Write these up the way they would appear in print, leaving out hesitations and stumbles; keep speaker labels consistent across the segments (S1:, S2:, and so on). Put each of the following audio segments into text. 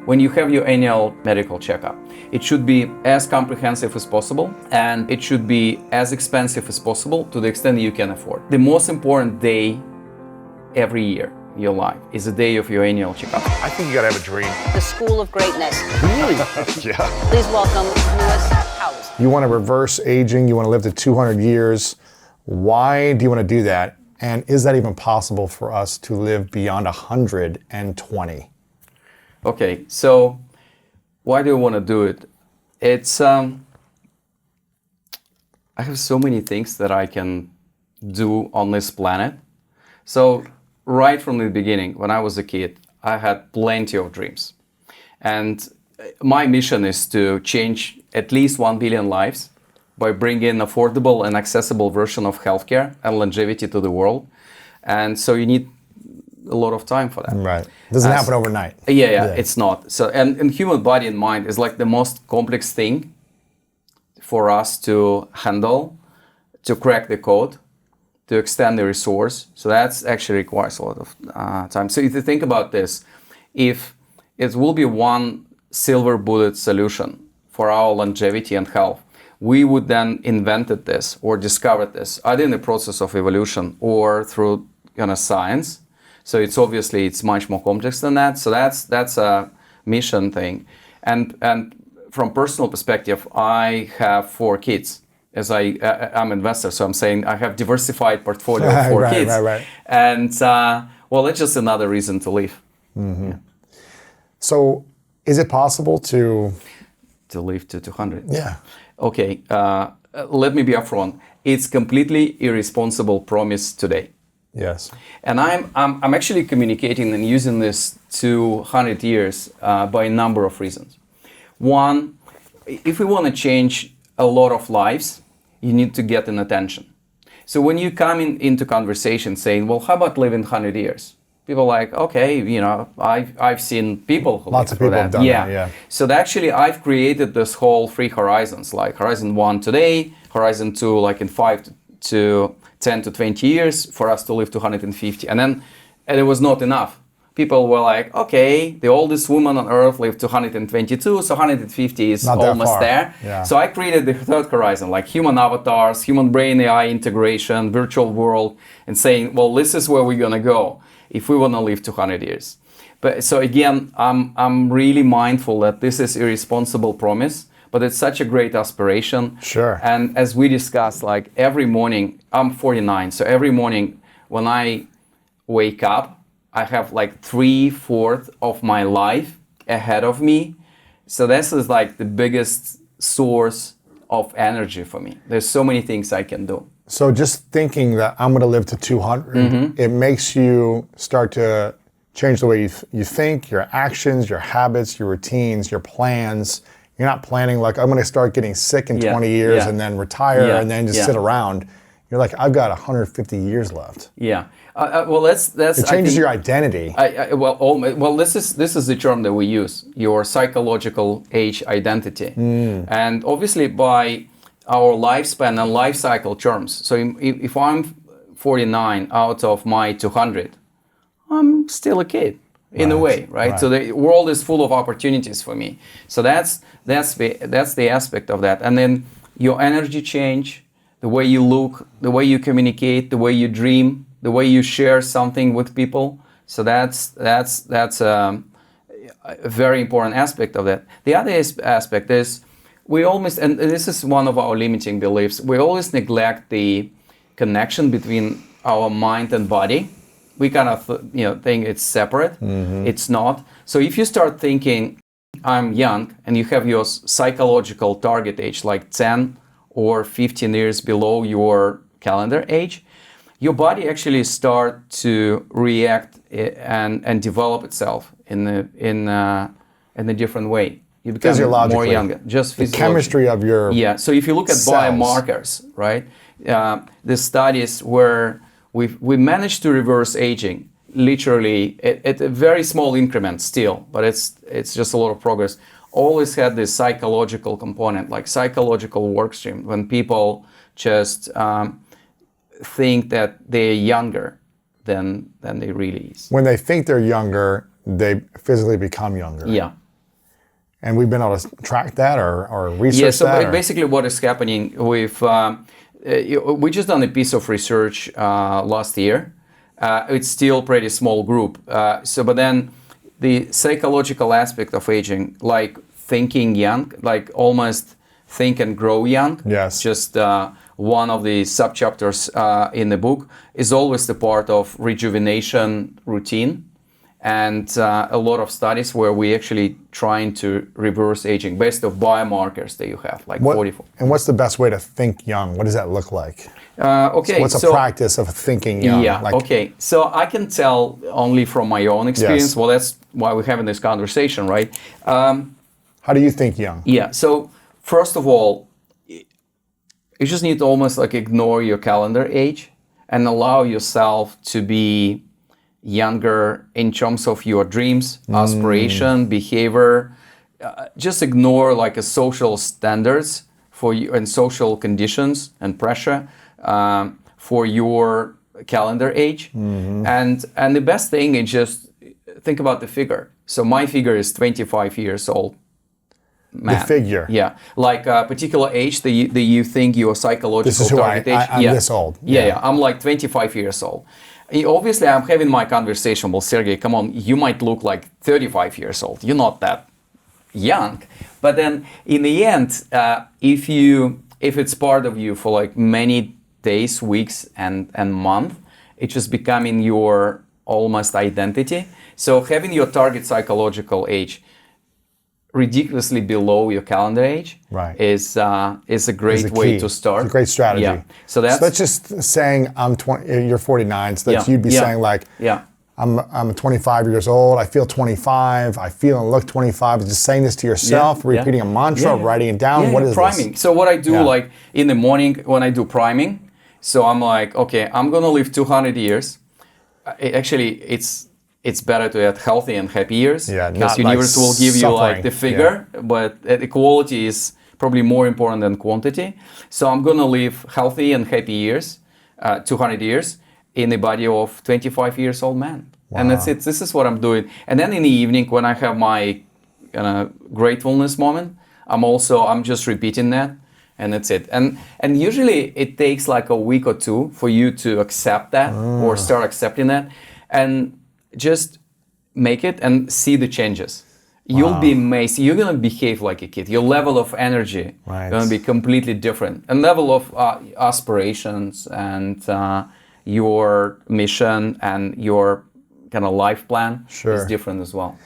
S1: when you have your annual medical checkup, it should be as comprehensive as possible, and it should be as expensive as possible to the extent you can afford. The most important day every year in your life is the day of your annual checkup.
S2: I think you gotta have a dream.
S3: The School of Greatness.
S2: Really? Yeah.
S3: Please welcome Lewis Howes.
S4: You want to reverse aging, you want to live to 200 years. Why do you want to do that? And is that even possible for us to live beyond 120?
S1: Okay, so why do you want to do it? It's, I have so many things that I can do on this planet. So right from the beginning, when I was a kid, I had plenty of dreams. And my mission is to change at least 1 billion lives by bringing affordable and accessible version of healthcare and longevity to the world. And so you need a lot of time for that.
S4: Right. Doesn't happen overnight.
S1: Yeah, it's not. So, and human body and mind is like the most complex thing for us to handle, to crack the code, to extend the resource. So that's actually requires a lot of time. So if you think about this, if it will be one silver bullet solution for our longevity and health, we would then invented this or discovered this either in the process of evolution or through science. So it's obviously it's much more complex than that. So that's a mission thing. And from personal perspective, I have 4 kids. As I'm an investor, so I'm saying I have diversified portfolio of 4 kids.
S4: Right.
S1: And well, it's just another reason to live.
S4: Mm-hmm. Yeah. So is it possible to
S1: live to 200?
S4: Yeah.
S1: Okay, let me be upfront. It's completely irresponsible promise today.
S4: Yes.
S1: And I'm actually communicating and using this 200 years by a number of reasons. One, if we want to change a lot of lives, you need to get an attention. So when you come into conversation saying, well, how about living 100 years? People are like, okay, I've seen people who
S4: lots of people have done that, yeah.
S1: So actually, I've created this whole 3 horizons, like Horizon 1 today, Horizon 2 like in 5 to 10 to 20 years for us to live to 150. And it was not enough. People were like, okay, the oldest woman on earth lived to 122, so 150 is
S4: not
S1: almost there.
S4: Yeah.
S1: So I created the 3rd horizon, like human avatars, human brain AI integration, virtual world, and saying, well, this is where we're gonna go if we want to live 200 years. But so again, I'm really mindful that this is irresponsible promise, but it's such a great aspiration.
S4: Sure.
S1: And as we discussed, like every morning, I'm 49, so every morning when I wake up, I have like 3/4 of my life ahead of me. So this is like the biggest source of energy for me. There's so many things I can do.
S4: So just thinking that I'm going to live to 200, it makes you start to change the way you think, your actions, your habits, your routines, your plans. You're not planning like, I'm going to start getting sick in 20 years and then retire and then just sit around. You're like, I've got 150 years left.
S1: Yeah. Well, that's.
S4: It changes your identity.
S1: Well, this is the term that we use, your psychological age identity, and obviously by our lifespan and life cycle terms. So if I'm 49 out of my 200, I'm still a kid in a way, right? So the world is full of opportunities for me. So that's the aspect of that, and then your energy change, the way you look, the way you communicate, the way you dream, the way you share something with people. So that's a very important aspect of that. The other aspect is we almost, and this is one of our limiting beliefs, we always neglect the connection between our mind and body. We kind of think it's separate. It's not. So if you start thinking, I'm young, and you have your psychological target age like 10 or 15 years below your calendar age, your body actually start to react and develop itself in a different way. You become more younger, just
S4: the chemistry of your
S1: So if you look at
S4: cells.
S1: Biomarkers, right? The studies where we managed to reverse aging, literally at a very small increment still, but it's just a lot of progress. Always had this psychological component, like psychological work stream, when people just think that they're younger than they really is.
S4: When they think they're younger, they physically become younger.
S1: Yeah.
S4: And we've been able to track that or research
S1: Yeah, so
S4: that?
S1: basically what is happening with, we just done a piece of research last year. It's still pretty small group. But then the psychological aspect of aging, like thinking young, like almost think and grow young.
S4: Yes.
S1: Just one of the subchapters in the book is always the part of rejuvenation routine. And a lot of studies where we actually trying to reverse aging based on biomarkers that you have, like 44.
S4: And what's the best way to think young? What does that look like?
S1: Okay.
S4: So what's a practice of thinking young?
S1: Yeah. Okay. So I can tell only from my own experience.
S4: Yes.
S1: Well, that's why we're having this conversation, right?
S4: How do you think young?
S1: Yeah. So first of all, you just need to almost like ignore your calendar age and allow yourself to be younger in terms of your dreams, aspiration, behavior. Just ignore like a social standards for you and social conditions and pressure for your calendar age. And the best thing is just think about the figure. So my figure is 25 years old. Man.
S4: The figure.
S1: Yeah, like a particular age that you think your psychological
S4: This is who
S1: target age.
S4: I'm this old.
S1: Yeah, I'm like 25 years old. Obviously, I'm having my conversation. Well, Sergey, come on, you might look like 35 years old. You're not that young. But then in the end, if it's part of you for like many days, weeks, and month, it's just becoming your almost identity. So having your target psychological age ridiculously below your calendar age is a great way to start.
S4: It's a great strategy.
S1: Yeah. So that's
S4: just saying I'm 20. You're 49. So that you'd be saying like, I'm 25 years old. I feel 25. I feel and look 25. Just saying this to yourself, repeating a mantra, writing it down. What is
S1: priming?
S4: This?
S1: So what I do like in the morning when I do priming, so I'm like, okay, I'm gonna live 200 years. Actually, it's better to have healthy and happy years because universe will give you like the figure, but the quality is probably more important than quantity. So I'm gonna live healthy and happy years, 200 years in the body of 25 years old man. Wow. And that's it. This is what I'm doing. And then in the evening when I have my gratefulness moment, I'm just repeating that. And that's it. And usually it takes like a week or two for you to accept that or start accepting that. And just make it and see the changes. You'll be amazed. You're gonna behave like a kid. Your level of energy gonna be completely different. And level of aspirations and your mission and your kind of life plan is different as well.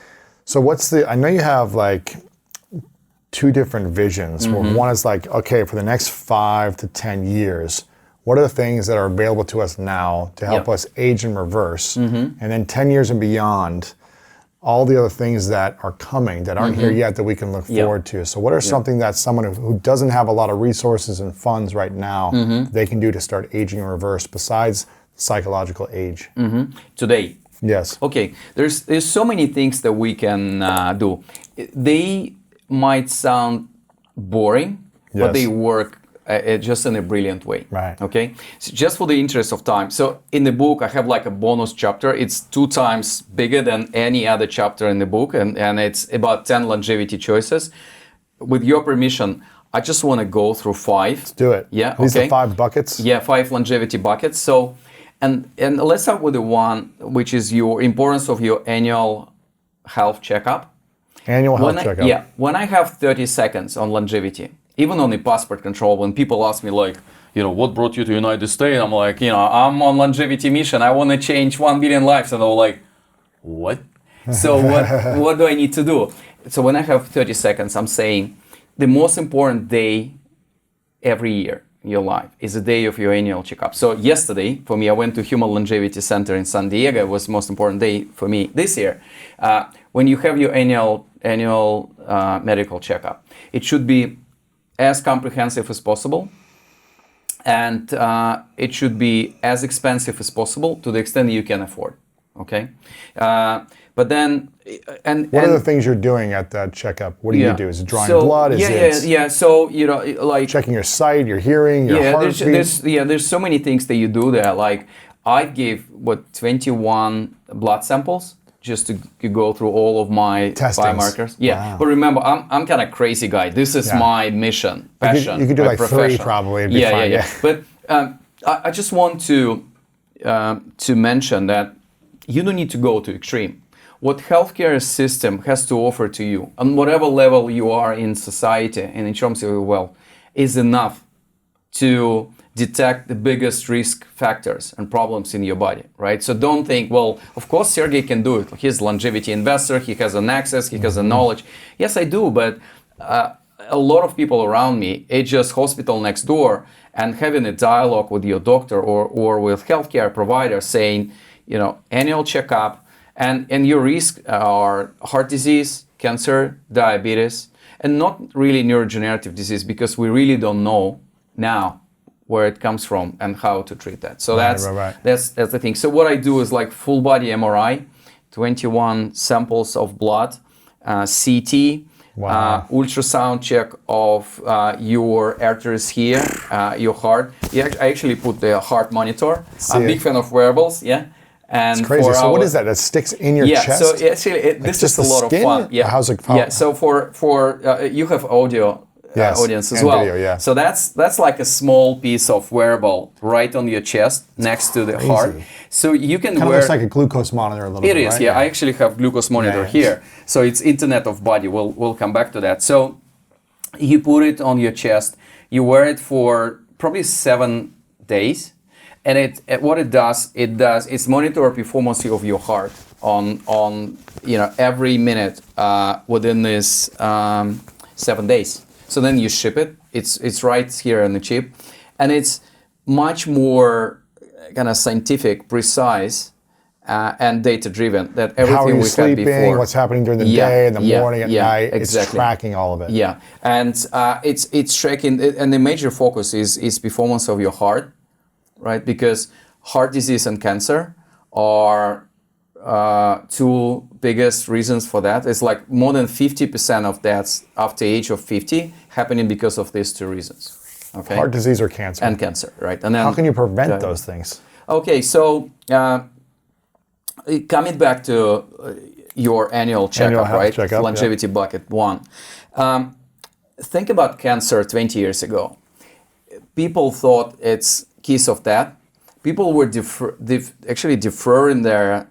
S4: So I know you have like two different visions. One is like, okay, for the next 5 to 10 years, what are the things that are available to us now to help us age in reverse? And then 10 years and beyond, all the other things that are coming that aren't here yet that we can look forward to. So what are something that someone who doesn't have a lot of resources and funds right now, they can do to start aging in reverse besides psychological age?
S1: Today.
S4: Yes.
S1: Okay, there's so many things that we can do. They might sound boring, but they work just in a brilliant way.
S4: Right.
S1: Okay. So just for the interest of time. So in the book, I have like a bonus chapter. It's 2 times bigger than any other chapter in the book, and it's about 10 longevity choices. With your permission, I just want to go through 5.
S4: Let's do it.
S1: Yeah.
S4: These are 5 buckets.
S1: Yeah, 5 longevity buckets. So, and let's start with the one which is your importance of your annual health checkup.
S4: Annual health checkup.
S1: Yeah. When I have 30 seconds on longevity, even on the passport control, when people ask me like, what brought you to United States? I'm like, I'm on longevity mission. I want to change 1 billion lives. And they're like, what? So what do I need to do? So when I have 30 seconds, I'm saying the most important day every year in your life is the day of your annual checkup. So yesterday, for me, I went to Human Longevity Center in San Diego. It was the most important day for me this year. When you have your annual medical checkup, it should be as comprehensive as possible, and it should be as expensive as possible to the extent that you can afford. Okay, but then
S4: what are the things you're doing at that checkup? What do you do? Is it drawing blood?
S1: So like
S4: checking your sight, your hearing, your heartbeat.
S1: There's so many things that you do there. Like I gave 21 blood samples just to go through all of my
S4: Testings.
S1: biomarkers. Yeah,
S4: Wow.
S1: but remember, I'm kind of crazy guy. This is
S4: Yeah.
S1: my mission, passion.
S4: You could do
S1: my
S4: like 3
S1: profession.
S4: probably. It'd be
S1: Yeah,
S4: fine.
S1: yeah. But I just want to mention that you don't need to go to extreme. What healthcare system has to offer to you, on whatever level you are in society and in terms of your wealth, is enough to detect the biggest risk factors and problems in your body, right? So don't think, well, of course Sergey can do it. He's a longevity investor, he has an access, he has a knowledge. Yes, I do, but a lot of people around me, it's just hospital next door, and having a dialogue with your doctor or with healthcare provider saying, annual checkup, and your risks are heart disease, cancer, diabetes, and not really neurodegenerative disease, because we really don't know now where it comes from and how to treat that. So
S4: Right.
S1: that's the thing. So what I do is like full body MRI, 21 samples of blood, CT,
S4: Wow.
S1: ultrasound check of your arteries here, your heart. I actually put the heart monitor. I'm a big fan of wearables, yeah. And
S4: It's crazy. So what is that? That sticks in your chest?
S1: So actually, this
S4: just
S1: is a
S4: the
S1: lot
S4: skin?
S1: of fun. Yeah,
S4: How's it
S1: yeah. So for you have audio
S4: Yes,
S1: audience as
S4: and
S1: well.
S4: video, yeah.
S1: So that's like a small piece of wearable right on your chest next to the heart. So you can
S4: Kind of
S1: wear.
S4: looks like a glucose monitor a little
S1: It
S4: bit,
S1: is,
S4: right?
S1: yeah. I actually have glucose monitor
S4: Yeah.
S1: here. So it's Internet of Body. We'll come back to that. So you put it on your chest. You wear it for probably 7 days, and what it does it's monitor performance of your heart on every minute within this 7 days. So then you ship it. It's right here on the chip, and it's much more kind of scientific, precise, and data-driven. That everything
S4: How are you
S1: we had
S4: sleeping?
S1: before.
S4: What's happening during the
S1: Yeah,
S4: day, in the
S1: yeah,
S4: morning, at
S1: yeah,
S4: night?
S1: exactly.
S4: It's tracking all of it.
S1: Yeah, and it's tracking, and the major focus is performance of your heart, right? Because heart disease and cancer are two biggest reasons for that. It's like more than 50% of deaths after age of 50 happening because of these 2 reasons. Okay.
S4: Heart disease or cancer.
S1: And cancer, right? And then
S4: how can you prevent those things?
S1: Okay, so coming back to your annual checkup,
S4: health
S1: right?
S4: checkup,
S1: Longevity bucket 1. Think about cancer 20 years ago. People thought it's kiss of death. People were actually deferring their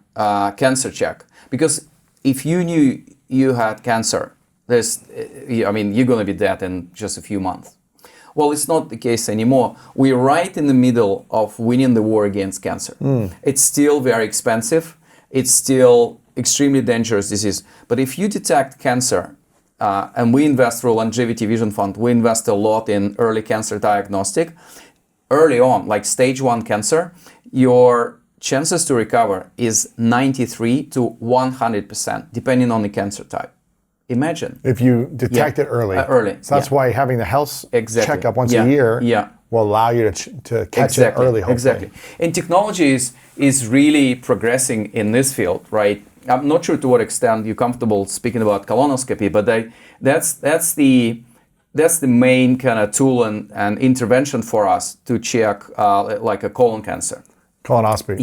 S1: cancer check, because if you knew you had cancer, you're going to be dead in just a few months. Well, it's not the case anymore. We're right in the middle of winning the war against cancer. It's still very expensive. It's still extremely dangerous disease. But if you detect cancer, and we invest through Longevity Vision Fund, we invest a lot in early cancer diagnostic. Early on, like stage 1 cancer, your chances to recover is 93 to 100%, depending on the cancer type. Imagine.
S4: If you detect it early.
S1: Early,
S4: So that's why having the health checkup once a year will allow you to catch it early, hopefully. Exactly.
S1: And technology is really progressing in this field, right? I'm not sure to what extent you're comfortable speaking about colonoscopy, but that's the main kind of tool and intervention for us to check like a colon cancer.
S4: Colonoscopy.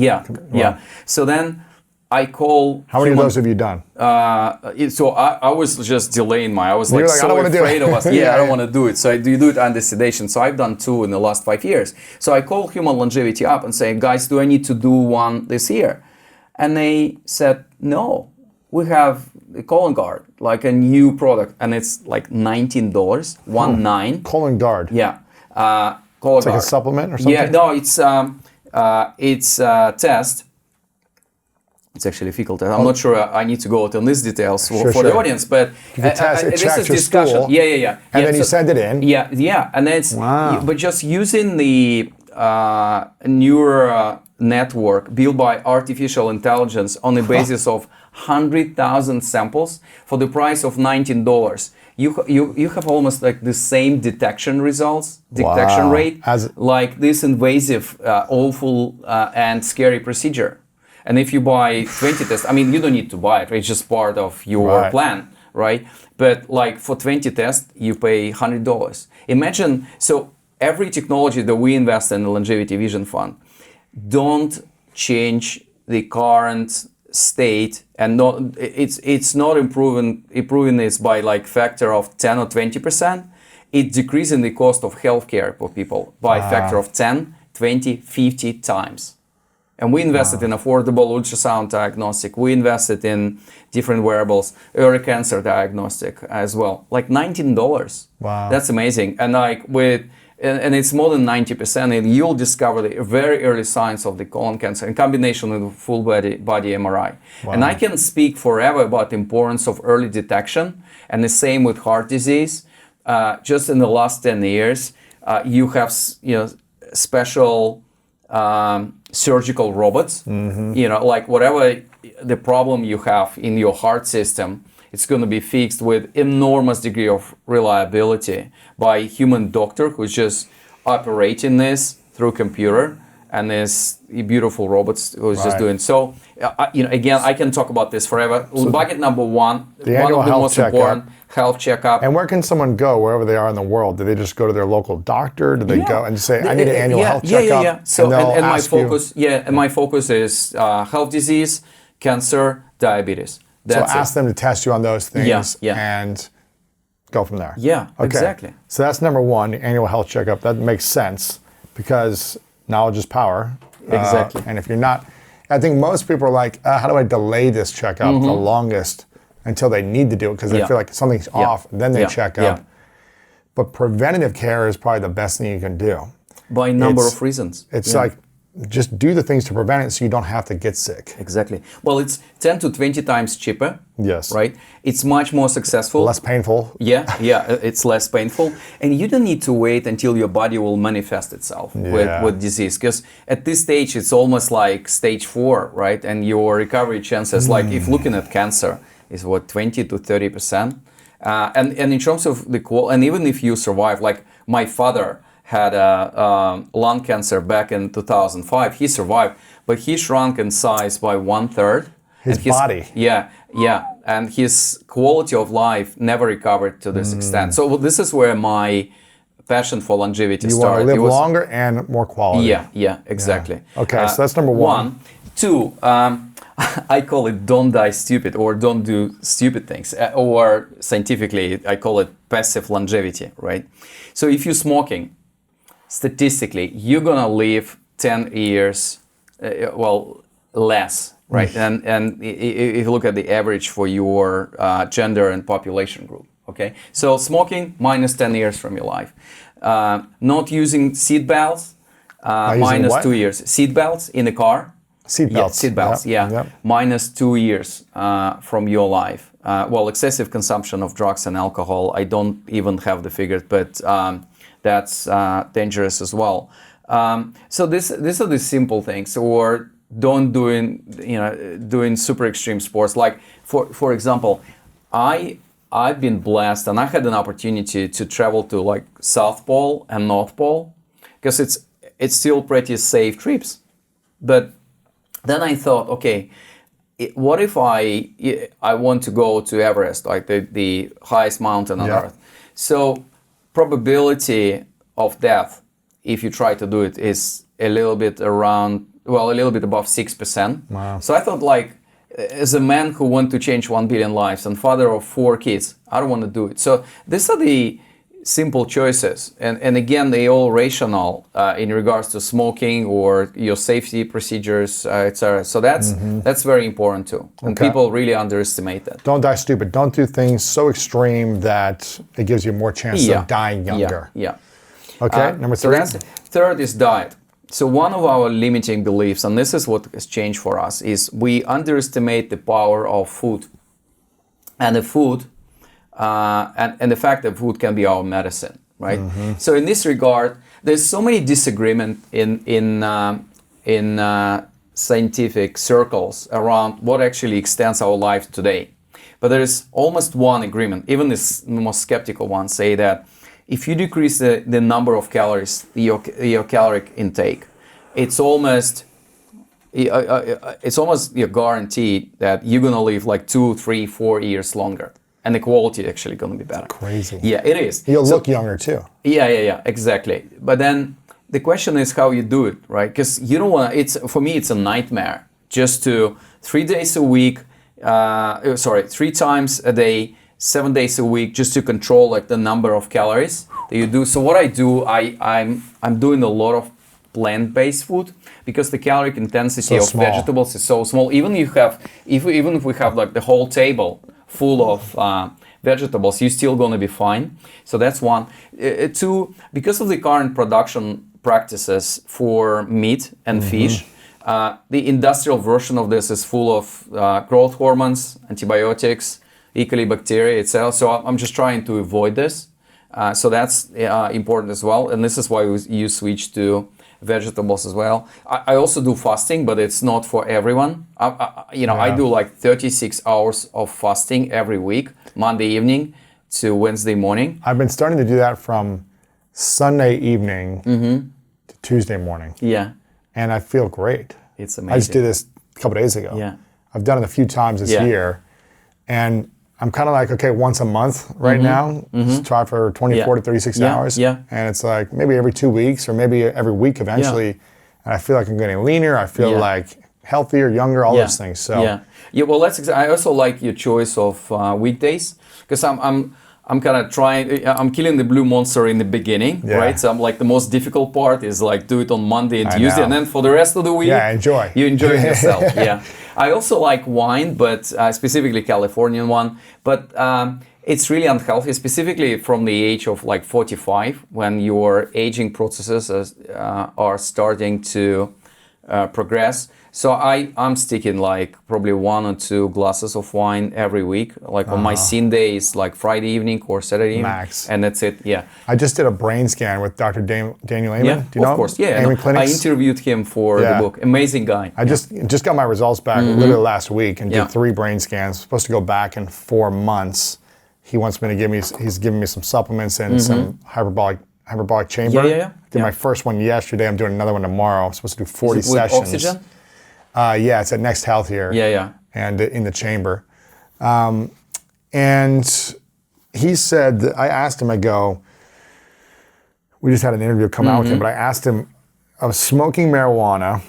S1: Yeah. So then I call.
S4: How many of those have you done?
S1: So I was just delaying I was like
S4: I
S1: so
S4: don't wanna
S1: afraid
S4: do it.
S1: of us. I don't want to do it. So you do it under sedation. So I've done 2 in the last 5 years. So I call Human Longevity up and say, guys, do I need to do one this year? And they said, no, we have a colon guard, like a new product, and it's like $19, 19.
S4: Colon guard.
S1: Yeah, colon
S4: It's like
S1: guard.
S4: a supplement or something?
S1: Yeah, no, it's a test. It's actually a fecal test. I'm not sure I need to go into these details for the audience, but
S4: it
S1: this
S4: tracks
S1: is
S4: your
S1: discussion.
S4: stool,
S1: Yeah.
S4: And then you send it in.
S1: Yeah, and then but just using the neural network built by artificial intelligence on the basis of 100,000 samples for the price of $19. You have almost like the same detection rate like this invasive, awful, and scary procedure. And if you buy 20 tests, you don't need to buy it. It's just part of your plan, right? But like for 20 tests, you pay $100. Imagine, so every technology that we invest in the Longevity Vision Fund, don't change the current state, and it's not improving this by like factor of 10 or 20%. It's decreasing the cost of healthcare for people by a factor of 10, 20, 50 times. And we invested in affordable ultrasound diagnostic. We invested in different wearables, early cancer diagnostic as well. Like $19.
S4: Wow.
S1: That's amazing. And like and it's more than 90%, and you'll discover the very early signs of the colon cancer in combination with full body MRI. Wow. And I can speak forever about the importance of early detection, and the same with heart disease. Just in the last 10 years, you have special surgical robots. Like whatever the problem you have in your heart system, it's going to be fixed with enormous degree of reliability by a human doctor who's just operating this through computer, and this beautiful robots who's just doing. So, again, I can talk about this forever. So bucket number one,
S4: the annual
S1: one of the
S4: health
S1: most
S4: checkup.
S1: important health checkup.
S4: And where can someone go wherever they are in the world? Do they just go to their local doctor? Do they go and say, "I need an annual health checkup"?
S1: Yeah. So, and my focus,
S4: you,
S1: my focus is health disease, cancer, diabetes. That's
S4: so ask them to test you on those things
S1: Yeah.
S4: and go from there.
S1: Yeah,
S4: okay.
S1: Exactly.
S4: So that's number one, the annual health checkup. That makes sense because knowledge is power.
S1: Exactly.
S4: And if you're not, I think most people are like, how do I delay this checkup the longest until they need to do it because they feel like something's off, then they check up. But preventative care is probably the best thing you can do.
S1: By a number of reasons.
S4: It's like, just do the things to prevent it so you don't have to get sick.
S1: Exactly. Well, it's 10 to 20 times cheaper.
S4: Yes.
S1: Right? It's much more successful.
S4: Less painful.
S1: Yeah, it's less painful. And you don't need to wait until your body will manifest itself with disease. Because at this stage, it's almost like stage 4, right? And your recovery chances, like if looking at cancer, is 20 to 30%. And in terms of the and even if you survive, like my father had lung cancer back in 2005. He survived, but he shrunk in size by 1/3.
S4: His body.
S1: Yeah. And his quality of life never recovered to this extent. So this is where my passion for longevity
S4: you
S1: started.
S4: You want to live longer and more quality.
S1: Yeah, exactly.
S4: Yeah. Okay, so that's number one.
S1: 2, I call it don't die stupid or don't do stupid things. Or scientifically, I call it passive longevity, right? So if you're smoking, statistically, you're gonna live 10 years, less, right? And if you look at the average for your gender and population group, okay? So smoking, minus 10 years from your life. Not using seat belts, minus 2 years. Seat belts in the car.
S4: Seat belts.
S1: Seat belts,
S4: Yep.
S1: Minus 2 years from your life. Excessive consumption of drugs and alcohol, I don't even have the figures, but that's dangerous as well. So these are the simple things, or don't doing super extreme sports. Like for example, I've been blessed, and I had an opportunity to travel to like South Pole and North Pole, because it's still pretty safe trips. But then I thought, okay, what if I want to go to Everest, like the highest mountain on Earth? So probability of death, if you try to do it, is a little bit above 6%.
S4: Wow.
S1: So I thought, like, as a man who wants to change 1 billion lives and father of 4 kids, I don't want to do it. So these are the simple choices, and again, they all rational in regards to smoking or your safety procedures, etc. So that's very important too, and people really underestimate that.
S4: Don't die stupid. Don't do things so extreme that it gives you more chance of dying younger.
S1: Yeah.
S4: Okay, number 3.
S1: So third is diet. So one of our limiting beliefs, and this is what has changed for us, is we underestimate the power of food, and the food. And the fact that food can be our medicine, right? So in this regard, there's so many disagreement in scientific circles around what actually extends our life today. But there is almost one agreement. Even the most skeptical ones say that if you decrease the number of calories, your caloric intake, it's almost guaranteed that you're gonna live like 2, 3, 4 years longer. And the quality actually going to be better.
S4: Crazy.
S1: Yeah, it is.
S4: You'll look younger too.
S1: Yeah, exactly. But then the question is how you do it, right? Because you don't want to, for me, it's a nightmare just to 3 days a week, 3 times a day, 7 days a week, just to control like the number of calories that you do. So what I do, I'm doing a lot of plant-based food because the caloric intensity of vegetables is so small. Even if we have like the whole table full of vegetables, you're still gonna be fine. So that's one. Two, because of the current production practices for meat and fish, the industrial version of this is full of growth hormones, antibiotics, E. coli bacteria itself. So I'm just trying to avoid this. So that's important as well. And this is why you switch to vegetables as well. I also do fasting, but it's not for everyone. I do like 36 hours of fasting every week, Monday evening to Wednesday morning.
S4: I've been starting to do that from Sunday evening to Tuesday morning.
S1: Yeah.
S4: And I feel great.
S1: It's amazing.
S4: I just did this a couple days ago.
S1: Yeah.
S4: I've done it a few times this year. And I'm kind of like, okay, once a month right now, just try for 24 to 36 hours.
S1: Yeah.
S4: And it's like maybe every 2 weeks or maybe every week eventually. And I feel like I'm getting leaner. I feel like healthier, younger, all those things. So
S1: well, I also like your choice of weekdays because I'm kind of trying. I'm killing the blue monster in the beginning, right? So I'm like the most difficult part is like do it on Monday and Tuesday, and then for the rest of the week,
S4: enjoy.
S1: You enjoy yourself. I also like wine, but specifically Californian one. But it's really unhealthy, specifically from the age of like 45, when your aging processes are starting to progress. So I'm sticking like probably 1 or 2 glasses of wine every week. Like on my scene day is like Friday evening or Saturday evening.
S4: Max.
S1: And that's it,
S4: I just did a brain scan with Dr. Daniel Amen.
S1: Yeah,
S4: Do you know
S1: of course. Yeah,
S4: Amen Clinics?
S1: I interviewed him for the book. Amazing guy.
S4: I just got my results back literally last week and did 3 brain scans. Supposed to go back in 4 months. He wants me to he's giving me some supplements and some hyperbolic chamber.
S1: Yeah.
S4: Did my first one yesterday. I'm doing another one tomorrow. I'm supposed to do 40
S1: Is it with
S4: sessions.
S1: oxygen?
S4: It's at Next Health here.
S1: Yeah.
S4: And in the chamber. And he said, I asked him, we just had an interview come out with him, but I asked him, of smoking marijuana,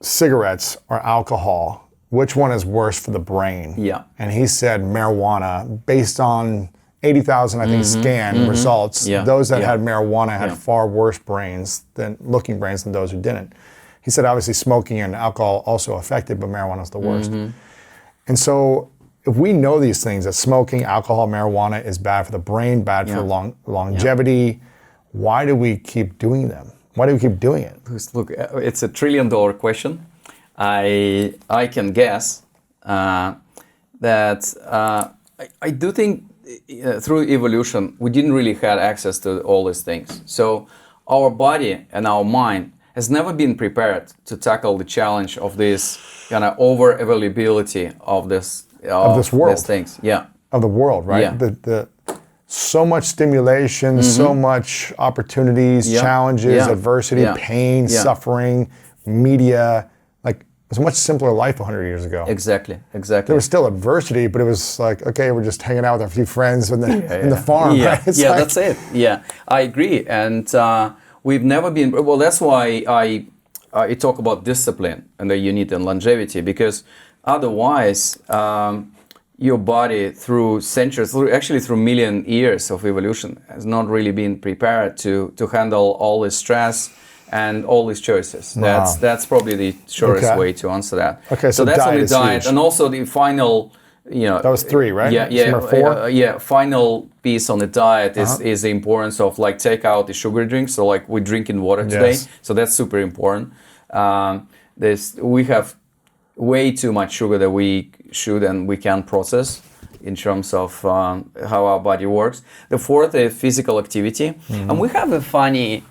S4: cigarettes, or alcohol, which one is worse for the brain?
S1: Yeah.
S4: And he said marijuana, based on 80,000, I think, scan results.
S1: Yeah.
S4: Those that had marijuana had far worse brains than those who didn't. He said obviously smoking and alcohol also affected, but marijuana is the worst. And so if we know these things, that smoking, alcohol, marijuana is bad for the brain, bad for longevity, why do we keep doing them? Why do we keep doing it?
S1: Look, it's $1 trillion question. I can guess that I do think through evolution, we didn't really have access to all these things. So our body and our mind has never been prepared to tackle the challenge of this kind of over availability of this
S4: world,
S1: these things.
S4: Of the world, right? The so much stimulation, so much opportunities, challenges, adversity, pain, suffering, media. Like it was a much simpler life 100 years ago.
S1: Exactly.
S4: There was still adversity, but it was like, okay, we're just hanging out with a few friends in the farm. Right?
S1: That's it. Yeah, I agree. And we've never been, well, that's why I talk about discipline and the unit and longevity, because otherwise your body through centuries, through million years of evolution has not really been prepared to handle all this stress and all these choices.
S4: Wow.
S1: That's probably the shortest way to answer that.
S4: Okay, so
S1: that's
S4: diet
S1: on the
S4: is
S1: diet.
S4: huge.
S1: And also the final,
S4: that was 3, right?
S1: Yeah.
S4: 4?
S1: Final piece on the diet is the importance of like take out the sugar drinks. So like we're drinking water today, so that's super important. We have way too much sugar that we should and we can process in terms of how our body works. The 4th is physical activity, and we have a funny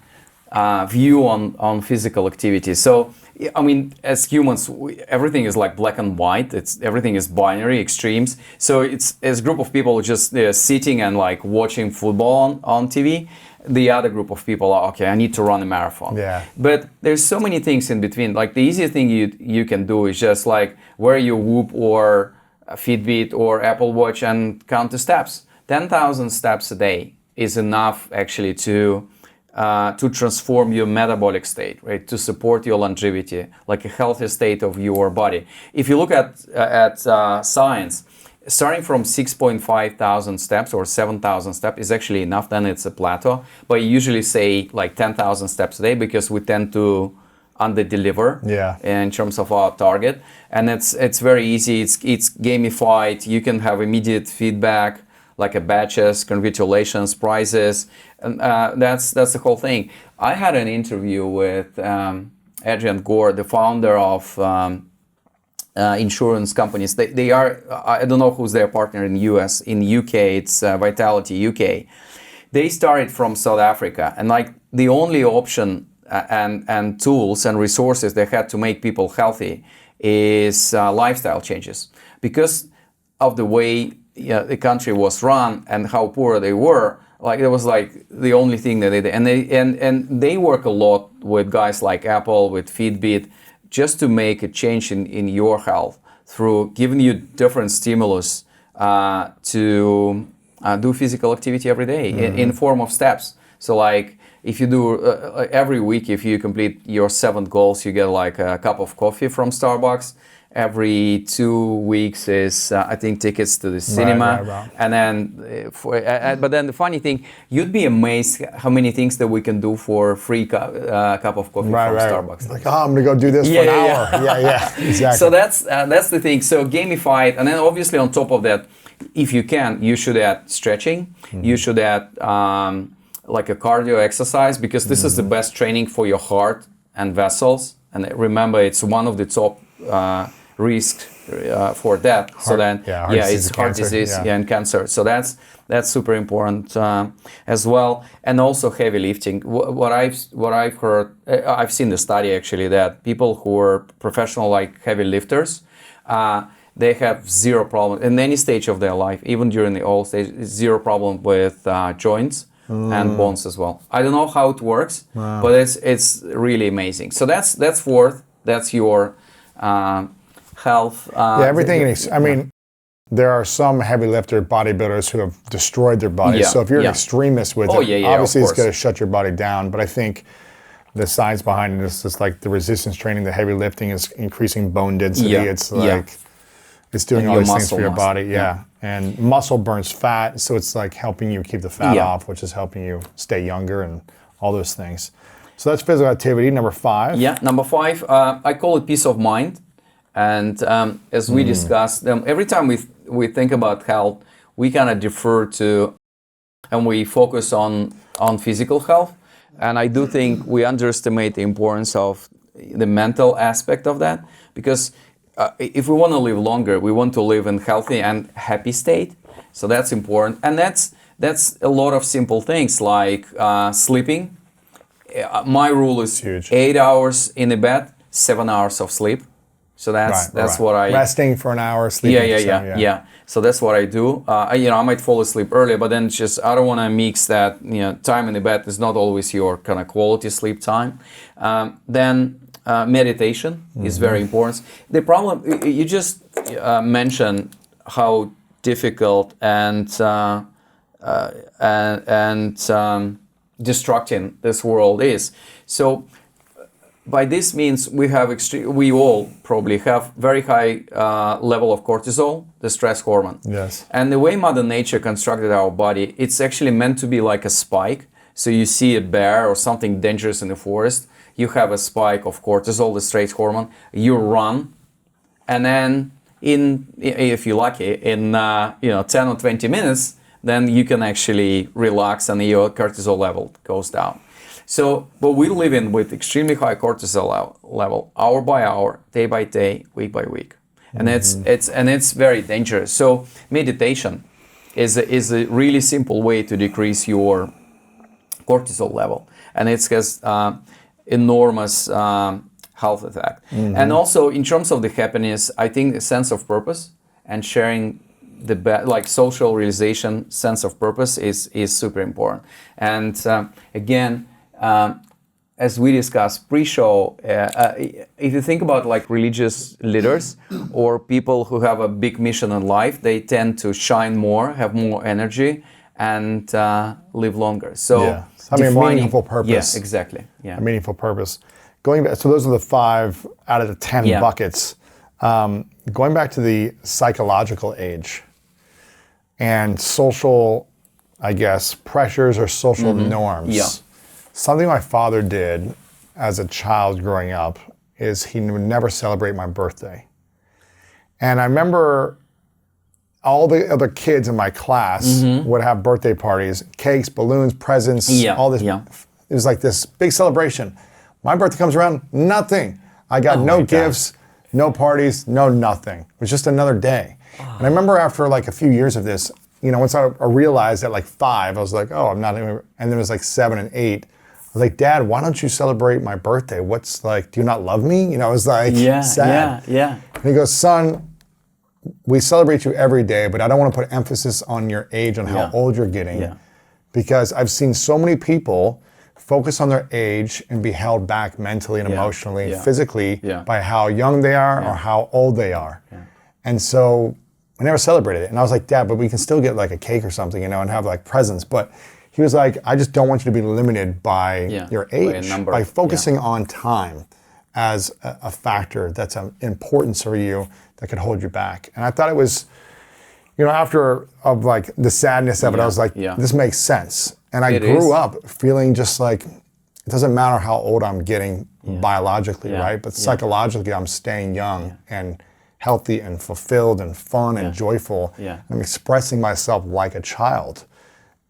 S1: view on physical activity. So, I mean, as humans, everything is like black and white. Everything is binary, extremes. So it's a group of people just sitting and like watching football on TV. The other group of people are, okay, I need to run a marathon.
S4: Yeah.
S1: But there's so many things in between. Like the easiest thing you can do is just like wear your Whoop or a Fitbit or Apple Watch and count the steps. 10,000 steps a day is enough actually to to transform your metabolic state, right? To support your longevity, like a healthy state of your body. If you look at science, starting from 6.5 thousand steps or 7,000 steps is actually enough. Then it's a plateau. But you usually say like 10,000 steps a day because we tend to under-deliver in terms of our target. And it's very easy. It's gamified. You can have immediate feedback, like a badges, congratulations, prizes, and that's the whole thing. I had an interview with Adrian Gore, the founder of insurance companies. They are, I don't know who's their partner in the US. In the UK, it's Vitality UK. They started from South Africa, and like the only option and tools and resources they had to make people healthy is lifestyle changes, because of the way the country was run and how poor they were. Like it was like the only thing that they did, and they work a lot with guys like Apple, with Fitbit, just to make a change in your health through giving you different stimulus to do physical activity every day in form of steps. So like if you do every week, if you complete your 7 goals, you get like a cup of coffee from Starbucks. Every 2 weeks is, I think, tickets to the cinema.
S4: Right.
S1: And then, but then the funny thing, you'd be amazed how many things that we can do for free cup of coffee from Starbucks.
S4: Like, I'm gonna go do this for an hour. Yeah, exactly.
S1: So that's the thing. So gamified, and then obviously on top of that, if you can, you should add stretching. You should add like a cardio exercise, because this is the best training for your heart and vessels. And remember, it's one of the top risk for death. It's heart disease and cancer. So that's super important as well. And also heavy lifting. What I've heard, I've seen the study actually, that people who are professional, like heavy lifters, they have zero problem in any stage of their life, even during the old stage, zero problem with joints and bones as well. I don't know how it works, but it's really amazing. So that's fourth. That's your health.
S4: Everything. I mean, there are some heavy lifter bodybuilders who have destroyed their bodies. So if you're an extremist with it, obviously it's going to shut your body down. But I think the science behind it is just like the resistance training, the heavy lifting is increasing bone density. It's like it's doing all these things for your body. And muscle burns fat, so it's like helping you keep the fat off, which is helping you stay younger and all those things. So that's physical activity. Number 5.
S1: Yeah, number 5, I call it peace of mind. And as we discussed, every time we think about health, we kind of defer to and we focus on physical health. And I do think we underestimate the importance of the mental aspect of that, because if we want to live longer, we want to live in healthy and happy state. So that's important. And that's a lot of simple things like sleeping. My rule is
S4: huge.
S1: 8 hours in the bed, 7 hours of sleep. So that's what I...
S4: Resting for an hour, sleeping for 7,
S1: yeah. So that's what I do. I might fall asleep earlier, but then I don't want to mix that. Time in the bed is not always your kind of quality sleep time. Then meditation is very important. The problem, you just mentioned how difficult and destructing this world is. So by this means, we all probably have very high level of cortisol, the stress hormone.
S4: Yes.
S1: And the way Mother Nature constructed our body, it's actually meant to be like a spike. So you see a bear or something dangerous in the forest, you have a spike of cortisol, the stress hormone, you run, and then if you're lucky, in 10 or 20 minutes, then you can actually relax and your cortisol level goes down. So, but we live in with extremely high cortisol level, hour by hour, day by day, week by week, and it's very dangerous. So, meditation is a really simple way to decrease your cortisol level, and it has enormous health effect. And also, in terms of the happiness, I think the sense of purpose and sharing like social realization, sense of purpose is super important. And again, as we discussed pre-show, if you think about like religious leaders or people who have a big mission in life, they tend to shine more, have more energy, and live longer. So
S4: Yeah. Having a meaningful purpose.
S1: Yeah, exactly. Yeah.
S4: A meaningful purpose. Going back, so those are the 5 out of the 10
S1: Yeah.
S4: buckets. Going back to the psychological age and social, I guess, pressures or social norms.
S1: Yeah.
S4: Something my father did as a child growing up is he would never celebrate my birthday. And I remember all the other kids in my class would have birthday parties, cakes, balloons, presents, all this.
S1: Yeah.
S4: It was like this big celebration. My birthday comes around, nothing. I got no gifts, no parties, no nothing. It was just another day. And I remember after like a few years of this, once I realized at like 5, I was like, oh, I'm not even, and then it was like 7 and 8. I was like, Dad, why don't you celebrate my birthday? What's like, do you not love me? I was like, sad.
S1: Yeah.
S4: And he goes, son, we celebrate you every day, but I don't want to put emphasis on your age, on how old you're getting, because I've seen so many people focus on their age and be held back mentally and emotionally, physically, by how young they are or how old they are. And so we never celebrated it. And I was like, Dad, but we can still get like a cake or something, and have like presents. But he was like, I just don't want you to be limited by your age, by focusing on time as a factor that's an importance for you that could hold you back. And I thought it was, after of like the sadness of it, I was like, this makes sense. And I grew up feeling just like, it doesn't matter how old I'm getting biologically, right? But psychologically, I'm staying young and healthy and fulfilled and fun and joyful. I'm expressing myself like a child.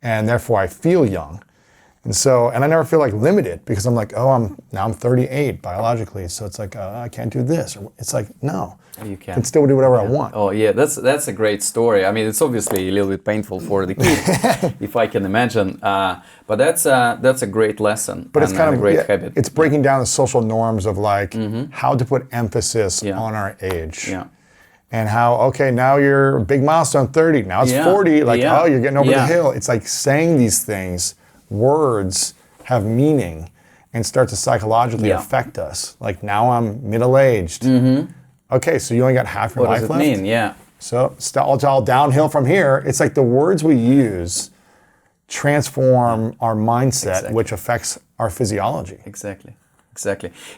S4: And therefore I feel young. And so, and I never feel like limited because I'm like, oh, I'm 38 biologically. So it's like, I can't do this. Or it's like, no,
S1: you can
S4: still do whatever I want.
S1: Oh yeah, that's a great story. I mean, it's obviously a little bit painful for the kid, if I can imagine. But that's a great lesson.
S4: But it's kind of
S1: a great habit.
S4: It's breaking down the social norms of like how to put emphasis on our age.
S1: Yeah.
S4: And how, okay, now you're a big milestone, 30. Now it's 40. Like, oh, you're getting over the hill. It's like saying these things, words have meaning and start to psychologically affect us. Like, now I'm middle-aged. Okay, so you only got half your life left?
S1: What does it mean? Yeah.
S4: So it's all downhill from here. It's like the words we use transform our mindset, which affects our physiology.
S1: Exactly.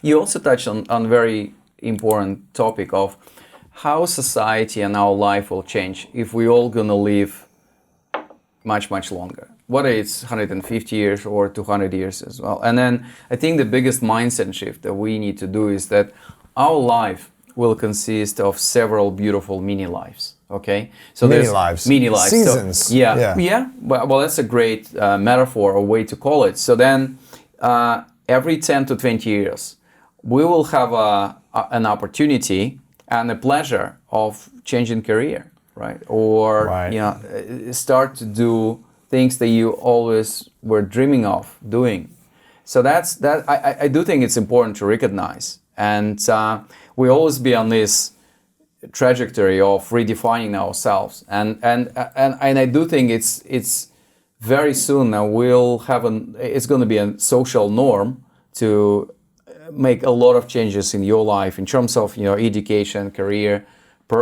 S1: You also touched on a very important topic of how society and our life will change if we all gonna live much, much longer. Whether it's 150 years or 200 years as well. And then I think the biggest mindset shift that we need to do is that our life will consist of several beautiful mini lives. Okay, so
S4: mini lives, seasons.
S1: So, yeah. Well, that's a great metaphor or way to call it. So then, every 10 to 20 years, we will have an opportunity and a pleasure of changing career, right? Or start to do things that you always were dreaming of doing. So that. I do think it's important to recognize, and we always be on this trajectory of redefining ourselves, and I do think it's very soon now it's going to be a social norm to make a lot of changes in your life in terms of education, career,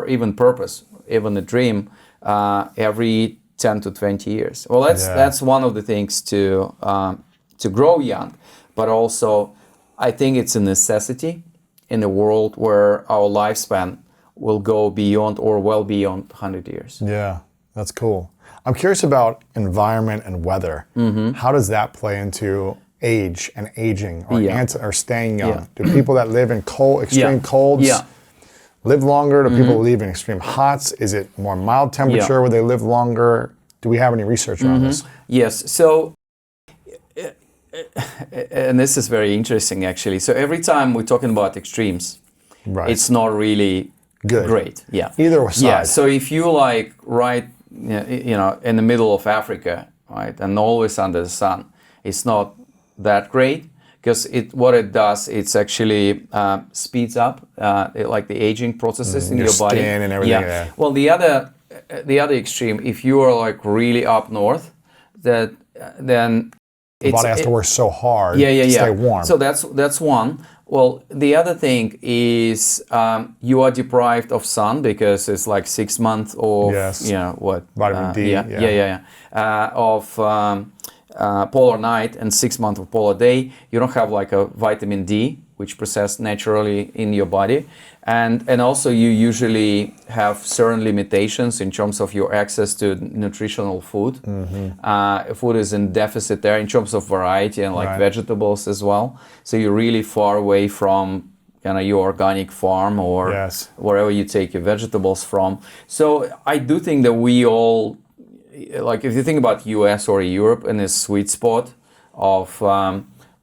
S1: even purpose, even a dream, every 10 to 20 years. Well, that's one of the things to grow young, but also I think it's a necessity in a world where our lifespan will go beyond or well beyond 100 years.
S4: Yeah, that's cool. I'm curious about environment and weather. How does that play into age and aging or staying young? Do people that live in extreme colds live longer? Do people live in extreme hots? Is it more mild temperature where they live longer? Do we have any research around this?
S1: Yes. So, and this is very interesting actually. So every time we're talking about extremes, it's not really great. Yeah.
S4: Either side.
S1: Yeah. So if you like in the middle of Africa, right, and always under the sun, it's not that great because what it does, it's actually speeds up like the aging processes in your body.
S4: Skin and everything. Yeah.
S1: Well, the other extreme, if you are like really up north, then
S4: the body has to work so hard to stay warm.
S1: So that's one. Well, the other thing is you are deprived of sun because it's like 6 months of
S4: Yes. Vitamin D,
S1: of polar night and 6 months of polar day. You don't have like a vitamin D, which processed naturally in your body, and also you usually have certain limitations in terms of your access to nutritional food. Food is in deficit there in terms of variety and like vegetables as well. So you're really far away from your organic farm or wherever you take your vegetables from. So I do think that we all, like if you think about US or Europe in this sweet spot of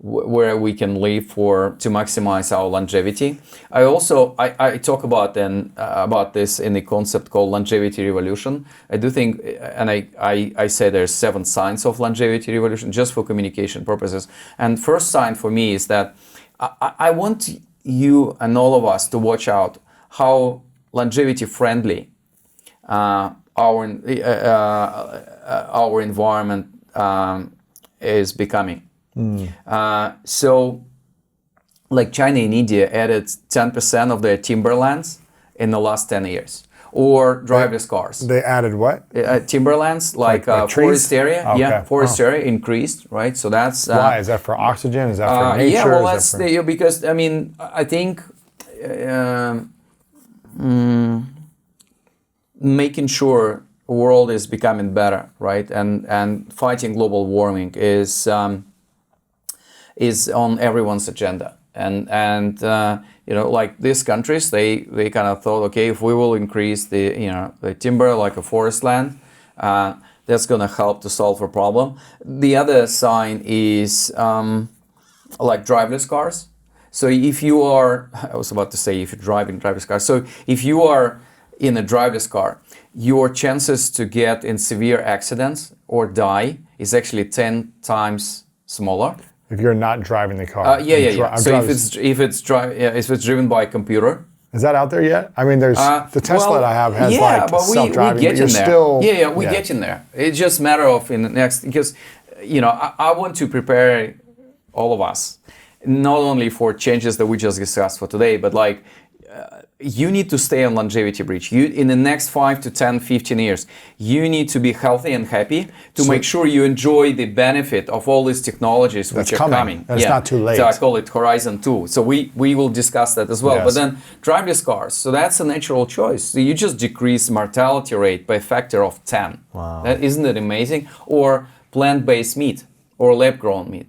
S1: where we can live to maximize our longevity. I talk about this in the concept called longevity revolution. I do think, and I say there's 7 signs of longevity revolution just for communication purposes. And first sign for me is that I want you and all of us to watch out how longevity friendly our environment is becoming. So like China and India added 10% of their timberlands in the last 10 years. Or driverless cars.
S4: They added what?
S1: Timberlands, like forest area.
S4: Okay.
S1: Yeah, forest area increased, right? So that's...
S4: Why? Is that for oxygen? Is that for nature?
S1: Yeah, well, that's because, I mean, I think making sure the world is becoming better, right? And fighting global warming is on everyone's agenda. And like these countries, they kind of thought, okay, if we will increase the timber like a forest land, that's going to help to solve a problem. The other sign is like driverless cars. So if you are, I was about to say if you're driving driverless cars. So if you are in a driverless car, your chances to get in severe accidents or die is actually 10 times smaller.
S4: If you're not driving the car.
S1: So if it's driven by a computer.
S4: Is that out there yet? I mean, there's the Tesla that I have has self-driving,
S1: we get
S4: but you're
S1: in there.
S4: still...
S1: We get in there. It's just a matter of in the next, because, I want to prepare all of us, not only for changes that we just discussed for today, but like, you need to stay on longevity bridge. In the next 5 to 10, 15 years, you need to be healthy and happy to make sure you enjoy the benefit of all these technologies which are coming.
S4: That's not too late.
S1: So I call it Horizon 2. So we will discuss that as well.
S4: Yes.
S1: But then driverless cars, so that's a natural choice. So you just decrease mortality rate by a factor of 10.
S4: Wow.
S1: Isn't it amazing? Or plant-based meat or lab-grown meat.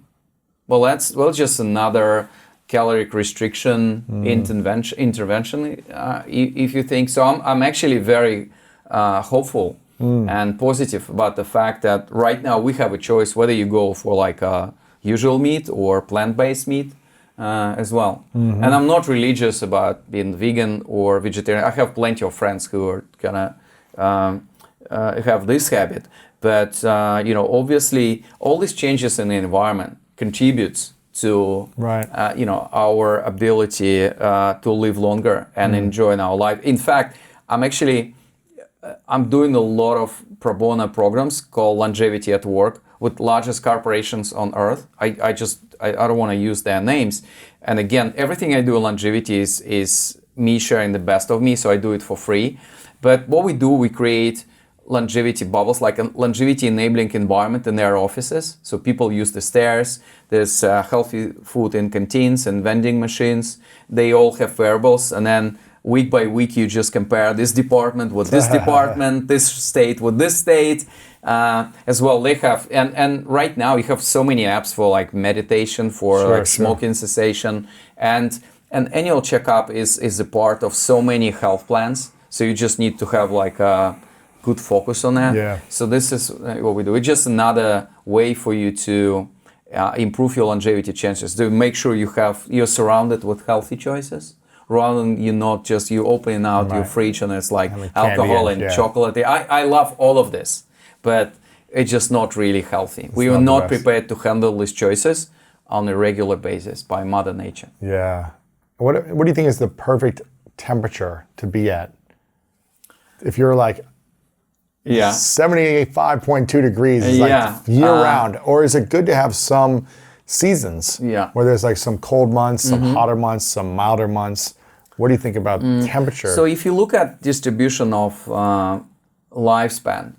S1: Well, that's just another caloric restriction intervention, if you think so. I'm actually very hopeful and positive about the fact that right now we have a choice whether you go for like a usual meat or plant-based meat as well. And I'm not religious about being vegan or vegetarian. I have plenty of friends who are gonna have this habit, but obviously all these changes in the environment contributes to our ability to live longer and enjoy our life. In fact, I'm doing a lot of pro bono programs called Longevity at Work with largest corporations on earth. I don't want to use their names. And again, everything I do in longevity is me sharing the best of me, so I do it for free. But what we do, we create longevity bubbles, like a longevity enabling environment in their offices. So people use the stairs, there's healthy food in canteens and vending machines. They all have wearables, and then week by week you just compare this department with this department, this state with this state as well. They have, and right now you have so many apps for like meditation, for smoking cessation, and an annual checkup is a part of so many health plans. So you just need to have like a good focus on that.
S4: Yeah.
S1: So this is what we do. It's just another way for you to improve your longevity chances, to make sure you're surrounded with healthy choices, rather than you opening out your fridge and it's like alcohol and chocolate. I love all of this, but it's just not really healthy. We are not prepared to handle these choices on a regular basis by Mother Nature.
S4: Yeah. What do you think is the perfect temperature to be at? If you're like 75.2 degrees is like year round, or is it good to have some seasons.
S1: Yeah.
S4: Where there's like some cold months, some hotter months, some milder months. What do you think about temperature?
S1: So if you look at distribution of lifespan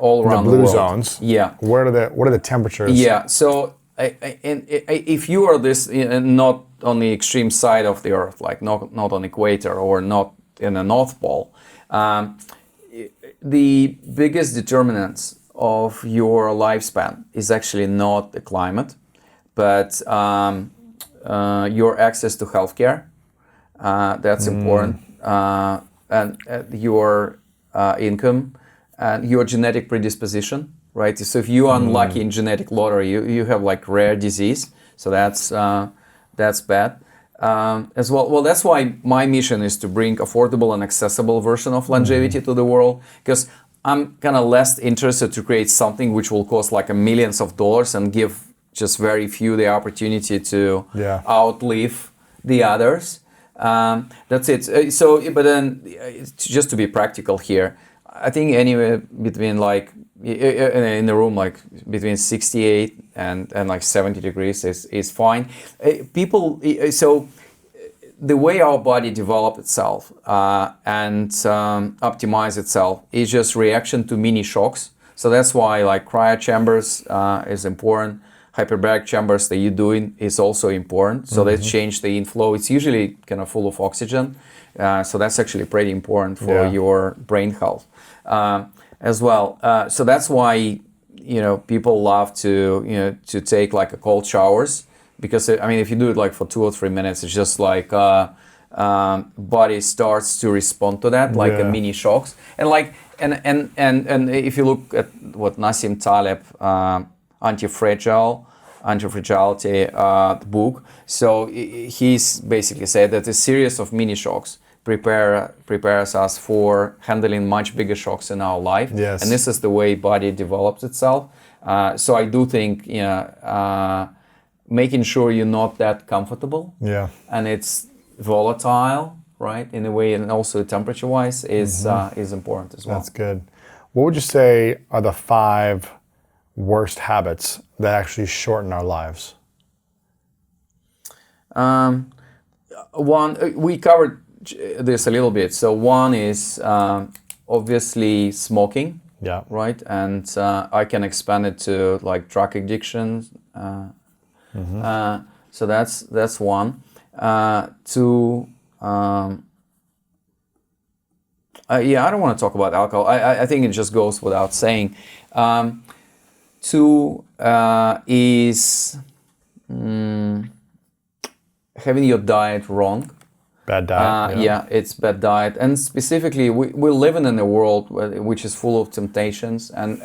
S1: all around the
S4: blue
S1: world,
S4: zones.
S1: yeah,
S4: What are the temperatures?
S1: yeah. So if you are this not on the extreme side of the Earth, like not on equator or not in the North Pole, the biggest determinants of your lifespan is actually not the climate, but your access to healthcare. That's important, and your income and your genetic predisposition, right? So if you are unlucky in genetic lottery, you have like rare disease, so that's bad. As well. Well, that's why my mission is to bring affordable and accessible version of longevity to the world, because I'm kind of less interested to create something which will cost like millions of dollars and give just very few the opportunity to outlive the others. That's it. So, but then just to be practical here, I think anywhere between like in the room, like between 68 and like 70 degrees is fine. People, so the way our body developed itself and optimize itself is just reaction to mini shocks. So that's why like cryo chambers is important. Hyperbaric chambers that you're doing is also important. So they change the inflow. It's usually kind of full of oxygen. So that's actually pretty important for your brain health as well. So that's why, people love to take like a cold showers, because I mean, if you do it like for 2 or 3 minutes, it's just like body starts to respond to that, like a mini shocks. And like, and if you look at what Nassim Taleb, Anti-Fragility book. So he's basically said that a series of mini shocks prepares us for handling much bigger shocks in our life.
S4: Yes.
S1: And this is the way body develops itself. So I do think, making sure you're not that comfortable.
S4: Yeah.
S1: And it's volatile, right, in a way, and also temperature-wise is important as well.
S4: That's good. What would you say are the 5 worst habits that actually shorten our lives?
S1: One, we covered this a little bit. So one is obviously smoking, right? And I can expand it to like drug addiction. So that's one. Two, I don't want to talk about alcohol. I think it just goes without saying. Two is having your diet wrong.
S4: Bad diet.
S1: It's bad diet, and specifically, we're living in a world which is full of temptations, and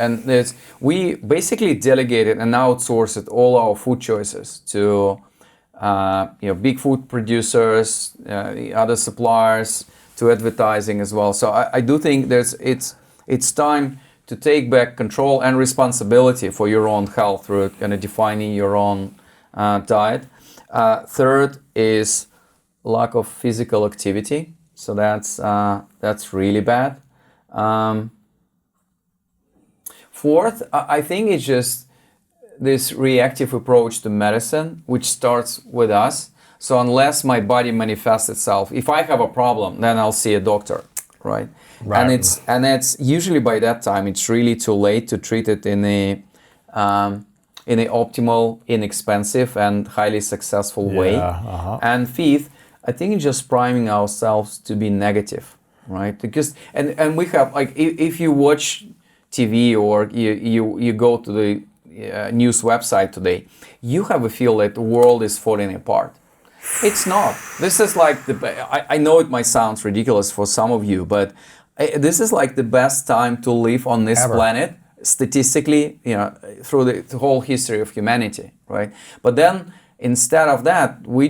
S1: we basically delegated and outsourced all our food choices to big food producers, other suppliers, to advertising as well. So I do think it's time to take back control and responsibility for your own health through kind of defining your own diet. Third is lack of physical activity. So that's really bad. Fourth, I think it's just this reactive approach to medicine, which starts with us. So unless my body manifests itself, if I have a problem, then I'll see a doctor, right? And it's usually by that time it's really too late to treat it in a optimal, inexpensive, and highly successful way. And fifth, I think it's just priming ourselves to be negative, right? Because and we have like if you watch TV or you go to the news website today, you have a feel that the world is falling apart. It's not. This is like I know it might sound ridiculous for some of you, but this is like the best time to live on this planet, statistically, through the whole history of humanity, right? But then instead of that, we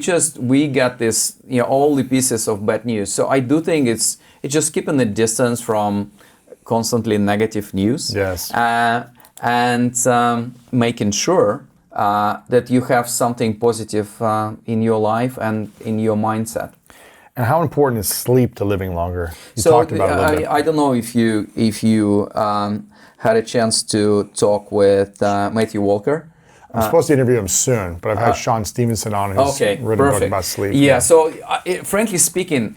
S1: get this, all the pieces of bad news. So I do think it's just keeping the distance from constantly negative news.
S4: Yes.
S1: And making sure that you have something positive in your life and in your mindset.
S4: And how important is sleep to living longer? You talked about it a little bit.
S1: I don't know if you had a chance to talk with Matthew Walker.
S4: I'm supposed to interview him soon, but I've had Sean Stevenson on who's written a book about sleep.
S1: Yeah, so frankly speaking,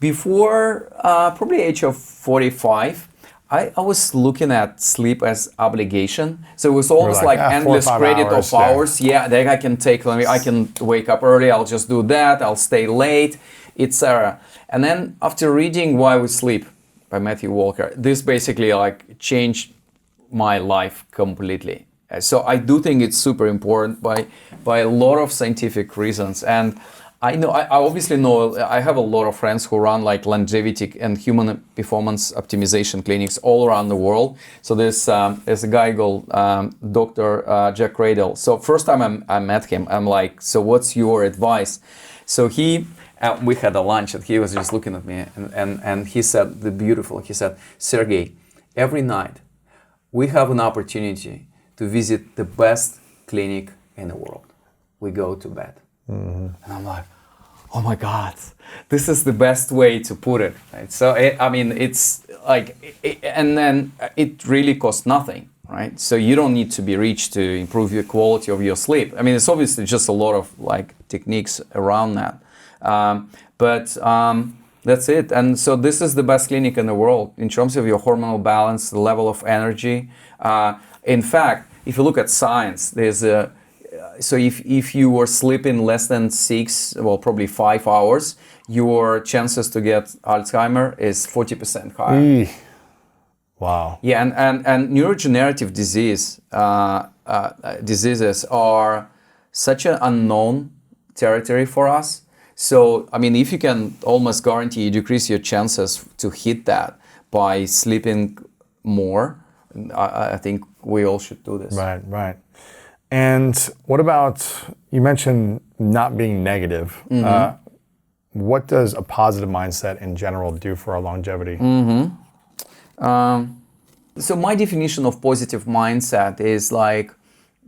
S1: before probably age of 45, I was looking at sleep as obligation. So it was almost like endless
S4: 4 or 5
S1: credit
S4: hours,
S1: of hours. Yeah, that I can take. I can wake up early, I'll just do that, I'll stay late, etc. And then after reading Why We Sleep by Matthew Walker, this basically like changed my life completely. So I do think it's super important by a lot of scientific reasons. And I obviously know, I have a lot of friends who run like longevity and human performance optimization clinics all around the world. So there's a guy called Dr. Jack Radel. So first time I met him, I'm like, so what's your advice? So we had a lunch and he was just looking at me and he said, he said, Sergey, every night we have an opportunity to visit the best clinic in the world. We go to bed. Mm-hmm. And I'm like, oh my God, this is the best way to put it. Right? So, it's like, and then it really costs nothing, right? So you don't need to be rich to improve the quality of your sleep. I mean, it's obviously just a lot of like techniques around that. But that's it. And so this is the best clinic in the world in terms of your hormonal balance, the level of energy. In fact, if you look at science, there's so if you were sleeping less than 6, well, probably 5 hours, your chances to get Alzheimer is 40% higher.
S4: Wow.
S1: Yeah, and neurodegenerative diseases are such an unknown territory for us. So, I mean, if you can almost guarantee you decrease your chances to hit that by sleeping more, I think we all should do this.
S4: Right. And what about, you mentioned not being negative. Mm-hmm. What does a positive mindset in general do for our longevity?
S1: Mm-hmm. So my definition of positive mindset is like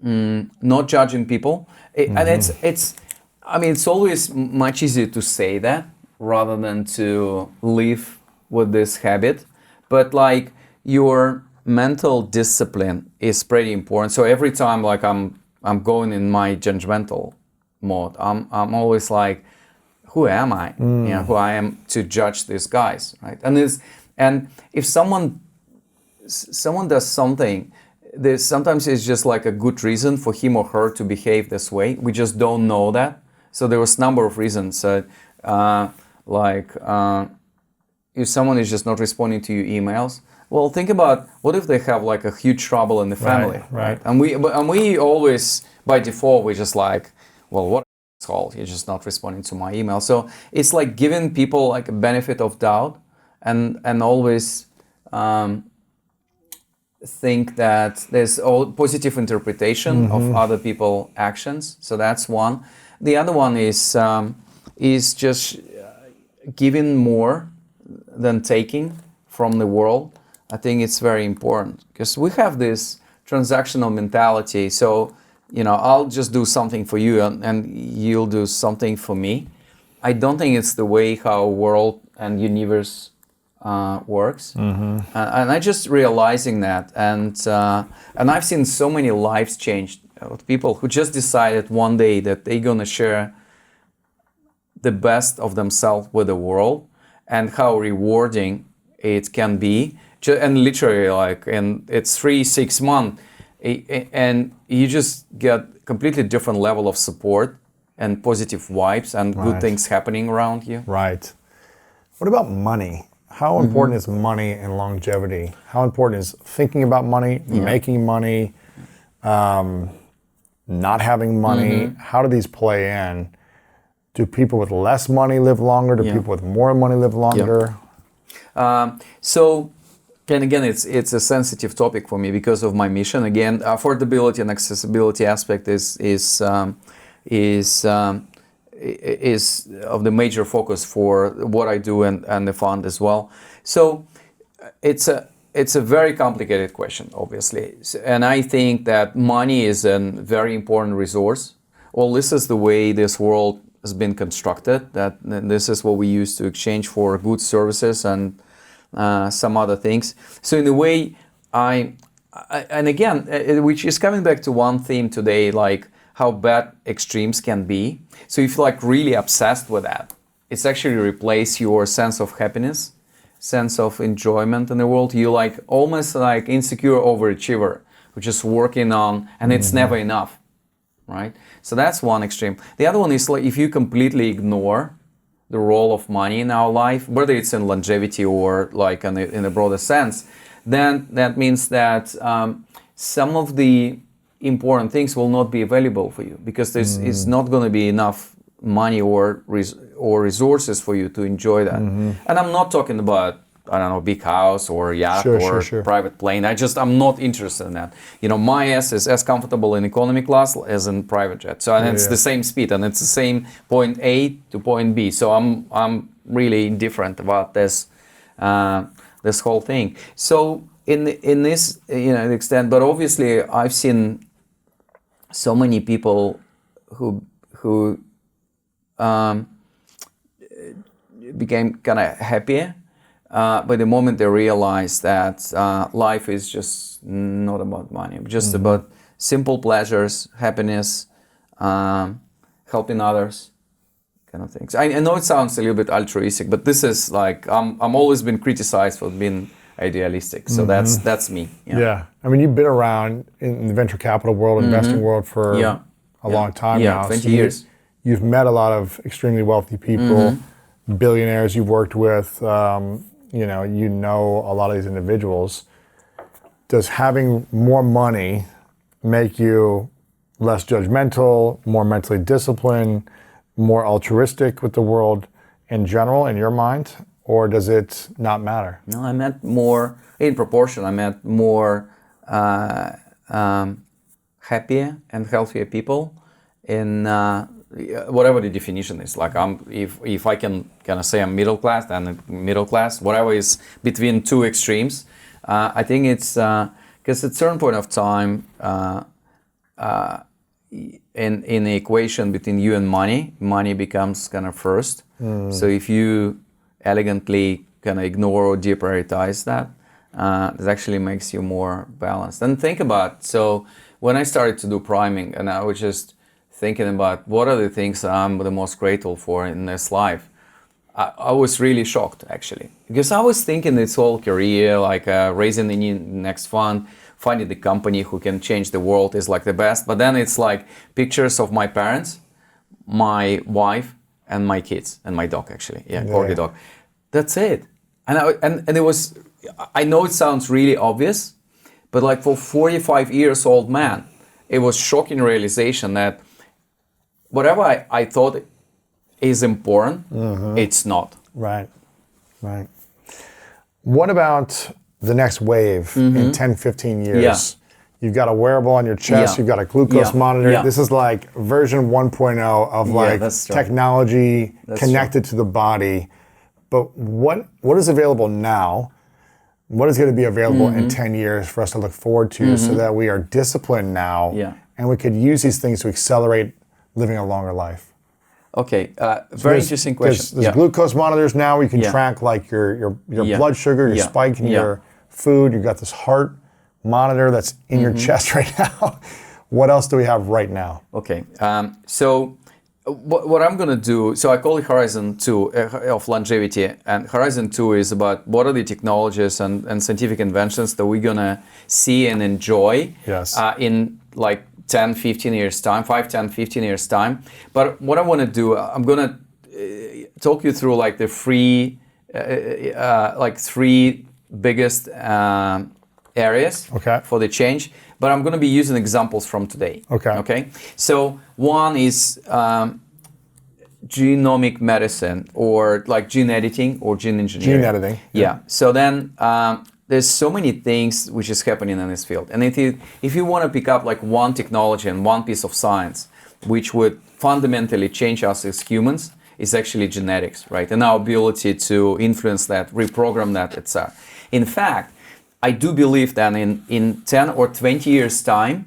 S1: not judging people. And it's always much easier to say that rather than to live with this habit. But like your mental discipline is pretty important. So every time like I'm going in my judgmental mode, I'm always like, who am I? Who I am to judge these guys, right? And if someone does something, sometimes it's just like a good reason for him or her to behave this way. We just don't know that. So there was a number of reasons, if someone is just not responding to your emails, well, think about what if they have like a huge trouble in the family,
S4: right?
S1: And we always, by default, we're just like, well, what is called? You're just not responding to my email. So it's like giving people like a benefit of doubt, and always think that there's all positive interpretation of other people's actions. So that's one. The other one is just giving more than taking from the world. I think it's very important because we have this transactional mentality. So, I'll just do something for you and you'll do something for me. I don't think it's the way how world and universe works. Mm-hmm. And I just realizing that. And I've seen so many lives changed of people who just decided one day that they're going to share the best of themselves with the world and how rewarding it can be. And literally it's 3-6 months and you just get completely different level of support and positive vibes and good things happening around you.
S4: Right. What about money? How important is money in longevity? How important is thinking about money, making money, not having money? How do these play in? Do people with less money live longer? Do people with more money live longer?
S1: And again, it's a sensitive topic for me because of my mission. Again, affordability and accessibility aspect is of the major focus for what I do and the fund as well. So it's a very complicated question, obviously. And I think that money is a very important resource. Well, this is the way this world has been constructed, that this is what we use to exchange for goods, services, and some other things. So in a way, I and again, which is coming back to one theme today, like how bad extremes can be. So if you're like really obsessed with that, it's actually replace your sense of happiness, sense of enjoyment in the world. You like almost like insecure overachiever, which is working on, and it's never enough, right? So that's one extreme. The other one is like if you completely ignore the role of money in our life, whether it's in longevity or like in a broader sense, then that means that some of the important things will not be available for you because there's is not going to be enough money or resources for you to enjoy that. And I'm not talking about, I don't know, big house or yacht or private plane. I'm not interested in that. You know, my ass is as comfortable in economy class as in private jet. So and it's the same speed and it's the same point A to point B. So I'm really indifferent about this this whole thing. So in this extent, but obviously I've seen so many people who became kind of happier. But the moment they realize that life is just not about money, just about simple pleasures, happiness, helping others, kind of things. I know it sounds a little bit altruistic, but this is like I'm always been criticized for being idealistic. So that's me.
S4: Yeah. I mean, you've been around in the venture capital world, investing world for a long time now.
S1: 20 years.
S4: You've met a lot of extremely wealthy people, billionaires you've worked with. You know a lot of these individuals. Does having more money make you less judgmental, more mentally disciplined, more altruistic with the world in general, in your mind? Or does it not matter?
S1: No, I meant more, in proportion, I meant more happier and healthier people in whatever the definition is. Like if I can kind of say I'm middle class, then middle class, whatever is between two extremes. I think it's because at a certain point of time in the equation between you and money becomes kind of first. So if you elegantly kind of ignore or deprioritize that, it actually makes you more balanced. And think about, so when I started to do priming and I was just thinking about what are the things I'm the most grateful for in this life, I was really shocked actually, because I was thinking it's all career, like raising the next fund, finding the company who can change the world is like the best. But then it's like pictures of my parents, my wife, and my kids, and my dog actually, corgi dog. That's it. And it was, I know it sounds really obvious, but like for 45 years old man, it was shocking realization that whatever I thought is important, it's not.
S4: Right. What about the next wave in 10, 15 years?
S1: Yeah.
S4: You've got a wearable on your chest, you've got a glucose monitor.
S1: Yeah.
S4: This is like version 1.0 of like technology connected to the body. But what is available now? What is going to be available in 10 years for us to look forward to so that we are disciplined now and we could use these things to accelerate living a longer life?
S1: Okay, very interesting question.
S4: There's glucose monitors now. You can track like your blood sugar, your spike in your food. You've got this heart monitor that's in your chest right now. What else do we have right now?
S1: Okay, so what I'm going to do, so I call it Horizon 2 of longevity, and Horizon 2 is about what are the technologies and scientific inventions that we're going to see and enjoy in like 10, 15 years time, 5, 10, 15 years time. But what I want to do, I'm going to talk you through like the three biggest areas for the change. But I'm going to be using examples from today. Okay. So one is genomic medicine, or like gene editing or gene engineering.
S4: Gene editing.
S1: Yeah. So then there's so many things which is happening in this field. And if you want to pick up like one technology and one piece of science which would fundamentally change us as humans, is actually genetics, right? And our ability to influence that, reprogram that, etc. In fact, I do believe that in 10 or 20 years' time,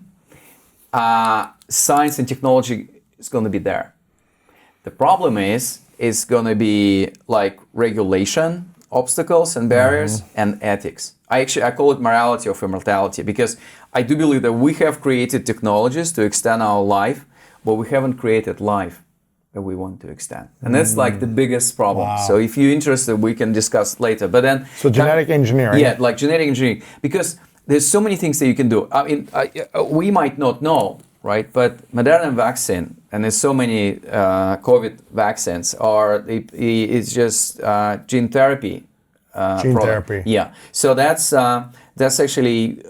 S1: science and technology is going to be there. The problem is going to be like regulation, obstacles and barriers, and ethics. I call it morality of immortality, because I do believe that we have created technologies to extend our life, but we haven't created life that we want to extend. And that's like the biggest problem.
S4: Wow.
S1: So if you're interested, we can discuss later. But then,
S4: So genetic engineering.
S1: yeah, like genetic engineering, because there's so many things that you can do. I mean, we might not know, right? But Moderna vaccine, and there's so many COVID vaccines, it's just gene therapy.
S4: Gene therapy.
S1: Yeah. So that's actually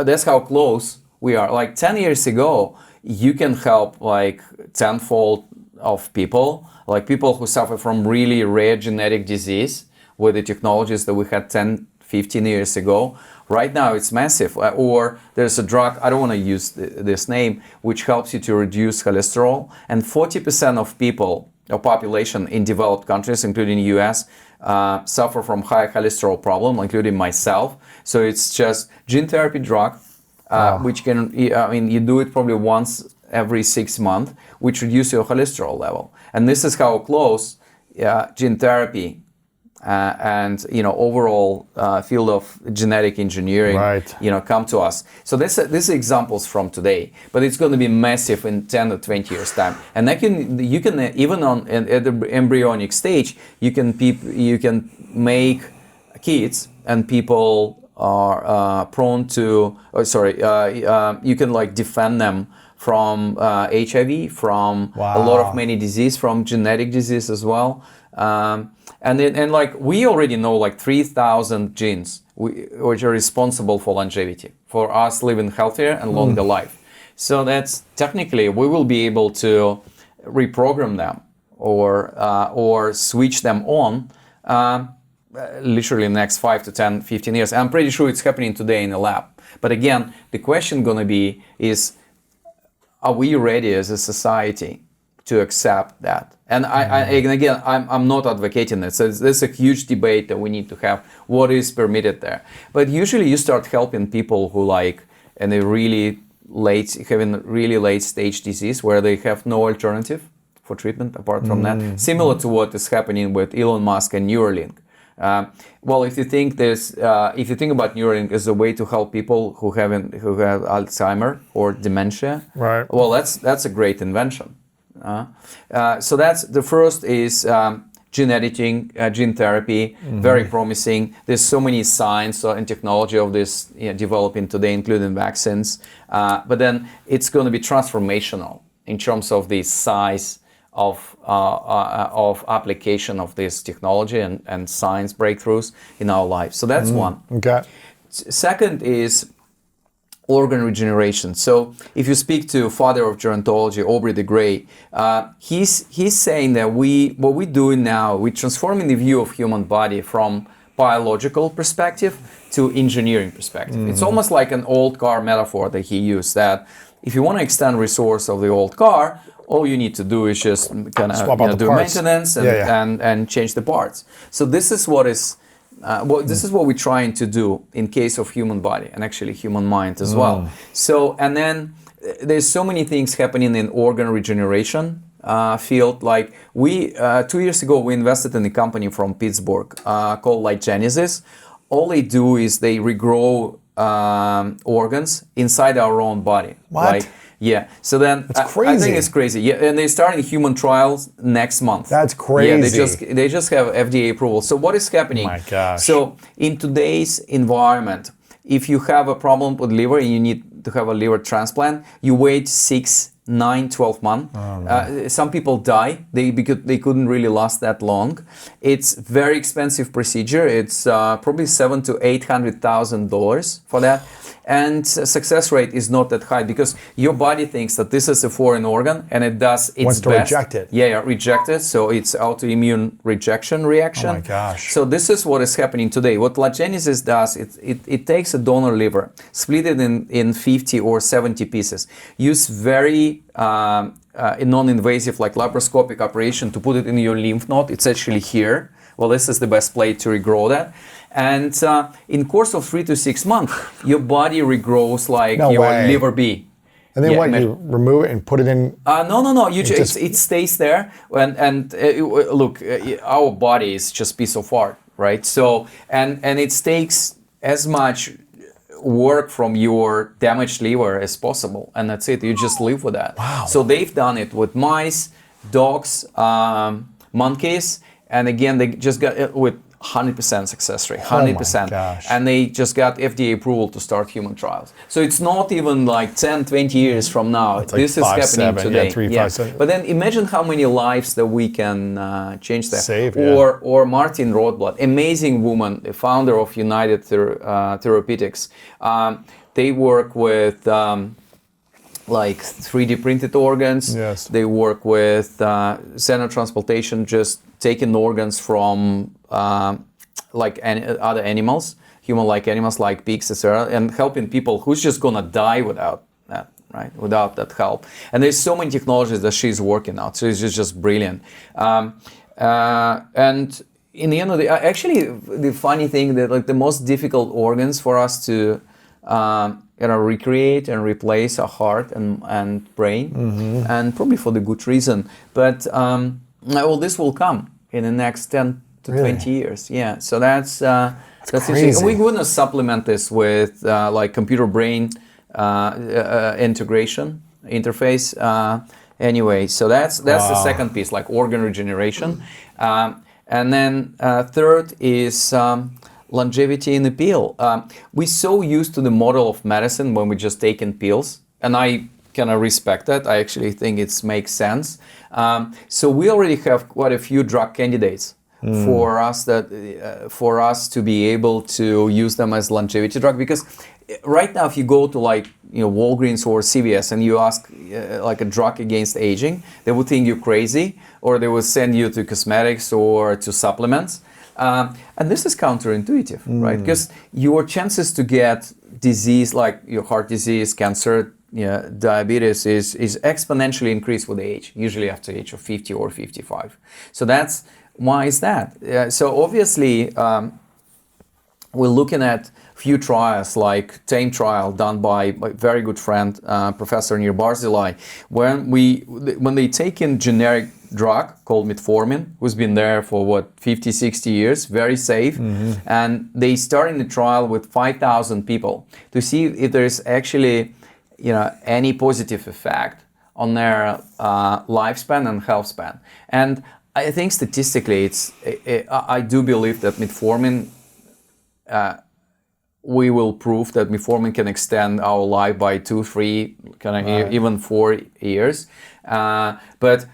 S1: that's how close we are. Like 10 years ago, you can help like tenfold of people, like people who suffer from really rare genetic disease with the technologies that we had 10, 15 years ago. Right now it's massive. Or there's a drug, I don't want to use this name, which helps you to reduce cholesterol. And 40% of people, or population in developed countries, including the US, suffer from high cholesterol problem, including myself. So it's just gene therapy drug, which can, I mean, you do it probably once every 6 months, which reduces your cholesterol level. And this is how close gene therapy and overall field of genetic engineering come to us. So this is examples from today, but it's going to be massive in 10 or 20 years time. And you can even at the embryonic stage, you can make kids, and people are prone to you can like defend them from HIV, from a lot of many disease, from genetic disease as well. And like we already know like 3,000 genes which are responsible for longevity, for us living healthier and longer life. So that's technically we will be able to reprogram them or switch them on literally in the next 5 to 10, 15 years. I'm pretty sure it's happening today in the lab. But again, the question gonna be is, are we ready as a society to accept that? And I'm not advocating it. So there's a huge debate that we need to have. What is permitted there? But usually you start helping people who and they having really late stage disease where they have no alternative for treatment apart from that. Similar to what is happening with Elon Musk and Neuralink. Well, if you think about Neuralink as a way to help people who have Alzheimer or dementia,
S4: right?
S1: Well, that's a great invention. So that's the first is gene editing, gene therapy, very promising. There's so many science and technology of this developing today, including vaccines. But then it's going to be transformational in terms of the size of application of this technology and science breakthroughs in our lives. So that's one.
S4: Okay.
S1: Second is organ regeneration. So if you speak to father of gerontology, Aubrey de Grey, he's saying that what we're doing now, we're transforming the view of human body from biological perspective to engineering perspective. It's almost like an old car metaphor that he used, that if you want to extend resource of the old car, all you need to do is just kind of do maintenance and change the parts. So this is what is this is what we're trying to do in case of human body and actually human mind as well. So and then there's so many things happening in organ regeneration field. Like we 2 years ago we invested in a company from Pittsburgh called Genesis. All they do is they regrow organs inside our own body.
S4: What?
S1: Yeah, so then
S4: That's crazy.
S1: I think it's crazy. Yeah, and they're starting human trials next month.
S4: That's crazy.
S1: Yeah, they just have FDA approval. So what is happening?
S4: Oh my gosh.
S1: So in today's environment, if you have a problem with liver and you need to have a liver transplant, you wait 6, 9, 12 months. Some people die because they couldn't really last that long. It's very expensive procedure. It's probably $700,000 to $800,000 for that. And success rate is not that high because your body thinks that this is a foreign organ and it does its
S4: wants to
S1: best.
S4: reject it.
S1: Yeah, reject it. So it's autoimmune rejection reaction.
S4: Oh my gosh.
S1: So this is what is happening today. What Genesis does, it takes a donor liver, split it in 50 or 70 pieces, use very non-invasive like laparoscopic operation to put it in your lymph node. It's actually here. Well, this is the best place to regrow that. And in course of 3 to 6 months, your body regrows like your liver B.
S4: And then you remove it and put it in?
S1: No. It stays there. And look, our body is just piece of art, right? So and it takes as much work from your damaged liver as possible, and that's it. You just live with that.
S4: Wow.
S1: So they've done it with mice, dogs, monkeys, and again they just got it with 100% success rate, 100%.
S4: gosh.
S1: And they just got FDA approval to start human trials. So it's not even like 10, 20 years from now.
S4: It's like
S1: this is
S4: 5,
S1: happening
S4: 7,
S1: today.
S4: 3, 5, 7.
S1: But then imagine how many lives that we can change there.
S4: Save, yeah.
S1: Or Martin Rothblatt, amazing woman, the founder of United Therapeutics. They work with like 3D printed organs.
S4: Yes.
S1: They work with xenotransplantation, just taking organs from like other animals, human-like animals like pigs, etc., and helping people who's just gonna die without that, right? Without that help. And there's so many technologies that she's working on. So it's just brilliant. And in the end of the actually, the funny thing that like the most difficult organs for us to recreate and replace are heart and brain, and probably for the good reason. But well, this will come in the next 10 to 20 years. Yeah, so that's
S4: crazy.
S1: we're going to supplement this with like computer brain integration interface. Anyway, so that's the second piece, like organ regeneration, and then third is longevity in the pill. We're so used to the model of medicine when we just taking pills, and I kind of respect that. I actually think it makes sense. So we already have quite a few drug candidates for us to be able to use them as longevity drug, because right now if you go to like Walgreens or CVS and you ask like a drug against aging, they would think you're crazy, or they would send you to cosmetics or to supplements. And this is counterintuitive, right? Because your chances to get disease like your heart disease, cancer, diabetes is exponentially increased with age, usually after the age of 50 or 55. So that's why is that? So obviously, we're looking at few trials like TAME trial done by my very good friend, Professor Nir Barzilai, when they take in generic drug called metformin, who's been there for 50, 60 years, very safe, and they start in the trial with 5,000 people to see if there's actually any positive effect on their lifespan and health span. And I think statistically, I do believe that metformin, we will prove that metformin can extend our life by 2, 3, even 4 years. But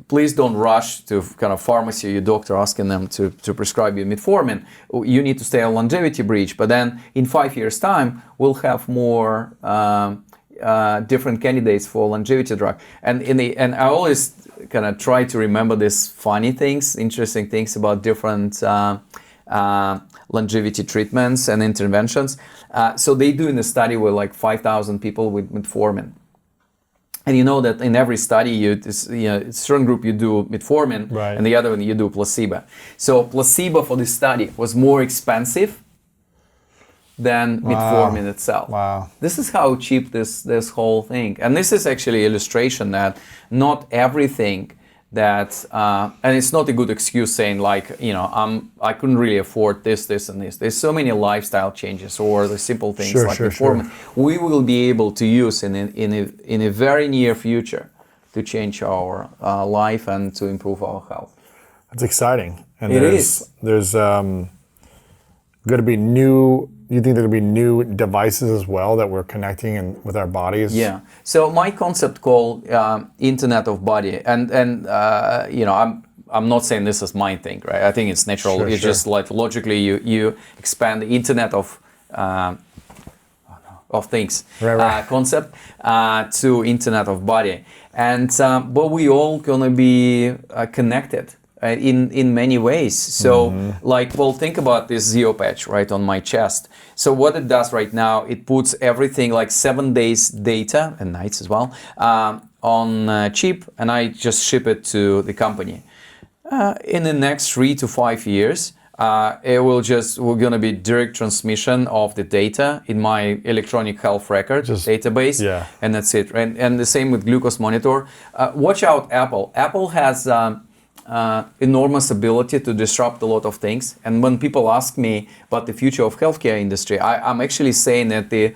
S1: please don't rush to kind of pharmacy or your doctor asking them to prescribe you metformin. You need to stay on longevity bridge. But then in 5 years' time, we'll have more different candidates for longevity drug. And I always kind of try to remember these funny things, interesting things about different longevity treatments and interventions. So they do in a study with like 5,000 people with metformin. And you know that in every study, a certain group you do metformin,
S4: right,
S1: and the other one you do placebo. So placebo for this study was more expensive than metformin itself.
S4: Wow.
S1: This is how cheap this whole thing. And this is actually illustration that not everything that, and it's not a good excuse saying like, I couldn't really afford this, and this. There's so many lifestyle changes or the simple things metformin we will be able to use in a very near future to change our life and to improve our health.
S4: That's exciting. And
S1: there's
S4: going to be new. You think there'll be new devices as well that we're connecting with our bodies?
S1: Yeah. So my concept called Internet of Body, and I'm not saying this is my thing, right? I think it's natural.
S4: Sure,
S1: it's just like logically you expand the Internet of things concept to Internet of Body, and but we all gonna be connected. In many ways. So think about this Zeo patch right on my chest. So what it does right now, it puts everything like 7 days data and nights as well on chip, and I just ship it to the company. In the next 3 to 5 years, we're gonna be direct transmission of the data in my electronic health record database, and that's it. And the same with glucose monitor. Watch out, Apple. Apple has enormous ability to disrupt a lot of things. And when people ask me about the future of healthcare industry, I'm actually saying that the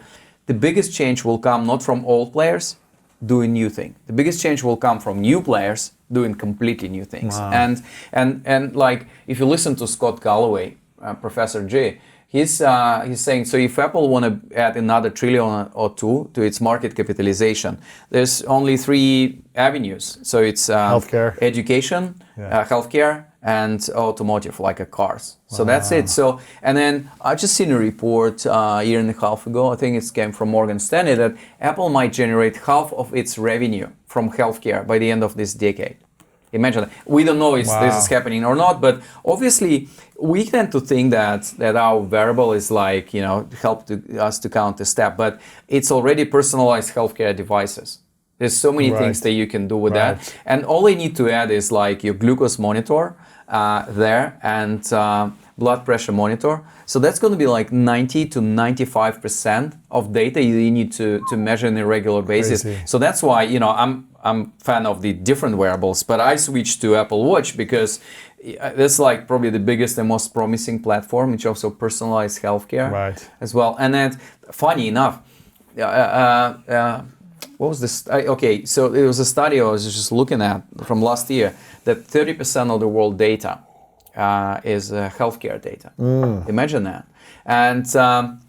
S1: biggest change will come not from old players doing new things. The biggest change will come from new players doing completely new things.
S4: Wow.
S1: And like if you listen to Scott Galloway, Professor G, he's saying, so if Apple want to add another trillion or two to its market capitalization, there's only 3 avenues. So it's
S4: Healthcare.
S1: education, healthcare, and automotive, like cars. So that's it. So, and then I just seen a report a year and a half ago, I think it came from Morgan Stanley, that Apple might generate half of its revenue from healthcare by the end of this decade. Imagine that. We don't know if this is happening or not, but obviously we tend to think that our wearable is like, help us to count a step, but it's already personalized healthcare devices. There's so many things that you can do with that. And all they need to add is like your glucose monitor there and blood pressure monitor. So that's going to be like 90 to 95% of data you need to measure on a regular basis.
S4: Crazy.
S1: So that's why, I'm fan of the different wearables, but I switched to Apple Watch because that's like probably the biggest and most promising platform in terms of personalized healthcare as well. And then, funny enough, what was this? Okay, so it was a study I was just looking at from last year that 30% of the world data is healthcare data. Imagine that. And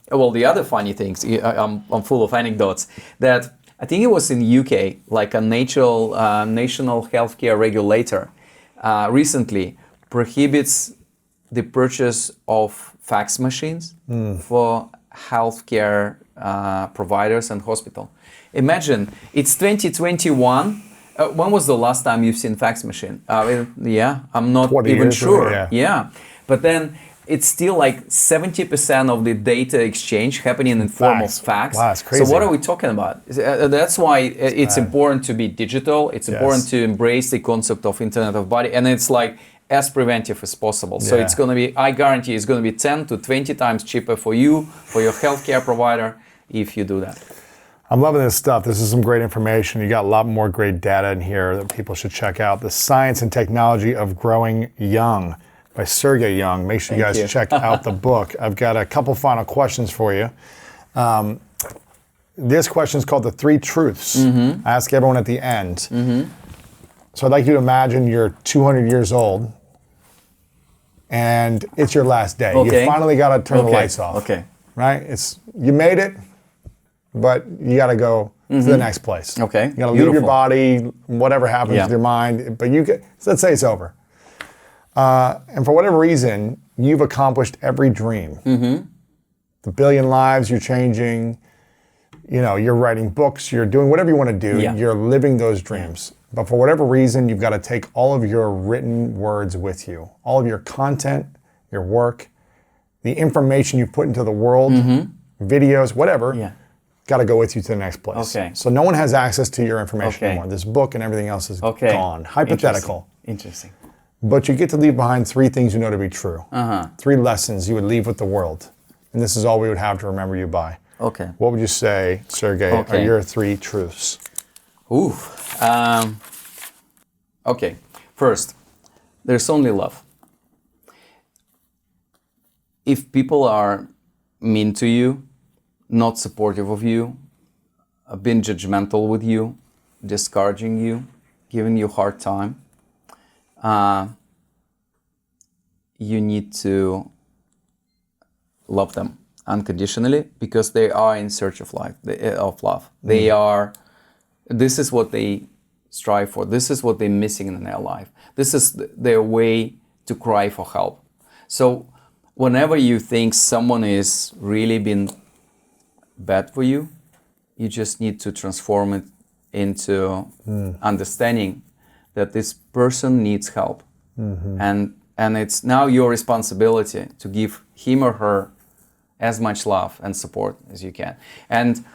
S1: well, the other funny things, I'm full of anecdotes, that I think it was in UK, like a national healthcare regulator recently prohibits the purchase of fax machines for healthcare providers and hospital. Imagine, it's 2021. When was the last time you've seen fax machine? I'm not even sure. Yeah, but then it's still like 70% of the data exchange happening in form of fax.
S4: Wow, that's crazy.
S1: So what are we talking about? That's why it's important to be digital. It's important to embrace the concept of Internet of Body, and it's like as preventive as possible. So it's going to be, I guarantee it's going to be 10 to 20 times cheaper for you, for your healthcare provider, if you do that.
S4: I'm loving this stuff. This is some great information. You got a lot more great data in here that people should check out. The Science and Technology of Growing Young by Sergey Young. Make sure you guys check out the book. I've got a couple final questions for you. This question is called The 3 Truths. I ask everyone at the end. So I'd like you to imagine you're 200 years old and it's your last day. You finally got to turn the lights off. Right? You made it, but you got to go to the next place. You got to leave your body, whatever happens with your mind, but let's say it's over. And for whatever reason, you've accomplished every dream. The billion lives you're changing, you're writing books, you're doing whatever you want to do, you're living those dreams. But for whatever reason, you've got to take all of your written words with you, all of your content, your work, the information you put into the world, videos, whatever, got to go with you to the next place. So no one has access to your information anymore. This book and everything else is gone. Hypothetical.
S1: Interesting.
S4: But you get to leave behind 3 things you know to be true. 3 lessons you would leave with the world. And this is all we would have to remember you by. What would you say, Sergey, are your 3 truths?
S1: First, there's only love. If people are mean to you, not supportive of you, being judgmental with you, discouraging you, giving you a hard time, you need to love them unconditionally because they are in search of love. This is what they strive for. This is what they're missing in their life. This is their way to cry for help. So whenever you think someone is really been bad for you, you just need to transform it into understanding that this person needs help. And it's now your responsibility to give him or her as much love and support as you can. And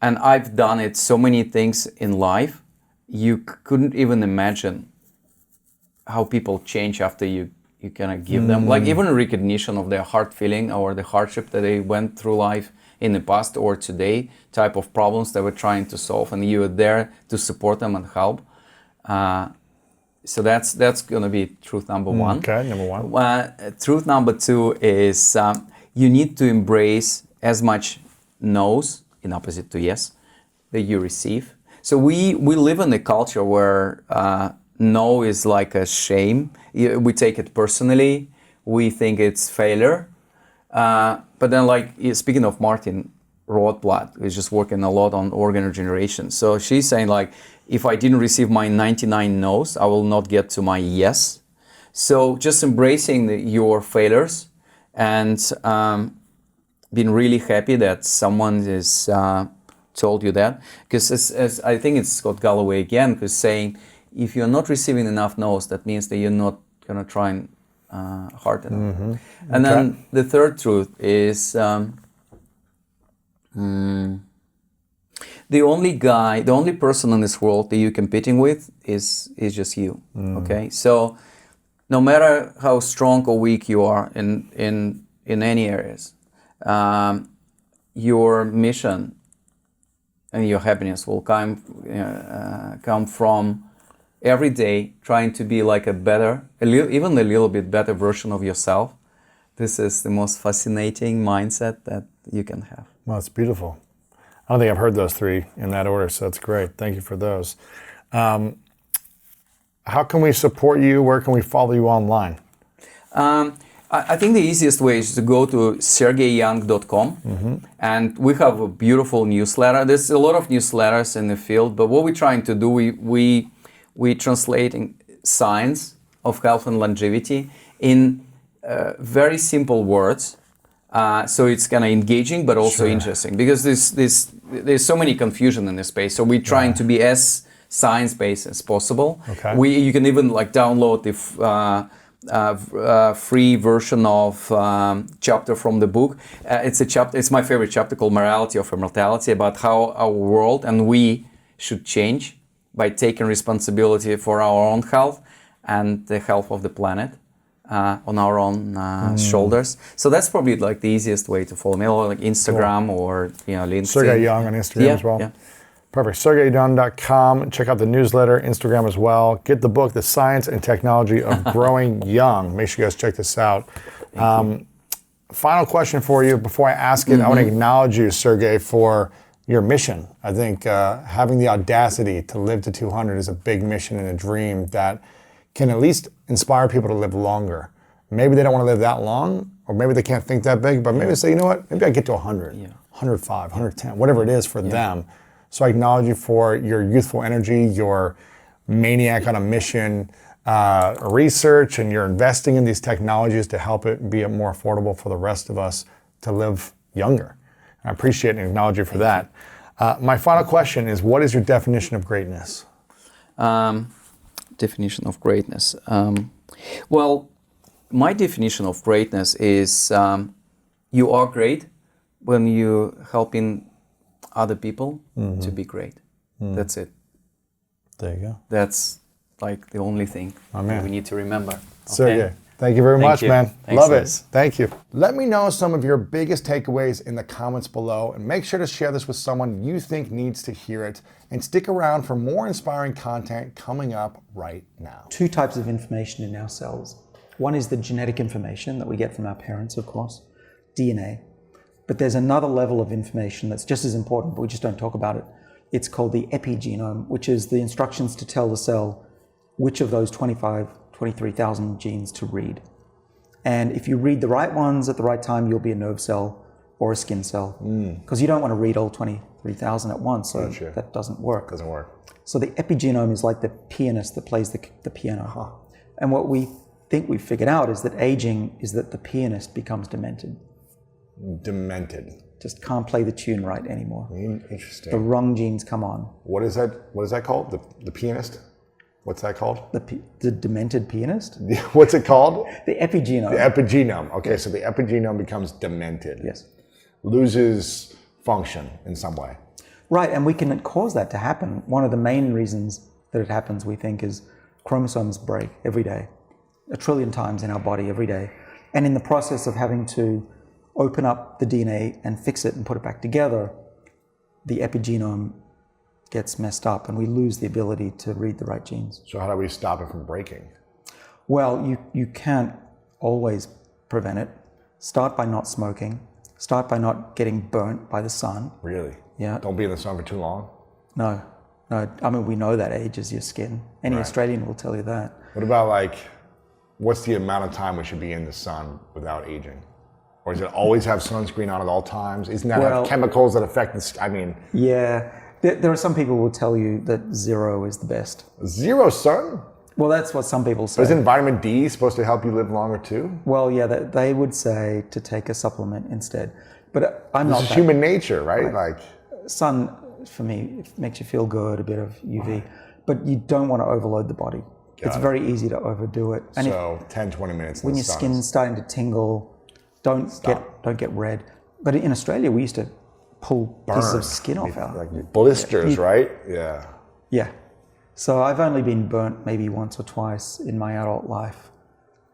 S1: I've done it so many things in life, you couldn't even imagine how people change after you kind of give them, like even a recognition of their hard feeling or the hardship that they went through life in the past or today, type of problems they were trying to solve, and you were there to support them and help. So that's going to be truth number one.
S4: Okay, number one.
S1: Truth number two is you need to embrace as much no's, in opposite to yes, that you receive. So we live in a culture where no is like a shame. We take it personally. We think it's failure. But then, like, speaking of Martin Rothblatt, who's just working a lot on organ regeneration. So she's saying, like, if I didn't receive my 99 no's, I will not get to my yes. So just embracing your failures and being really happy that someone has told you that. Because as I think it's Scott Galloway again, who's saying, if you're not receiving enough no's, that means that you're not going to try and hard enough.
S4: Mm-hmm.
S1: And then the third truth is the only person in this world that you're competing with is just you. Okay, so no matter how strong or weak you are in any areas, your mission and your happiness will come from every day trying to be like even a little bit better version of yourself. This is the most fascinating mindset that you can have.
S4: Well, it's beautiful. I don't think I've heard those three in that order, so that's great. Thank you for those. How can we support you? Where can we follow you online?
S1: I think the easiest way is to go to sergeyyoung.com, and we have a beautiful newsletter. There's a lot of newsletters in the field, but what we're trying to do, we translating science of health and longevity in very simple words. So it's kind of engaging, but also interesting, because there's so many confusion in this space. So we're trying to be as science-based as possible.
S4: Okay.
S1: You can even like download the free version of chapter from the book. It's my favorite chapter called Morality of Immortality, about how our world and we should change by taking responsibility for our own health and the health of the planet. On our own shoulders. So that's probably like the easiest way to follow me, or like Instagram or LinkedIn.
S4: Sergey Young on Instagram as well.
S1: Yeah.
S4: Perfect. SergeyYoung.com. Check out the newsletter, Instagram as well. Get the book, The Science and Technology of Growing Young. Make sure you guys check this out. Final question for you before I ask it. I want to acknowledge you, Sergey, for your mission. I think having the audacity to live to 200 is a big mission and a dream that can at least inspire people to live longer. Maybe they don't want to live that long, or maybe they can't think that big, but maybe they say, you know what, maybe I get to 100, 105, 110, whatever it is for them. So I acknowledge you for your youthful energy, your maniac on a mission, research, and you're investing in these technologies to help it be more affordable for the rest of us to live younger. I appreciate and acknowledge you for that. My final question is, what is your definition of greatness?
S1: Definition of greatness. Well, my definition of greatness is you are great when you're helping other people to be great. That's it.
S4: There you go.
S1: That's like the only thing that we need to remember.
S4: Sergey, thank you very much, man.
S1: Thanks,
S4: Love
S1: Liz.
S4: it. Thank you. Let me know some of your biggest takeaways in the comments below, and make sure to share this with someone you think needs to hear it. And stick around for more inspiring content coming up right now.
S5: Two types of information in our cells. One is the genetic information that we get from our parents, of course, DNA. But there's another level of information that's just as important, but we just don't talk about it. It's called the epigenome, which is the instructions to tell the cell which of those 23,000 genes to read. And if you read the right ones at the right time, you'll be a nerve cell or a skin cell. Because you don't want to read all 23,000 at once, so that doesn't work.
S4: Doesn't work.
S5: So the epigenome is like the pianist that plays the piano. And what we think we've figured out is that aging is that the pianist becomes demented.
S4: Demented.
S5: Just can't play the tune right anymore.
S4: Interesting.
S5: The wrong genes come on.
S4: What is that called? The pianist? What's that called?
S5: The demented pianist?
S4: What's it called?
S5: The epigenome.
S4: The epigenome. Okay, so the epigenome becomes demented.
S5: Yes.
S4: Loses function in some way.
S5: Right, and we can cause that to happen. One of the main reasons that it happens, we think, is chromosomes break every day, 1 trillion times in our body every day. And in the process of having to open up the DNA and fix it and put it back together, the epigenome gets messed up and we lose the ability to read the right genes.
S4: So how do we stop it from breaking?
S5: Well, you can't always prevent it. Start by not smoking. Start by not getting burnt by the sun.
S4: Really?
S5: Yeah.
S4: Don't be in the sun for too long?
S5: No. I mean, we know that ages your skin. Any Australian will tell you that.
S4: What about like, what's the amount of time we should be in the sun without aging? Or does it always have sunscreen on at all times? Isn't that have chemicals that affect the, I mean.
S5: Yeah. There are some people who will tell you that 0 is the best.
S4: 0 sun?
S5: Well, that's what some people say.
S4: Isn't vitamin D supposed to help you live longer too?
S5: Well, yeah, they would say to take a supplement instead. But I'm not.
S4: This is human nature, right? Like
S5: sun, for me, it makes you feel good, a bit of UV. But you don't want to overload the body. It's very easy to overdo it. And
S4: so 10, 20 minutes in
S5: when
S4: the
S5: your
S4: sun.
S5: skin's starting to tingle, don't get red. But in Australia, we used to pull pieces of skin off our.
S4: Like blisters, right? Yeah.
S5: Yeah. So I've only been burnt maybe once or twice in my adult life,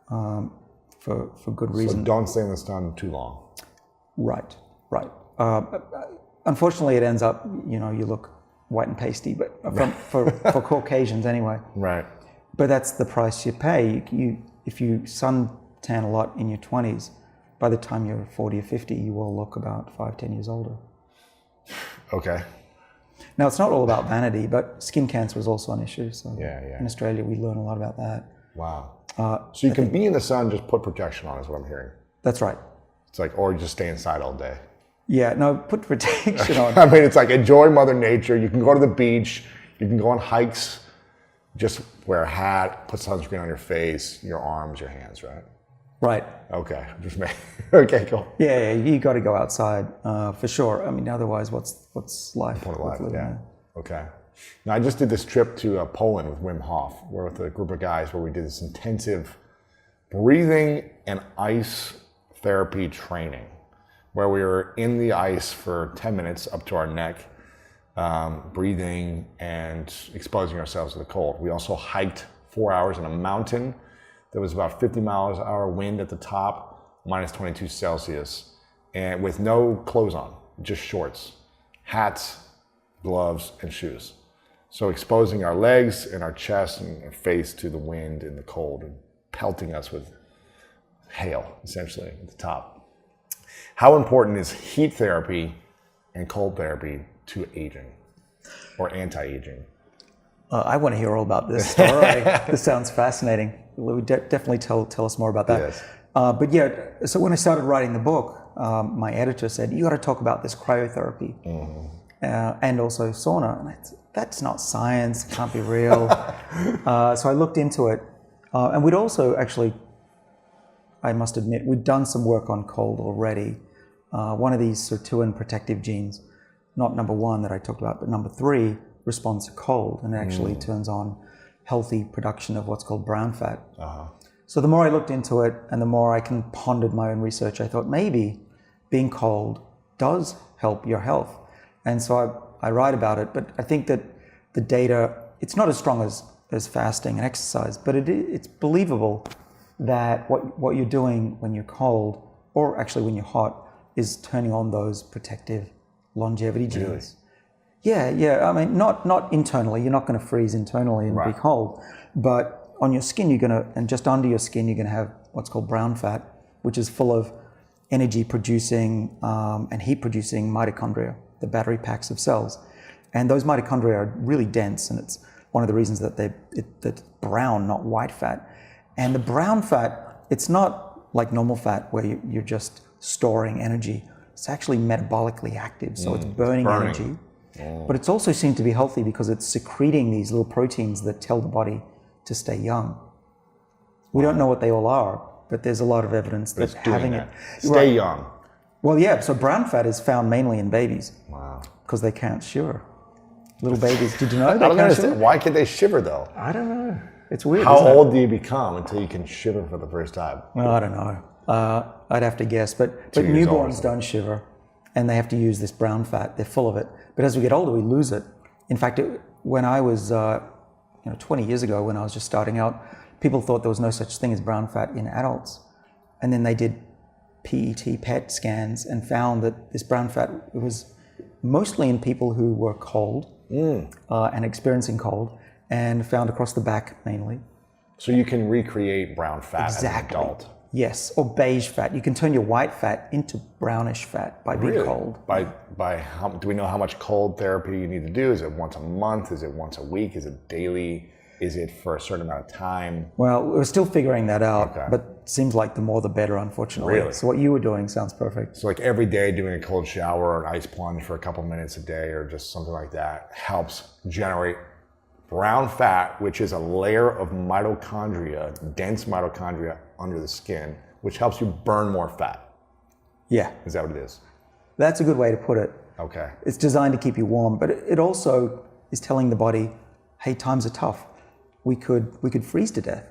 S5: for good reason.
S4: So don't stay in the sun too long.
S5: Right. Unfortunately, it ends up, you look white and pasty, but for Caucasians anyway.
S4: Right.
S5: But that's the price you pay. If you suntan a lot in your 20s, by the time you're 40 or 50, you will look about 5-10 years older.
S4: Okay.
S5: Now, it's not all about vanity, but skin cancer is also an issue. So
S4: yeah.
S5: in Australia, we learn a lot about that.
S4: Wow. So you can be in the sun, just put protection on is what I'm hearing.
S5: That's right.
S4: It's like, or just stay inside all day.
S5: Yeah, no, put protection on.
S4: I mean, it's like enjoy Mother Nature. You can go to the beach. You can go on hikes. Just wear a hat, put sunscreen on your face, your arms, your hands, right?
S5: Right.
S4: Okay. Okay, cool.
S5: Yeah, you got to go outside for sure. I mean, otherwise, what's life?
S4: Point of life,
S5: living
S4: yeah.
S5: there?
S4: Okay. Now, I just did this trip to Poland with Wim Hof. We're with a group of guys where we did this intensive breathing and ice therapy training, where we were in the ice for 10 minutes up to our neck, breathing and exposing ourselves to the cold. We also hiked 4 hours in a mountain. There was about 50 miles an hour wind at the top, minus 22 Celsius, and with no clothes on, just shorts, hats, gloves, and shoes. So exposing our legs and our chest and our face to the wind and the cold and pelting us with hail, essentially, at the top. How important is heat therapy and cold therapy to aging or anti-aging?
S5: I want to hear all about this story. This sounds fascinating. Definitely tell us more about that.
S4: Yes.
S5: But yeah, so when I started writing the book, my editor said, you got to talk about this cryotherapy and also sauna. And that's not science, it can't be real. So I looked into it. And we'd also actually, I must admit, we'd done some work on cold already. One of these sirtuin protective genes, not number 1 that I talked about, but number 3 responds to cold and actually turns on healthy production of what's called brown fat. So the more I looked into it and the more I pondered my own research, I thought maybe being cold does help your health. And so I write about it, but I think that the data, it's not as strong as fasting and exercise, but it's believable that what you're doing when you're cold, or actually when you're hot, is turning on those protective longevity genes.
S4: Really?
S5: Yeah. I mean, not internally. You're not going to freeze internally and be cold, but on your skin, and just under your skin, you're going to have what's called brown fat, which is full of energy-producing and heat-producing mitochondria, the battery packs of cells. And those mitochondria are really dense, and it's one of the reasons that that's brown, not white fat. And the brown fat, it's not like normal fat where you're just storing energy. It's actually metabolically active, so it's burning energy. But it's also seen to be healthy because it's secreting these little proteins that tell the body to stay young. We don't know what they all are, but there's a lot of evidence that having it...
S4: Stay young.
S5: Well, yeah, so brown fat is found mainly in babies.
S4: Wow.
S5: Because they can't shiver. Little babies, did you know they
S4: I don't
S5: can't
S4: understand.
S5: shiver?
S4: Why can't they shiver though?
S5: I don't know. It's weird.
S4: How
S5: isn't it?
S4: old do you become until you can shiver for the first time?
S5: Well, I don't know. I'd have to guess, but
S4: years old.
S5: newborns don't shiver, and they have to use this brown fat. They're full of it. But as we get older, we lose it. In fact, when I was, 20 years ago, when I was just starting out, people thought there was no such thing as brown fat in adults, and then they did PET scans and found that this brown fat was mostly in people who were cold and experiencing cold, and found across the back mainly.
S4: So you can recreate brown fat
S5: Exactly.
S4: as an adult.
S5: Yes, or beige fat. You can turn your white fat into brownish fat by being cold.
S4: By how, do we know how much cold therapy you need to do? Is it once a month? Is it once a week? Is it daily? Is it for a certain amount of time?
S5: Well, we're still figuring that out,
S4: Okay.
S5: but seems like the more the better, unfortunately.
S4: Really?
S5: So what you were doing sounds perfect.
S4: So like every day doing a cold shower or an ice plunge for a couple minutes a day or just something like that helps generate brown fat, which is a layer of mitochondria, dense mitochondria under the skin, which helps you burn more fat.
S5: Yeah,
S4: Is that what it is?
S5: that's a good way to put it.
S4: Okay.
S5: It's designed to keep you warm, but it also is telling the body, hey, times are tough. We could freeze to death.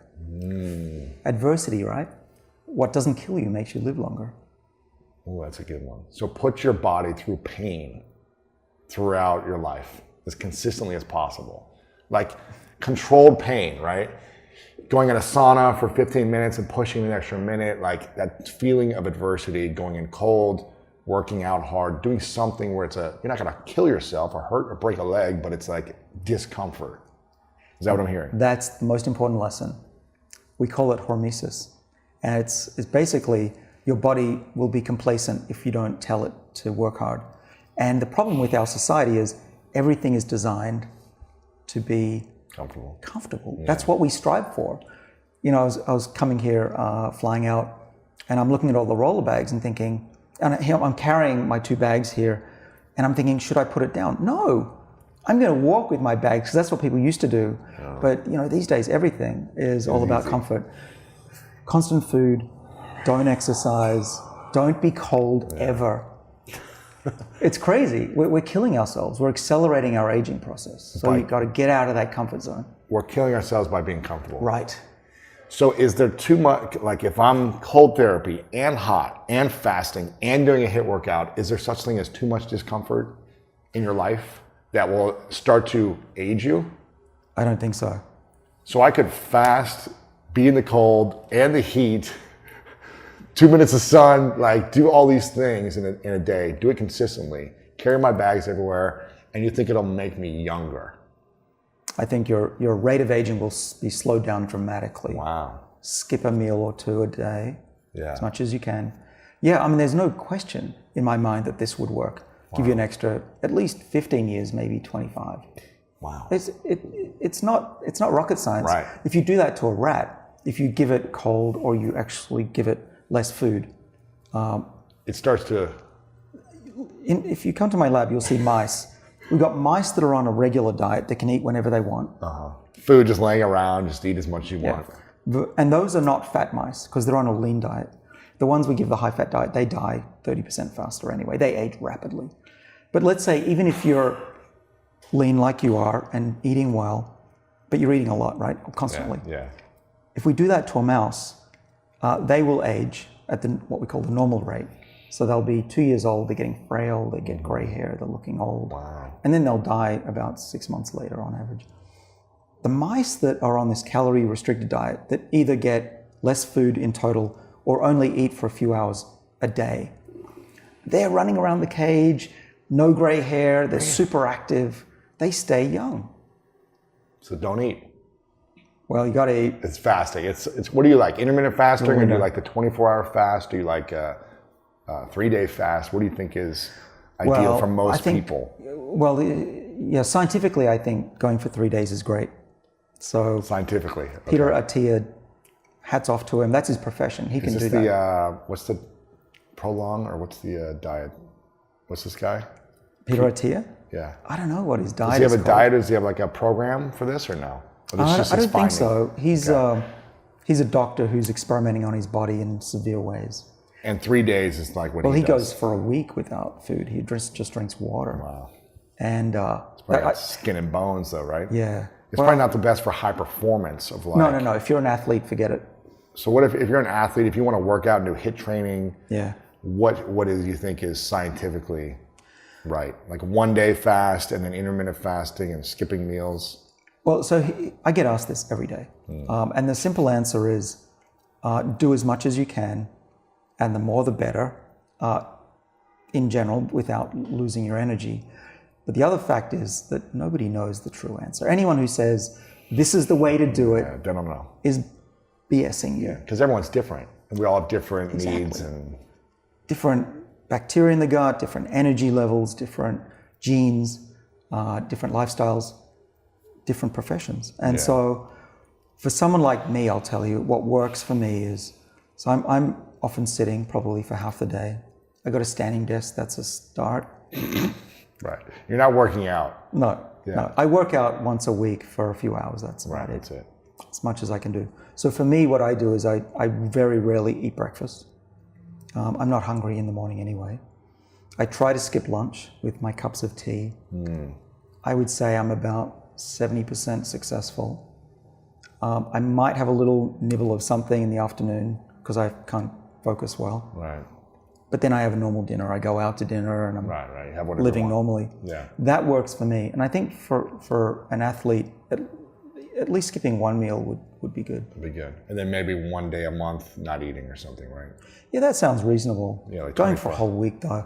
S5: Adversity, right? What doesn't kill you makes you live longer.
S4: Oh, that's a good one. So put your body through pain throughout your life as consistently as possible. Like controlled pain, right? Going in a sauna for 15 minutes and pushing an extra minute, like that feeling of adversity, going in cold, working out hard, doing something where you're not gonna kill yourself or hurt or break a leg, but it's like discomfort. Is that what I'm hearing?
S5: That's the most important lesson. We call it hormesis. And it's basically your body will be complacent if you don't tell it to work hard. And the problem with our society is everything is designed to be comfortable. Yeah. That's what we strive for. You know, I was coming here, flying out, and I'm looking at all the roller bags and thinking, and I'm carrying my 2 bags here, and I'm thinking, should I put it down? No, I'm going to walk with my bags because that's what people used to do. Oh. But you know, these days everything is all about comfort. Constant food, don't exercise, don't be cold ever. It's crazy. We're killing ourselves. We're accelerating our aging process. So you've got to get out of that comfort zone.
S4: We're killing ourselves by being comfortable.
S5: Right.
S4: So is there too much, like if I'm cold therapy and hot and fasting and doing a HIIT workout, is there such thing as too much discomfort in your life that will start to age you?
S5: I don't think so.
S4: So I could fast, be in the cold and the heat, 2 minutes of sun, like do all these things in a day, do it consistently, carry my bags everywhere, and you think it'll make me younger?
S5: I think your rate of aging will be slowed down dramatically.
S4: Wow.
S5: Skip a meal or 2 a day, as much as you can. Yeah, I mean, there's no question in my mind that this would work. Wow. Give you an extra, at least 15 years, maybe 25.
S4: Wow.
S5: It's not rocket science.
S4: Right.
S5: If you do that to a rat, if you give it cold or you actually give it less food,
S4: it starts to.
S5: If you come to my lab, you'll see mice. We've got mice that are on a regular diet that can eat whenever they want.
S4: Food just laying around, just eat as much as you want.
S5: And those are not fat mice because they're on a lean diet. The ones we give the high fat diet, they die 30% faster anyway. They age rapidly. But let's say even if you're lean like you are and eating well, but you're eating a lot, right? Constantly.
S4: Yeah.
S5: If we do that to a mouse, they will age at what we call the normal rate. So they'll be 2 years old, they're getting frail, they get gray hair, they're looking old.
S4: Wow.
S5: And then they'll die about 6 months later on average. The mice that are on this calorie restricted diet that either get less food in total or only eat for a few hours a day, they're running around the cage, no gray hair, they're super active, they stay young.
S4: So don't eat.
S5: Well, you gotta eat.
S4: It's fasting. It's what do you like? Intermittent fasting, or do you like the 24-hour fast? Do you like a 3-day fast? What do you think is ideal for most people?
S5: Well, yeah, scientifically, I think going for 3 days is great. So
S4: scientifically, okay.
S5: Peter Attia, hats off to him. That's his profession. He can do that.
S4: What's the prolong, or what's the diet? What's this guy?
S5: Peter Attia?
S4: Yeah.
S5: I don't know what his diet is.
S4: Does he have a diet? Does he have like a program for this or no?
S5: I don't think so. He's a doctor who's experimenting on his body in severe ways.
S4: And 3 days is like what
S5: he
S4: does.
S5: Goes for a week without food. He just drinks water.
S4: Wow.
S5: And
S4: it's probably got skin and bones though, right?
S5: Yeah.
S4: It's probably not the best for high performance of like.
S5: No. If you're an athlete, forget it.
S4: So what if you're an athlete, if you want to work out and do HIIT training?
S5: Yeah.
S4: What is you think is scientifically right? Like 1 day fast and then intermittent fasting and skipping meals?
S5: Well, so I get asked this every day. And the simple answer is do as much as you can, and the more the better, in general, without losing your energy. But the other fact is that nobody knows the true answer. Anyone who says this is the way to do it
S4: They don't know.
S5: is BSing you.
S4: Because everyone's different. And we all have different
S5: Exactly.
S4: needs and
S5: Different bacteria in the gut, different energy levels, different genes, different lifestyles, different professions. And so for someone like me, I'll tell you, what works for me is, so I'm often sitting probably for half the day. I got a standing desk, that's a start.
S4: right. You're not working out.
S5: No. I work out once a week for a few hours, that's about
S4: That's it.
S5: as much as I can do. So for me, what I do is I very rarely eat breakfast. I'm not hungry in the morning anyway. I try to skip lunch with my cups of tea. I would say I'm about 70% successful. I might have a little nibble of something in the afternoon because I can't focus well.
S4: Right.
S5: But then I have a normal dinner. I go out to dinner and I'm
S4: Right. You have whatever
S5: living
S4: you want.
S5: normally.
S4: Yeah.
S5: That works for me. And I think for an athlete, at least skipping one meal would be good.
S4: That'd be good. And then maybe one day a month not eating or something, right?
S5: Yeah, that sounds reasonable.
S4: Yeah, like
S5: Going for a
S4: 24.
S5: whole week though.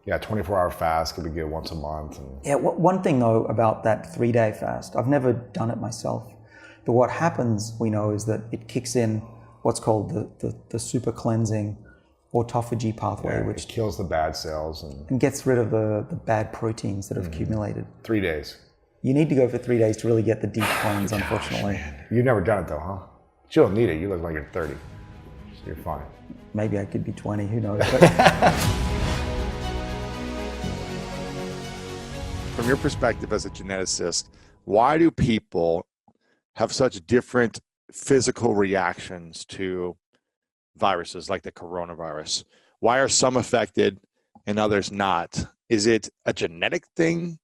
S4: Yeah, 24-hour fast could be good once a month. And
S5: Yeah, one thing though about that 3-day fast, I've never done it myself, but what happens, we know, is that it kicks in what's called the super cleansing autophagy pathway,
S4: it
S5: which
S4: kills the bad cells and
S5: gets rid of the bad proteins that have accumulated.
S4: 3 days.
S5: You need to go for 3 days to really get the deep cleanse, unfortunately.
S4: You've never done it though, huh? You don't need it. You look like you're 30. So you're fine.
S5: Maybe I could be 20, who knows? But
S2: From your perspective as a geneticist, why do people have such different physical reactions to viruses like the coronavirus? Why are some affected and others not? Is it a genetic thing,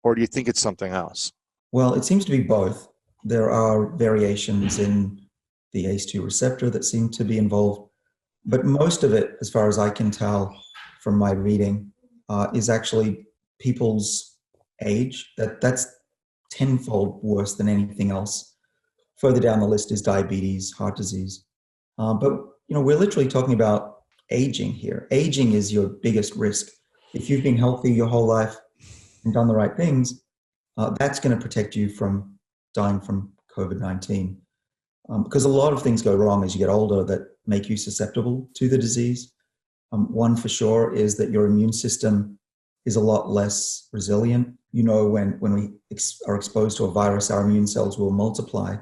S2: or do you think it's something else?
S6: Well, it seems to be both. There are variations in the ACE2 receptor that seem to be involved, but most of it, as far as I can tell from my reading, is actually people's age. That's tenfold worse than anything else. Further down the list is diabetes, heart disease. But we're literally talking about aging here. Aging is your biggest risk. If you've been healthy your whole life and done the right things, that's going to protect you from dying from COVID-19. Because a lot of things go wrong as you get older that make you susceptible to the disease. One for sure is that your immune system is a lot less resilient. When we are exposed to a virus, our immune cells will multiply.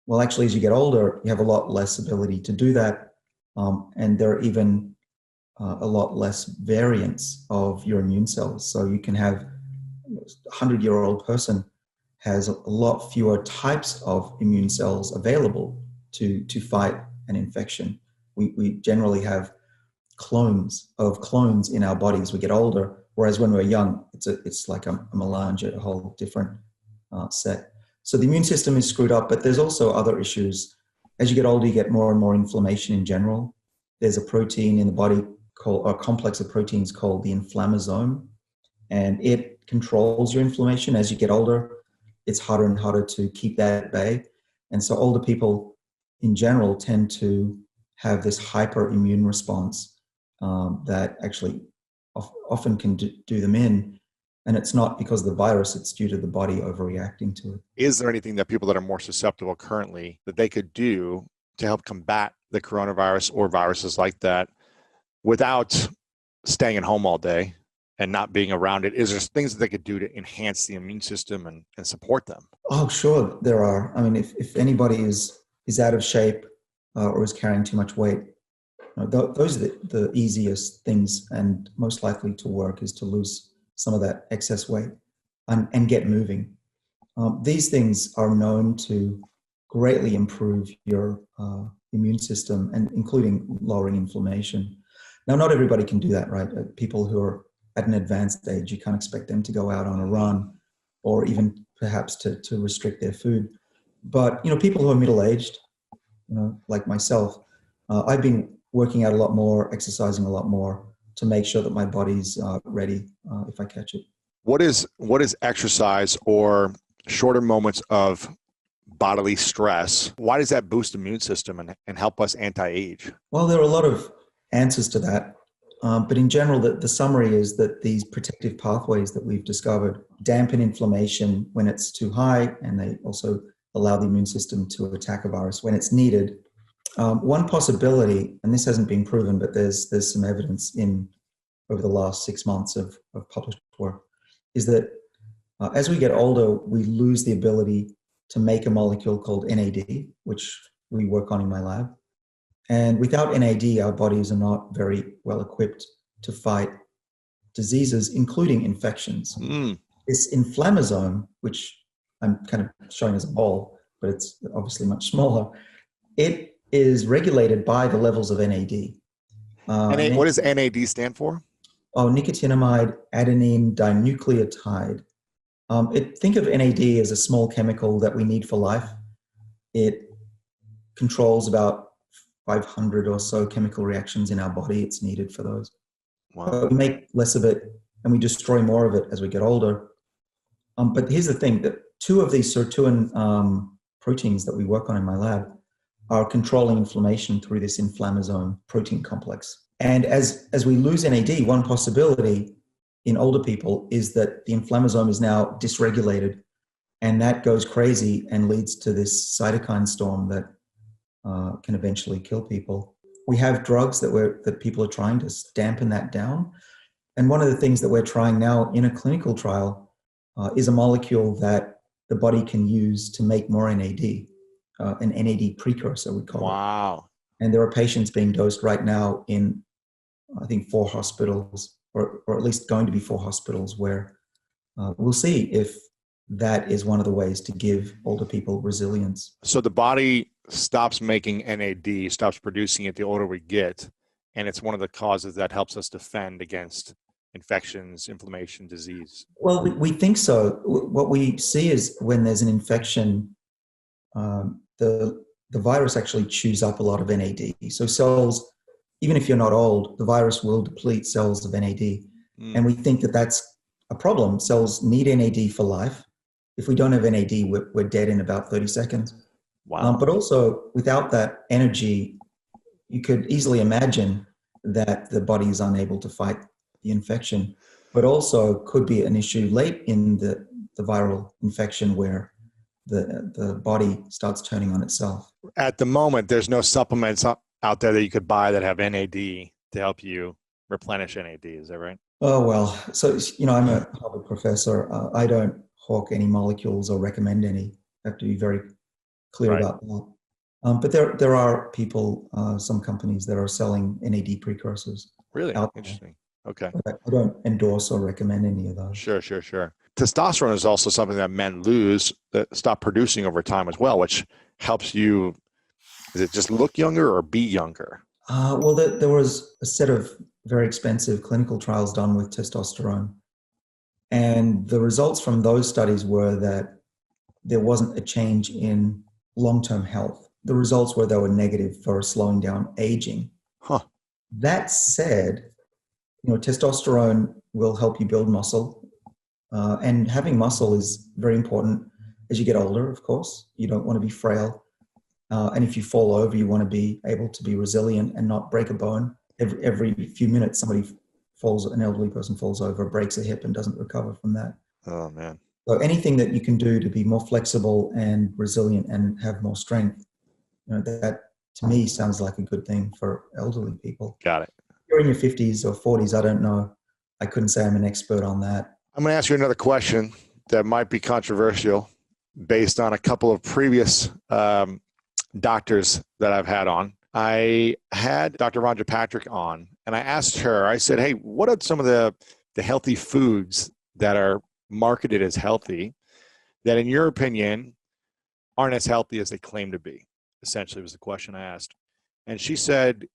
S6: Well, actually, as you get older, you have a lot less ability to do that. And there are even a lot less variants of your immune cells. So you can have a 100-year-old person has a lot fewer types of immune cells available to fight an infection. We generally have clones of clones in our bodies. We get older, whereas when we're young, it's like a melange, a whole different set. So the immune system is screwed up, but there's also other issues. As you get older, you get more and more inflammation in general. There's a protein in the body called, a complex of proteins called the inflammasome, and it controls your inflammation. As you get older, it's harder and harder to keep that at bay. And so older people in general tend to have this hyperimmune response that actually often can do them in. And it's not because of the virus, it's due to the body overreacting to it.
S2: Is there anything that people that are more susceptible currently that they could do to help combat the coronavirus or viruses like that without staying at home all day and not being around it? Is there things that they could do to enhance the immune system and support them?
S6: Oh, sure, there are. I mean, if anybody is out of shape or is carrying too much weight, those are the easiest things and most likely to work is to lose some of that excess weight and get moving. These things are known to greatly improve your immune system and including lowering inflammation. Now, not everybody can do that, right? People who are at an advanced age, you can't expect them to go out on a run or even perhaps to restrict their food. But, people who are middle-aged, like myself, I've been working out a lot more, exercising a lot more to make sure that my body's ready if I catch it.
S2: What is exercise or shorter moments of bodily stress? Why does that boost the immune system and help us anti-age?
S6: Well, there are a lot of answers to that. But in general, the summary is that these protective pathways that we've discovered dampen inflammation when it's too high, and they also allow the immune system to attack a virus when it's needed. One possibility, and this hasn't been proven, but there's some evidence over the last 6 months of published work, is that as we get older, we lose the ability to make a molecule called NAD, which we work on in my lab. And without NAD, our bodies are not very well equipped to fight diseases, including infections. This inflammasome, which I'm kind of showing as a ball, but it's obviously much smaller, it is regulated by the levels of NAD.
S2: What does NAD stand for?
S6: Nicotinamide adenine dinucleotide. Think of NAD as a small chemical that we need for life. It controls about 500 or so chemical reactions in our body. It's needed for those.
S2: Wow.
S6: But we make less of it and we destroy more of it as we get older. But here's the thing, that 2 of these sirtuin proteins that we work on in my lab are controlling inflammation through this inflammasome protein complex. And as we lose NAD, one possibility in older people is that the inflammasome is now dysregulated, and that goes crazy and leads to this cytokine storm that can eventually kill people. We have drugs that people are trying to dampen that down. And one of the things that we're trying now in a clinical trial is a molecule that the body can use to make more NAD, an NAD precursor, we call it.
S2: Wow.
S6: And there are patients being dosed right now in, I think, 4 hospitals, or at least going to be 4 hospitals, where we'll see if that is one of the ways to give older people resilience.
S2: So the body stops making NAD, stops producing it the older we get, and it's one of the causes that helps us defend against infections, inflammation, disease.
S6: Well, we think so. What we see is when there's an infection, the virus actually chews up a lot of NAD. So cells, even if you're not old, the virus will deplete cells of NAD. And we think that that's a problem. Cells need NAD for life. If we don't have NAD, we're dead in about 30 seconds.
S2: Wow.
S6: But also, without that energy, you could easily imagine that the body is unable to fight the infection, but also could be an issue late in the viral infection where the body starts turning on itself.
S2: At the moment, there's no supplements out there that you could buy that have NAD to help you replenish NAD. Is that right?
S6: Oh, well, so, I'm a Harvard professor. I don't hawk any molecules or recommend any. I have to be very clear about that. But there are people, some companies that are selling NAD precursors.
S2: Really?
S6: out
S2: Interesting. Okay.
S6: there. I don't endorse or recommend any of those.
S2: Sure. Testosterone is also something that men lose, that stop producing over time as well, which helps you. Is it just look younger or be younger?
S6: Well, there was a set of very expensive clinical trials done with testosterone. And the results from those studies were that there wasn't a change in long-term health. The results were they were negative for slowing down aging.
S2: Huh.
S6: That said, testosterone will help you build muscle. And having muscle is very important as you get older, of course. You don't want to be frail. And if you fall over, you want to be able to be resilient and not break a bone. Every few minutes, an elderly person falls over, breaks a hip, and doesn't recover from that.
S2: Oh, man.
S6: So anything that you can do to be more flexible and resilient and have more strength, that to me sounds like a good thing for elderly people.
S2: Got it.
S6: If you're in your 50s or 40s, I don't know. I couldn't say I'm an expert on that.
S2: I'm going to ask you another question that might be controversial based on a couple of previous doctors that I've had on. I had Dr. Rhonda Patrick on, and I asked her, I said, hey, what are some of the healthy foods that are marketed as healthy that, in your opinion, aren't as healthy as they claim to be? Essentially was the question I asked. And she said,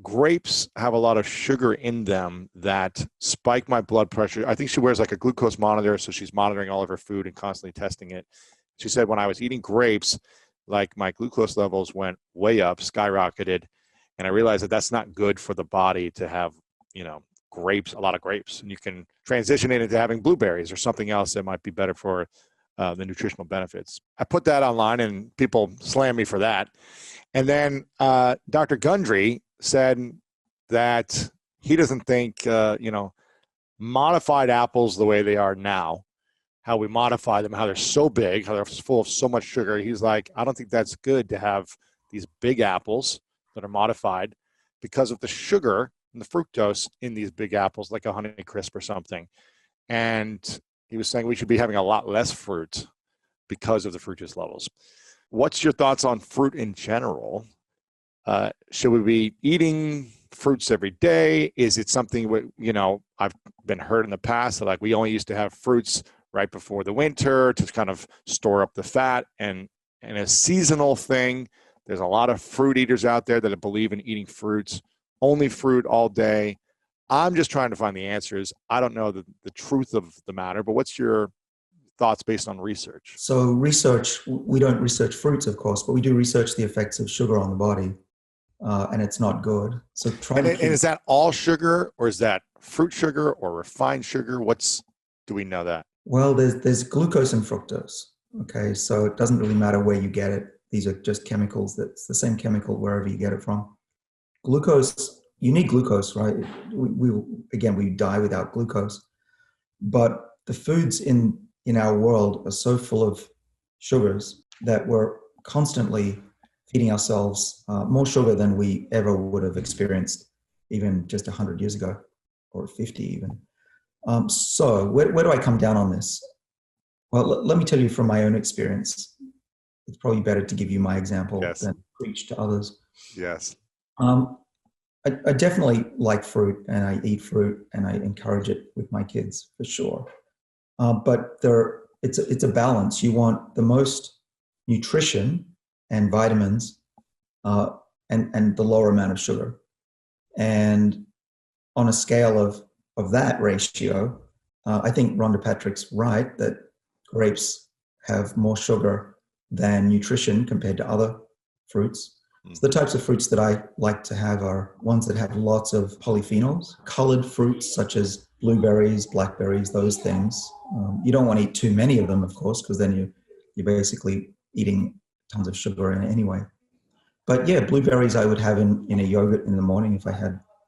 S2: grapes have a lot of sugar in them that spike my blood pressure. I think she wears like a glucose monitor, so she's monitoring all of her food and constantly testing it. She said, when I was eating grapes, like my glucose levels went way up, skyrocketed. And I realized that that's not good for the body to have, grapes, a lot of grapes. And you can transition it into having blueberries or something else that might be better for the nutritional benefits. I put that online and people slam me for that. And then Dr. Gundry said that he doesn't think, modified apples the way they are now, how we modify them, how they're so big, how they're full of so much sugar. He's like, I don't think that's good to have these big apples that are modified because of the sugar and the fructose in these big apples, like a Honey Crisp or something. And he was saying we should be having a lot less fruit because of the fructose levels. What's your thoughts on fruit in general? Should we be eating fruits every day? Is it something, I've been heard in the past that like we only used to have fruits right before the winter to kind of store up the fat, and a seasonal thing. There's a lot of fruit eaters out there that believe in eating fruits, only fruit all day. I'm just trying to find the answers. I don't know the truth of the matter, but what's your thoughts based on research?
S6: So we don't research fruits, of course, but we do research the effects of sugar on the body, and it's not good. So
S2: and is that all sugar, or is that fruit sugar or refined sugar? Do we know that?
S6: Well, there's glucose and fructose. Okay, so it doesn't really matter where you get it. These are just chemicals. That's the same chemical wherever you get it from. Glucose, you need glucose, right? We die without glucose. But the foods in our world are so full of sugars that we're constantly feeding ourselves more sugar than we ever would have experienced even just 100 years ago, or 50 even. So where do I come down on this? Well, let me tell you from my own experience. It's probably better to give you my example than preach to others.
S2: Yes.
S6: I definitely like fruit, and I eat fruit, and I encourage it with my kids for sure. But it's a balance. You want the most nutrition and vitamins, and the lower amount of sugar. And on a scale of that ratio, I think Rhonda Patrick's right that grapes have more sugar than nutrition compared to other fruits. So the types of fruits that I like to have are ones that have lots of polyphenols, colored fruits such as blueberries, blackberries, those things. You don't want to eat too many of them, of course, because then you're basically eating tons of sugar in it anyway. But yeah, blueberries I would have in a yogurt in the morning if I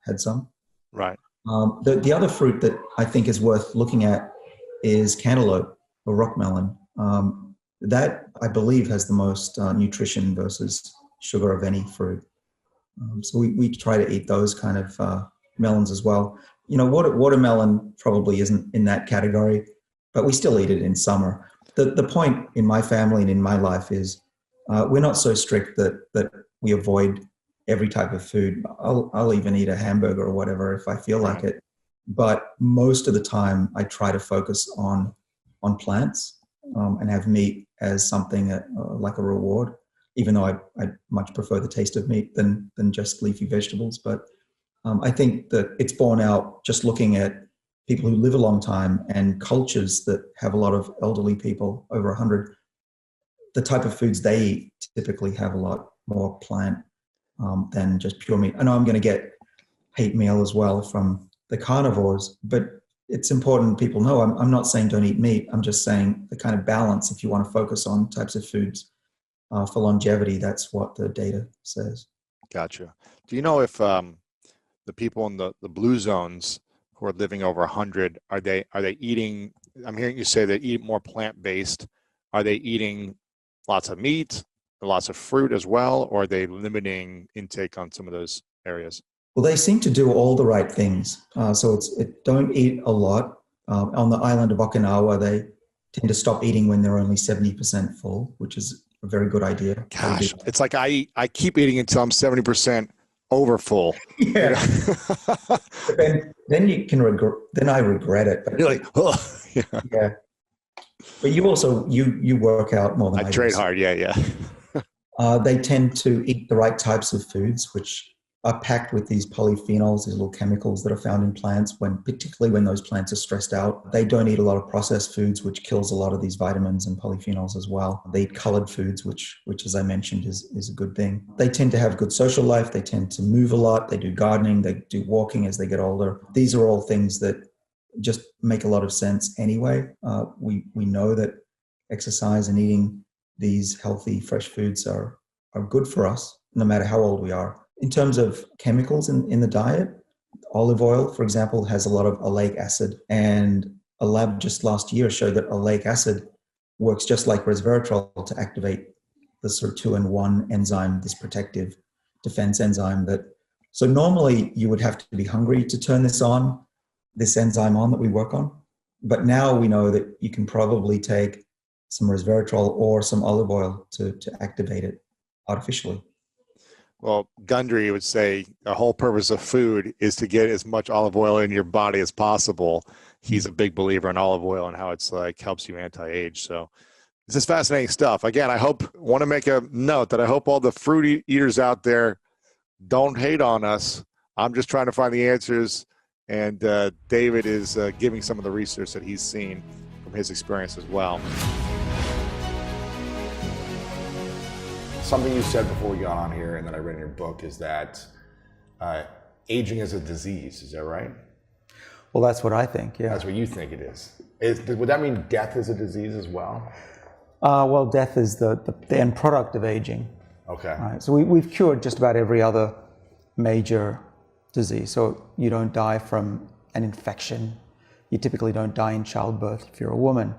S6: had some.
S2: Right.
S6: The other fruit that I think is worth looking at is cantaloupe or rock melon. That I believe has the most nutrition versus sugar of any fruit. So we try to eat those kind of melons as well. Watermelon probably isn't in that category, but we still eat it in summer. The point in my family and in my life is we're not so strict that we avoid every type of food. I'll even eat a hamburger or whatever if I feel like it. But most of the time I try to focus on plants and have meat as something like a reward, even though I much prefer the taste of meat than just leafy vegetables. But I think that it's borne out just looking at people who live a long time and cultures that have a lot of elderly people over 100. The type of foods they eat typically have a lot more plant than just pure meat. I know I'm going to get hate mail as well from the carnivores, but it's important people know I'm not saying don't eat meat. I'm just saying the kind of balance, if you want to focus on types of foods for longevity, that's what the data says.
S2: Gotcha. Do you know if the people in the blue zones who are living over 100, are they eating, I'm hearing you say they eat more plant-based. Are they eating lots of meat, lots of fruit as well, or are they limiting intake on some of those areas?
S6: Well, they seem to do all the right things. So don't eat a lot. On the island of Okinawa, they tend to stop eating when they're only 70% full, which is a very good idea.
S2: Gosh, it's like I keep eating until I'm 70% over full.
S6: Yeah. But then you can regret. Then I regret it. But
S2: you're like, oh,
S6: yeah. But you also you work out more than I
S2: trade
S6: do.
S2: hard. Yeah.
S6: They tend to eat the right types of foods, which are packed with these polyphenols, these little chemicals that are found in plants, particularly when those plants are stressed out. They don't eat a lot of processed foods, which kills a lot of these vitamins and polyphenols as well. They eat colored foods, which as I mentioned, is a good thing. They tend to have good social life. They tend to move a lot. They do gardening. They do walking as they get older. These are all things that just make a lot of sense anyway. We know that exercise and eating these healthy, fresh foods are good for us, no matter how old we are. In terms of chemicals in the diet, Olive oil, for example, has a lot of oleic acid, and a lab just last year showed that oleic acid works just like resveratrol to activate the sirtuin-1 enzyme, this protective defense enzyme. So normally you would have to be hungry to turn this enzyme on that we work on. But now we know that you can probably take some resveratrol or some olive oil to activate it artificially.
S2: Well, Gundry would say the whole purpose of food is to get as much olive oil in your body as possible. He's a big believer in olive oil and how it's like helps you anti-age. So this is fascinating stuff. Again, want to make a note that I hope all the fruit eaters out there don't hate on us. I'm just trying to find the answers. And David is giving some of the research that he's seen from his experience as well.
S4: Something you said before we got on here and that I read in your book is that aging is a disease. Is that right?
S5: Well, that's what I think, yeah.
S4: That's what you think it is. Would that mean death is a disease as well?
S5: Well, death is the end product of aging.
S4: Okay.
S5: Right? So we've cured just about every other major disease. So you don't die from an infection. You typically don't die in childbirth if you're a woman.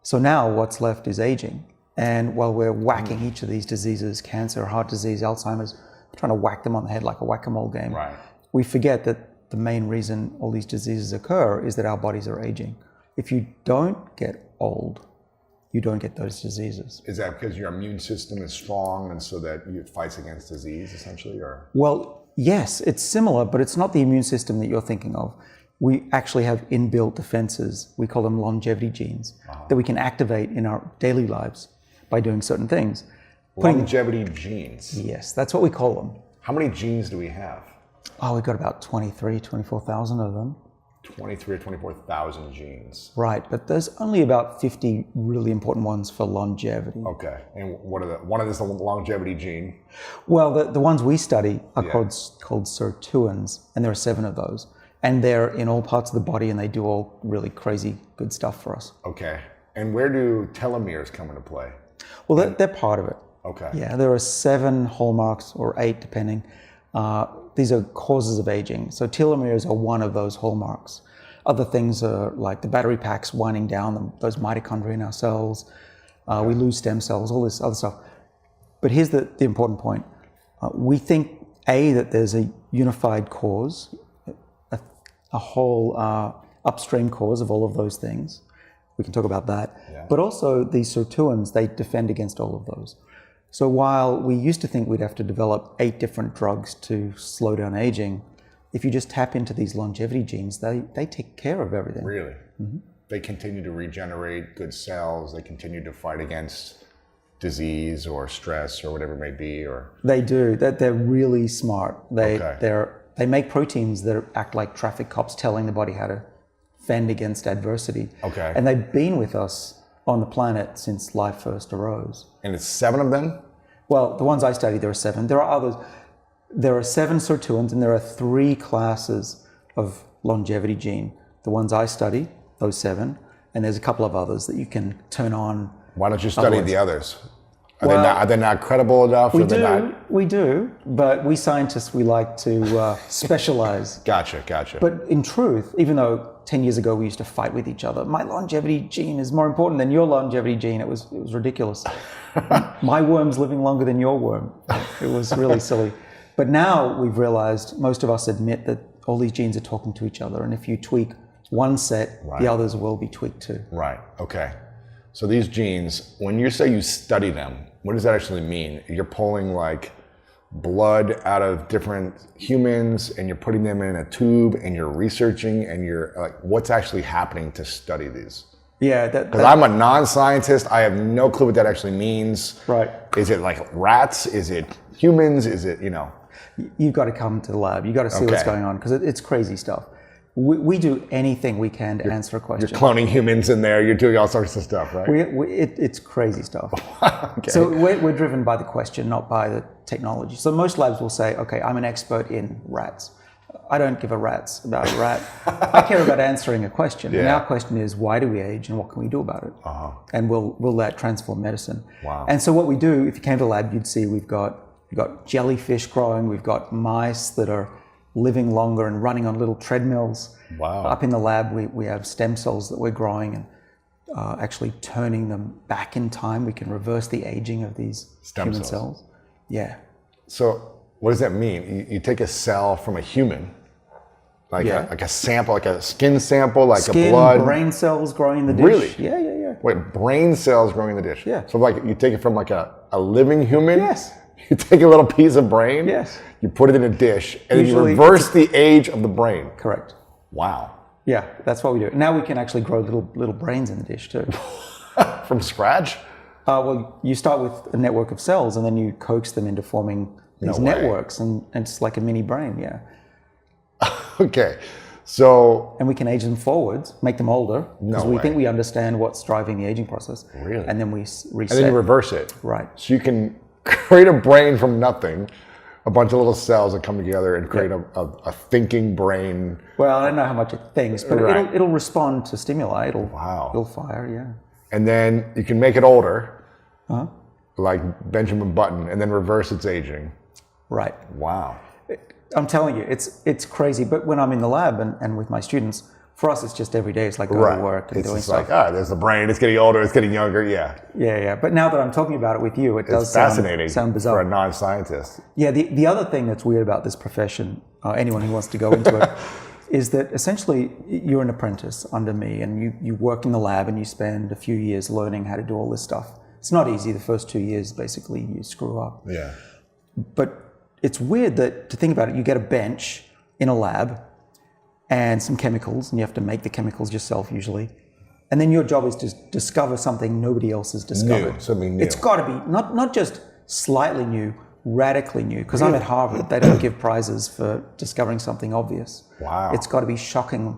S5: So now what's left is aging. And while we're whacking each of these diseases, cancer, heart disease, Alzheimer's, trying to whack them on the head like a whack-a-mole game,
S4: right,
S5: we forget that the main reason all these diseases occur is that our bodies are aging. If you don't get old, you don't get those diseases.
S4: Is that because your immune system is strong and so that it fights against disease, essentially? Or
S5: Well, yes, it's similar, but it's not the immune system that you're thinking of. We actually have inbuilt defenses. We call them longevity genes that we can activate in our daily lives by doing certain things.
S4: Longevity genes?
S5: Yes, that's what we call them.
S4: How many genes do we have?
S5: Oh, we've got about 24,000 of them.
S4: 23 or 24,000 genes.
S5: Right, but there's only about 50 really important ones for longevity.
S4: Okay, and what are one of this longevity gene?
S5: Well, the ones we study are called sirtuins, and there are 7 of those. And they're in all parts of the body, and they do all really crazy good stuff for us.
S4: Okay, and where do telomeres come into play?
S5: Well, they're part of it.
S4: Okay.
S5: Yeah, there are 7 hallmarks, or 8 depending. These are causes of aging. So telomeres are one of those hallmarks. Other things are like the battery packs winding down, those mitochondria in our cells. We lose stem cells, all this other stuff. But here's the important point. We think, A, that there's a unified cause, a whole upstream cause of all of those things. We can talk about that. Yeah. But also these sirtuins, they defend against all of those. So while we used to think we'd have to develop 8 different drugs to slow down aging, if you just tap into these longevity genes, they take care of everything.
S4: Really? Mm-hmm. They continue to regenerate good cells. They continue to fight against disease or stress or whatever it may be. Or
S5: they do. They're really smart. They make proteins that act like traffic cops telling the body how to fend against adversity.
S4: Okay.
S5: And they've been with us on the planet since life first arose.
S4: And it's 7 of them?
S5: Well, the ones I study, there are 7. There are others. There are 7 sirtuins, and there are 3 classes of longevity gene. The ones I study, those 7, and there's a couple of others that you can turn on.
S4: Why don't you study the others? Are they not credible enough?
S5: We do, but we scientists, we like to specialize.
S4: Gotcha.
S5: But in truth, even though 10 years ago we used to fight with each other, my longevity gene is more important than your longevity gene. It was ridiculous. My worm's living longer than your worm. It was really silly. But now we've realized, most of us admit that all these genes are talking to each other, and if you tweak one set, the others will be tweaked too.
S4: Right, okay. So these genes, when you say you study them, what does that actually mean? You're pulling like blood out of different humans and you're putting them in a tube and you're researching and you're like, what's actually happening to study these?
S5: Yeah.
S4: Because I'm a non-scientist, I have no clue what that actually means.
S5: Right.
S4: Is it like rats? Is it humans? Is it,
S5: You've got to come to the lab. You've got to see what's going on because it's crazy stuff. We do anything we can to answer a question.
S4: You're cloning humans in there. You're doing all sorts of stuff, right?
S5: It's crazy stuff.
S4: Okay.
S5: So we're driven by the question, not by the technology. So most labs will say, okay, I'm an expert in rats. I don't give a rat's about a rat. I care about answering a question. Yeah. And our question is, why do we age and what can we do about it? And will that transform medicine?
S4: Wow.
S5: And so what we do, if you came to the lab, you'd see we've got jellyfish growing. We've got mice that are living longer and running on little treadmills.
S4: Wow.
S5: Up in the lab, we have stem cells that we're growing and actually turning them back in time. We can reverse the aging of these
S4: Stem
S5: human
S4: cells.
S5: cells. Yeah.
S4: So what does that mean? You take a cell from a human, like a sample, like a skin sample, like
S5: Skin,
S4: a blood.
S5: brain cells growing in the dish.
S4: Really?
S5: Yeah.
S4: Wait, brain cells growing in the dish?
S5: Yeah.
S4: So like you take it from like a living human?
S5: Yes.
S4: You take a little piece of brain?
S5: Yes.
S4: You put it in a dish and
S5: Usually
S4: then you reverse the age of the brain.
S5: Correct.
S4: Wow.
S5: Yeah, that's what we do. Now we can actually grow little brains in the dish too.
S4: From scratch?
S5: Well, you start with a network of cells and then you coax them into forming these networks, and it's like a mini brain, yeah.
S4: Okay, so...
S5: And we can age them forwards, make them older, because we think we understand what's driving the aging process.
S4: Really?
S5: And then we reset.
S4: And then you reverse it.
S5: Right.
S4: So you can create a brain from nothing, a bunch of little cells that come together and create a thinking brain.
S5: Well, I don't know how much it thinks, but
S4: Right.
S5: it'll respond to stimuli. It'll fire, yeah.
S4: And then you can make it older, like Benjamin Button, and then reverse its aging.
S5: Right.
S4: Wow.
S5: I'm telling you, it's crazy. But when I'm in the lab and with my students, for us, it's just every day. It's like going to work and
S4: It's
S5: doing
S4: just
S5: stuff.
S4: like, there's the brain, it's getting older, it's getting younger, yeah.
S5: Yeah. But now that I'm talking about it with you, it does
S4: It's fascinating
S5: sound bizarre.
S4: for a non-scientist.
S5: Yeah, the other thing that's weird about this profession, anyone who wants to go into it, is that essentially you're an apprentice under me and you work in the lab and you spend a few years learning how to do all this stuff. It's not easy. The first 2 years, basically, you screw up.
S4: Yeah.
S5: But it's weird that, to think about it, you get a bench in a lab and some chemicals, and you have to make the chemicals yourself usually. And then your job is to discover something nobody else has discovered.
S4: New, something new.
S5: It's got to be not just slightly new, radically new. Because I'm at Harvard, they don't give prizes for discovering something obvious.
S4: Wow.
S5: It's got to be shocking.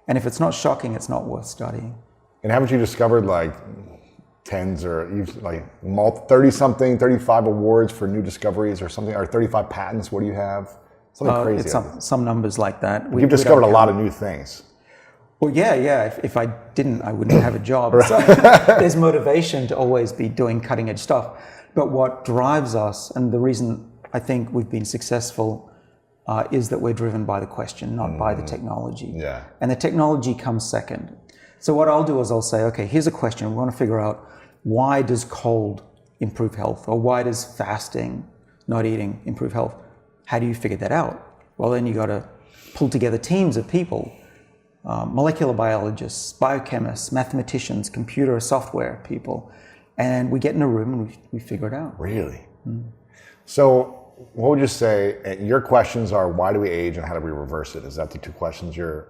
S5: And if it's not shocking, it's not worth studying.
S4: And haven't you discovered like tens or like 30-something, 35 awards for new discoveries or something, or 35 patents? What do you have? Something crazy.
S5: It's some numbers like that.
S4: You've discovered a lot of new things.
S5: Well, yeah. If I didn't, I wouldn't have a job. So there's motivation to always be doing cutting edge stuff. But what drives us, and the reason I think we've been successful, is that we're driven by the question, not by the technology.
S4: Yeah.
S5: And the technology comes second. So what I'll do is I'll say, okay, here's a question. We want to figure out, why does cold improve health? Or why does fasting, not eating, improve health? How do you figure that out? Well, then you got to pull together teams of people, molecular biologists, biochemists, mathematicians, computer software people, and we get in a room and we figure it out.
S4: Really? So what would you say, your questions are, why do we age and how do we reverse it? Is that the two questions you're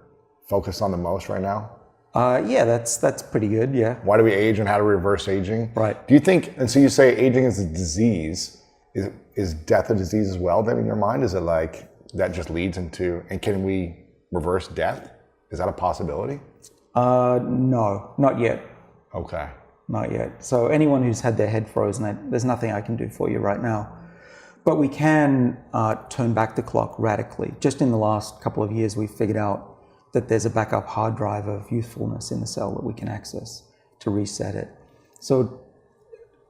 S4: focused on the most right now?
S5: Yeah, that's pretty good, yeah.
S4: Why do we age and how do we reverse aging?
S5: Right.
S4: Do you think, and so you say aging is a disease, is death a disease as well then in your mind? Is it like that just leads into, and can we reverse death? Is that a possibility?
S5: No, not yet.
S4: Okay.
S5: Not yet. So anyone who's had their head frozen, there's nothing I can do for you right now. But we can turn back the clock radically. Just in the last couple of years, we've figured out that there's a backup hard drive of youthfulness in the cell that we can access to reset it. So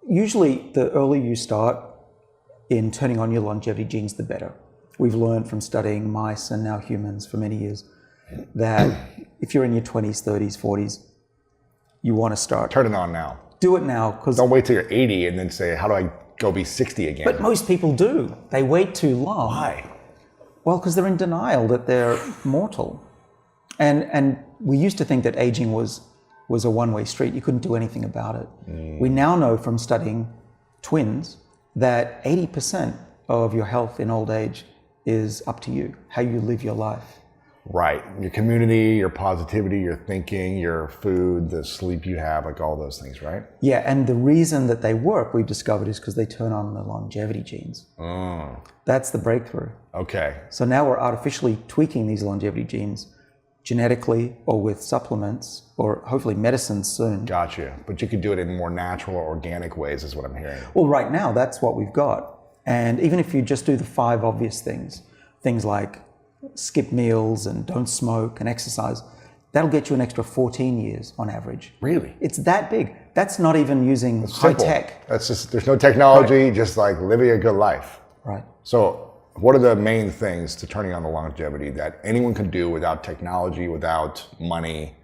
S5: usually the earlier you start in turning on your longevity genes, the better. We've learned from studying mice and now humans for many years that if you're in your 20s, 30s, 40s, you want to start.
S4: Turn it on now.
S5: Do it now. Because
S4: don't wait till you're 80 and then say, how do I go be 60 again?
S5: But most people do. They wait too long.
S4: Why?
S5: Well, because they're in denial that they're mortal. And we used to think that aging was a one-way street. You couldn't do anything about it. We now know from studying twins that 80% of your health in old age is up to you, how you live your life.
S4: Right. Your community, your positivity, your thinking, your food, the sleep you have, like all those things, right?
S5: Yeah, and the reason that they work, we've discovered, is because they turn on the longevity genes. That's the breakthrough.
S4: Okay.
S5: So now we're artificially tweaking these longevity genes genetically or with supplements or hopefully medicines soon.
S4: Gotcha. But you could do it in more natural, organic ways is what I'm hearing.
S5: Well, right now, that's what we've got. And even if you just do the 5 obvious things like skip meals and don't smoke and exercise, that'll get you an extra 14 years on average.
S4: Really?
S5: It's that big. That's not even using high tech.
S4: That's just, there's no technology, just like living a good life.
S5: Right.
S4: So what are the main things to turning on the longevity that anyone can do without technology, without money,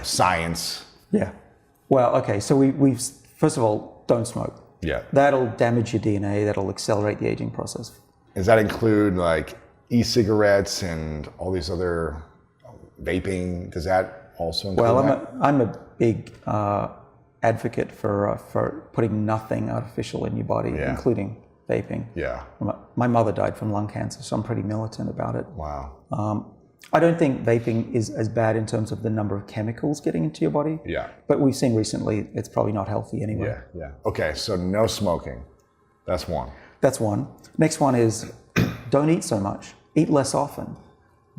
S4: science?
S5: Yeah. Well, okay. So we've first of all, don't smoke.
S4: Yeah.
S5: That'll damage your DNA. That'll accelerate the aging process.
S4: Does that include like e-cigarettes and all these other vaping? Does that also include that?
S5: I'm a big advocate for putting nothing artificial in your body, including vaping.
S4: Yeah.
S5: My mother died from lung cancer, so I'm pretty militant about it.
S4: Wow.
S5: I don't think vaping is as bad in terms of the number of chemicals getting into your body.
S4: Yeah.
S5: But we've seen recently it's probably not healthy anyway.
S4: Yeah. Okay, so no smoking. That's one.
S5: That's one. Next one is don't eat so much. Eat less often.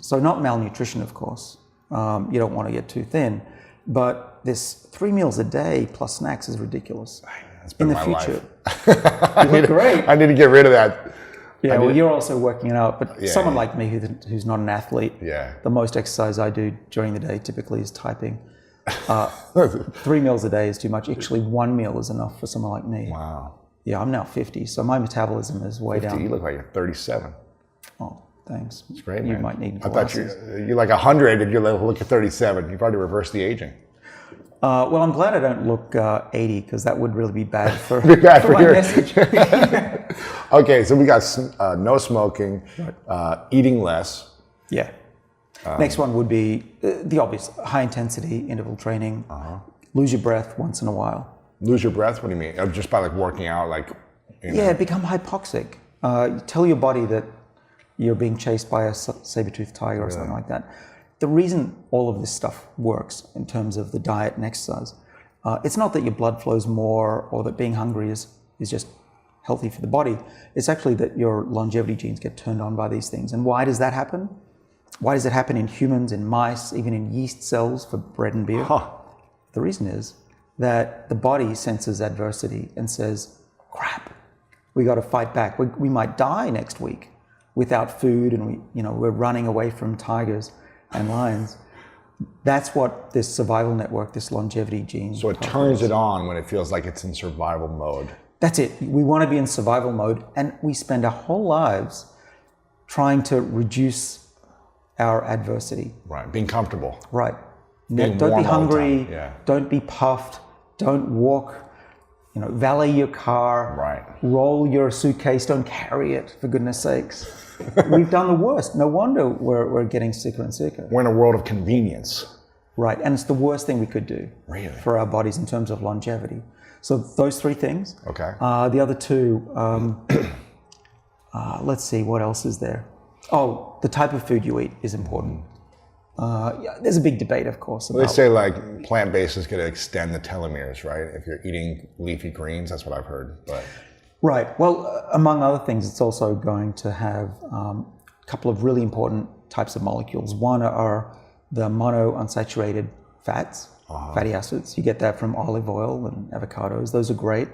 S5: So not malnutrition, of course. You don't want to get too thin. But this 3 meals a day plus snacks is ridiculous.
S4: That's been
S5: in the
S4: my
S5: future.
S4: life.
S5: You look great.
S4: I need to get rid of that.
S5: Yeah, well, you're also working it out, but someone like me who's not an athlete,
S4: Yeah.
S5: the most exercise I do during the day typically is typing. 3 meals a day is too much. Actually, 1 meal is enough for someone like me.
S4: Wow.
S5: Yeah, I'm now 50, so my metabolism is way
S4: 50,
S5: down.
S4: you look like you're 37.
S5: Oh, thanks.
S4: It's great,
S5: You
S4: man.
S5: might need
S4: I thought
S5: glasses.
S4: you're like 100 and you look at 37. You've already reversed the aging.
S5: Well, I'm glad I don't look 80 because that would really be bad for,
S4: Bad for
S5: my
S4: your-
S5: message.
S4: Okay, so we got no smoking, eating less.
S5: Yeah. Next one would be the obvious, high intensity interval training. Lose your breath once in a while.
S4: Lose your breath? What do you mean? Just by like working out, like.
S5: Yeah, become hypoxic. Tell your body that you're being chased by a saber-toothed tiger or something like that. The reason all of this stuff works in terms of the diet and exercise, it's not that your blood flows more or that being hungry is just healthy for the body. It's actually that your longevity genes get turned on by these things. And why does that happen? Why does it happen in humans, in mice, even in yeast cells for bread and beer? The reason is that the body senses adversity and says, crap, we got to fight back. We might die next week without food, and we're running away from tigers and lions. That's what this survival network, this longevity gene.
S4: So it turns it on when it feels like it's in survival mode.
S5: That's it. We want to be in survival mode, and we spend our whole lives trying to reduce our adversity.
S4: Right, being comfortable.
S5: Right.
S4: Being
S5: Don't
S4: warm
S5: be
S4: all the
S5: hungry.
S4: time, yeah.
S5: Don't be puffed. Don't walk. Valet your car.
S4: Right.
S5: Roll your suitcase. Don't carry it, for goodness sakes. We've done the worst. No wonder we're getting sicker and sicker.
S4: We're in a world of convenience.
S5: Right. And it's the worst thing we could do
S4: Really?
S5: for our bodies in terms of longevity. So those 3 things.
S4: Okay.
S5: The other 2, let's see, what else is there? Oh, the type of food you eat is important. There's a big debate, of course.
S4: They say like plant-based is going to extend the telomeres, right? If you're eating leafy greens, that's what I've heard. But
S5: Right. Well, among other things, it's also going to have a couple of really important types of molecules. One are the monounsaturated fats, fatty acids. You get that from olive oil and avocados. Those are great.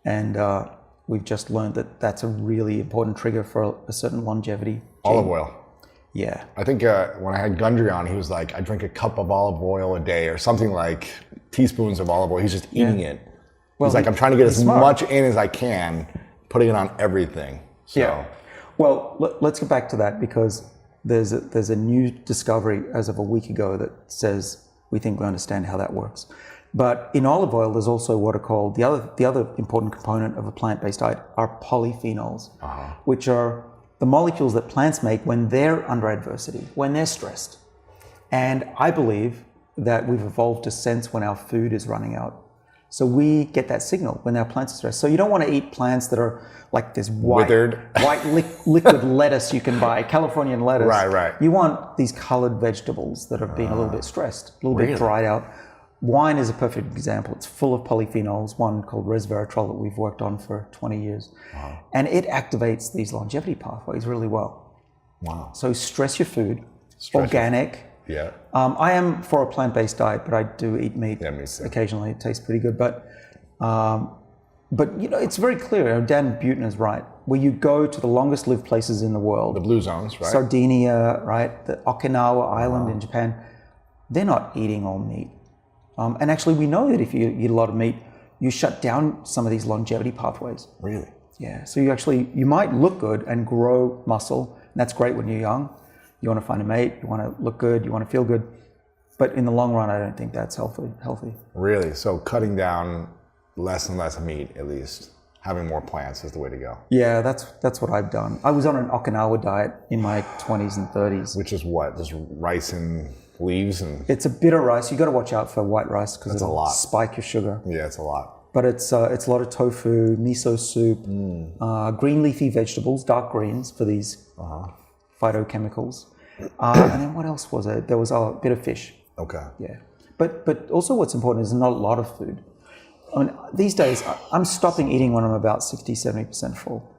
S5: And we've just learned that that's a really important trigger for a certain longevity gene.
S4: olive oil.
S5: Yeah.
S4: I think when I had Gundry on, he was like, I drink a cup of olive oil a day or something like teaspoons of olive oil. He's just eating it.
S5: Well,
S4: he's like, I'm trying to get as
S5: smart.
S4: much in as I can, putting it on everything. So,
S5: Yeah. Well, let's get back to that because there's a new discovery as of a week ago that says we think we understand how that works. But in olive oil, there's also what are called the other important component of a plant-based diet are polyphenols, which are the molecules that plants make when they're under adversity, when they're stressed. And I believe that we've evolved to sense when our food is running out. So we get that signal when our plants are stressed. So you don't want to eat plants that are like this
S4: Withered.
S5: white liquid lettuce you can buy, Californian lettuce.
S4: Right.
S5: You want these colored vegetables that have been a little bit stressed, a little
S4: Really?
S5: bit dried out. Wine is a perfect example. It's full of polyphenols, one called resveratrol that we've worked on for 20 years. And it activates these longevity pathways really well.
S4: Wow.
S5: So stress your food,
S4: Stress
S5: organic.
S4: Yeah.
S5: I am for a plant-based diet, but I do eat meat
S4: me too.
S5: occasionally. It tastes pretty good. But it's very clear. Dan Buettner is right. Where you go to the longest lived places in the world,
S4: The blue zones, right?
S5: Sardinia, right, the Okinawa Island in Japan, they're not eating all meat. And actually, we know that if you eat a lot of meat, you shut down some of these longevity pathways.
S4: Really?
S5: Yeah, so you might look good and grow muscle, and that's great when you're young. You want to find a mate, you want to look good, you want to feel good, but in the long run, I don't think that's healthy.
S4: Really? So cutting down less and less meat, at least. Having more plants is the way to go.
S5: Yeah, that's what I've done. I was on an Okinawa diet in my 20s and 30s.
S4: Which is what? Just rice and leaves and...
S5: It's a bitter rice. You got to watch out for white rice because it'll
S4: a lot.
S5: spike your sugar.
S4: Yeah, it's a lot.
S5: But it's a lot of tofu, miso soup, green leafy vegetables, dark greens for these phytochemicals. And then what else was it? There was a bit of fish.
S4: Okay.
S5: Yeah. But also what's important is not a lot of food. I mean, these days, I'm stopping eating when I'm about 60, 70% full.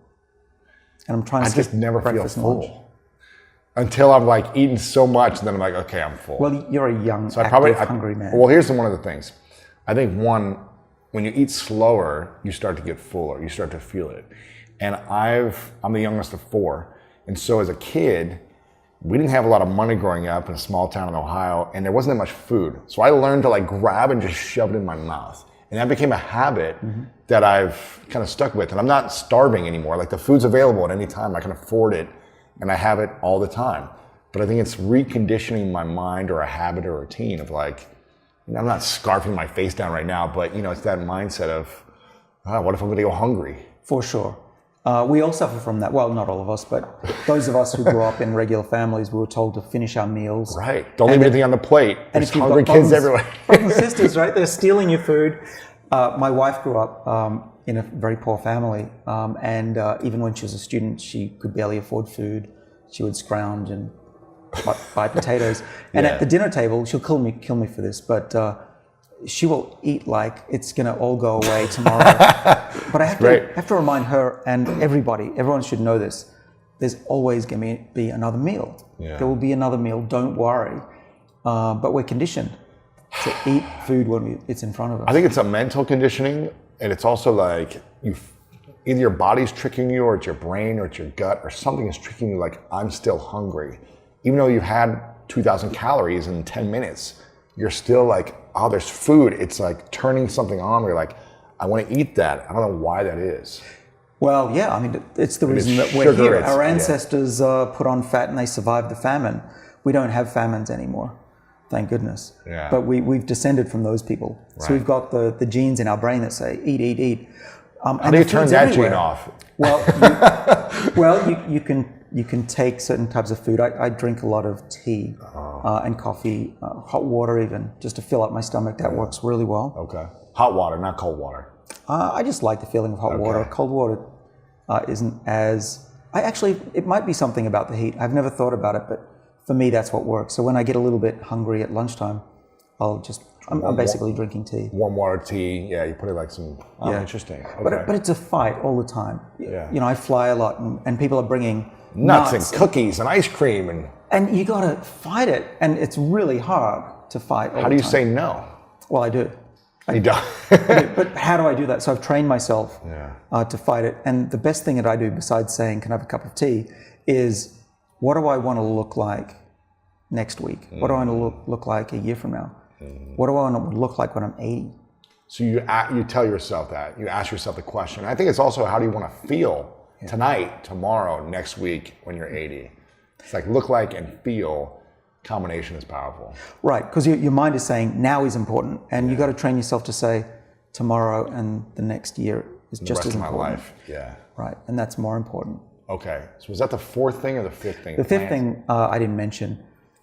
S5: And I'm trying to
S4: I just never feel
S5: breakfast and
S4: full.
S5: lunch.
S4: Until I'm like eating so much, and then I'm like, okay, I'm full.
S5: Well, you're a young,
S4: So
S5: active, hungry man.
S4: Well, here's one of the things. I think one, when you eat slower, you start to get fuller. You start to feel it. And I'm the youngest of 4. And so as a kid, we didn't have a lot of money growing up in a small town in Ohio, and there wasn't that much food. So I learned to like grab and just shove it in my mouth. And that became a habit that I've kind of stuck with. And I'm not starving anymore. Like the food's available at any time. I can afford it and I have it all the time. But I think it's reconditioning my mind or a habit or a routine of like, I'm not scarfing my face down right now, but it's that mindset of, what if I'm gonna go hungry?
S5: For sure. We all suffer from that. Well, not all of us, but those of us who grew up in regular families, we were told to finish our meals.
S4: Right. Don't leave anything on the plate.
S5: And
S4: There's
S5: if you've
S4: hungry
S5: got
S4: kids everywhere.
S5: brothers and sisters, right? They're stealing your food. My wife grew up in a very poor family, and even when she was a student, she could barely afford food. She would scrounge and buy potatoes. And at the dinner table, she'll kill me for this, but she will eat like it's going to all go away tomorrow. But I have to remind her and everyone should know this. There's always going to be another meal.
S4: Yeah.
S5: There will be another meal. Don't worry. But we're conditioned to eat food when it's in front of us.
S4: I think it's a mental conditioning, and it's also like either your body's tricking you, or it's your brain, or it's your gut, or something is tricking you. Like, I'm still hungry, even though you've had 2,000 calories in 10 minutes. You're still like, oh, there's food. It's like turning something on. Where you're like, I want to eat that. I don't know why that is.
S5: Well, yeah, I mean, it's the reason that we're here. Our ancestors put on fat and they survived the famine. We don't have famines anymore, thank goodness.
S4: Yeah.
S5: But we've descended from those people.
S4: Right.
S5: So we've got the genes in our brain that say, eat, eat, eat.
S4: How do you turn that gene off?
S5: Well, you can take certain types of food. I drink a lot of tea and coffee, hot water even, just to fill up my stomach. That works really well.
S4: Okay. Hot water, not cold water.
S5: I just like the feeling of hot water. Cold water isn't as... it might be something about the heat. I've never thought about it, but for me, that's what works. So when I get a little bit hungry at lunchtime, I'm basically drinking tea.
S4: Warm water tea, yeah, you put it like some... interesting. Okay.
S5: But it's a fight all the time.
S4: Yeah.
S5: I fly a lot, and people are bringing
S4: nuts and cookies and ice cream.
S5: And you got to fight it, and it's really hard to fight all the time.
S4: How do you say no?
S5: Well, I do.
S4: You don't.
S5: But how do I do that? So I've trained myself to fight it. And the best thing that I do, besides saying, can I have a cup of tea, is what do I want to look like next week? What do I want to look like a year from now? What do I want to look like when I'm 80?
S4: So you tell yourself that. You ask yourself the question. I think it's also, how do you want to feel tonight, tomorrow, next week when you're 80? It's like look like and feel. Combination is powerful. Right,
S5: because your mind is saying now is important, and you got to train yourself to say tomorrow and the next year is just as important. The rest of my life,
S4: yeah.
S5: Right, and that's more important.
S4: Okay, so was that the fourth thing or the fifth thing?
S5: The fifth thing I didn't mention.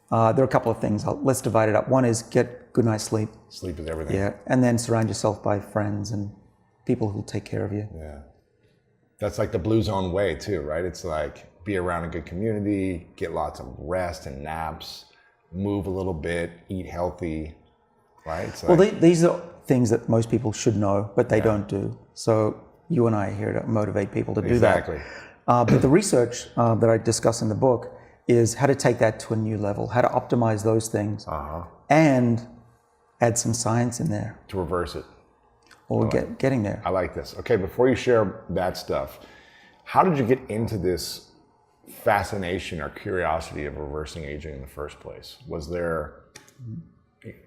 S5: There are a couple of things. Let's divide it up. One is get good night's sleep.
S4: Sleep is everything.
S5: Yeah, and then surround yourself by friends and people who'll take care of you.
S4: Yeah, that's like the Blue Zone way too, right? It's like be around a good community, get lots of rest and naps, move a little bit, eat healthy, right? So
S5: these are things that most people should know, but they don't do. So you and I are here to motivate people to do that.
S4: Exactly.
S5: But the research that I discuss in the book is how to take that to a new level, how to optimize those things and add some science in there.
S4: To reverse it.
S5: Or getting there.
S4: I like this. Okay, before you share that stuff, how did you get into this fascination or curiosity of reversing aging in the first place? Was there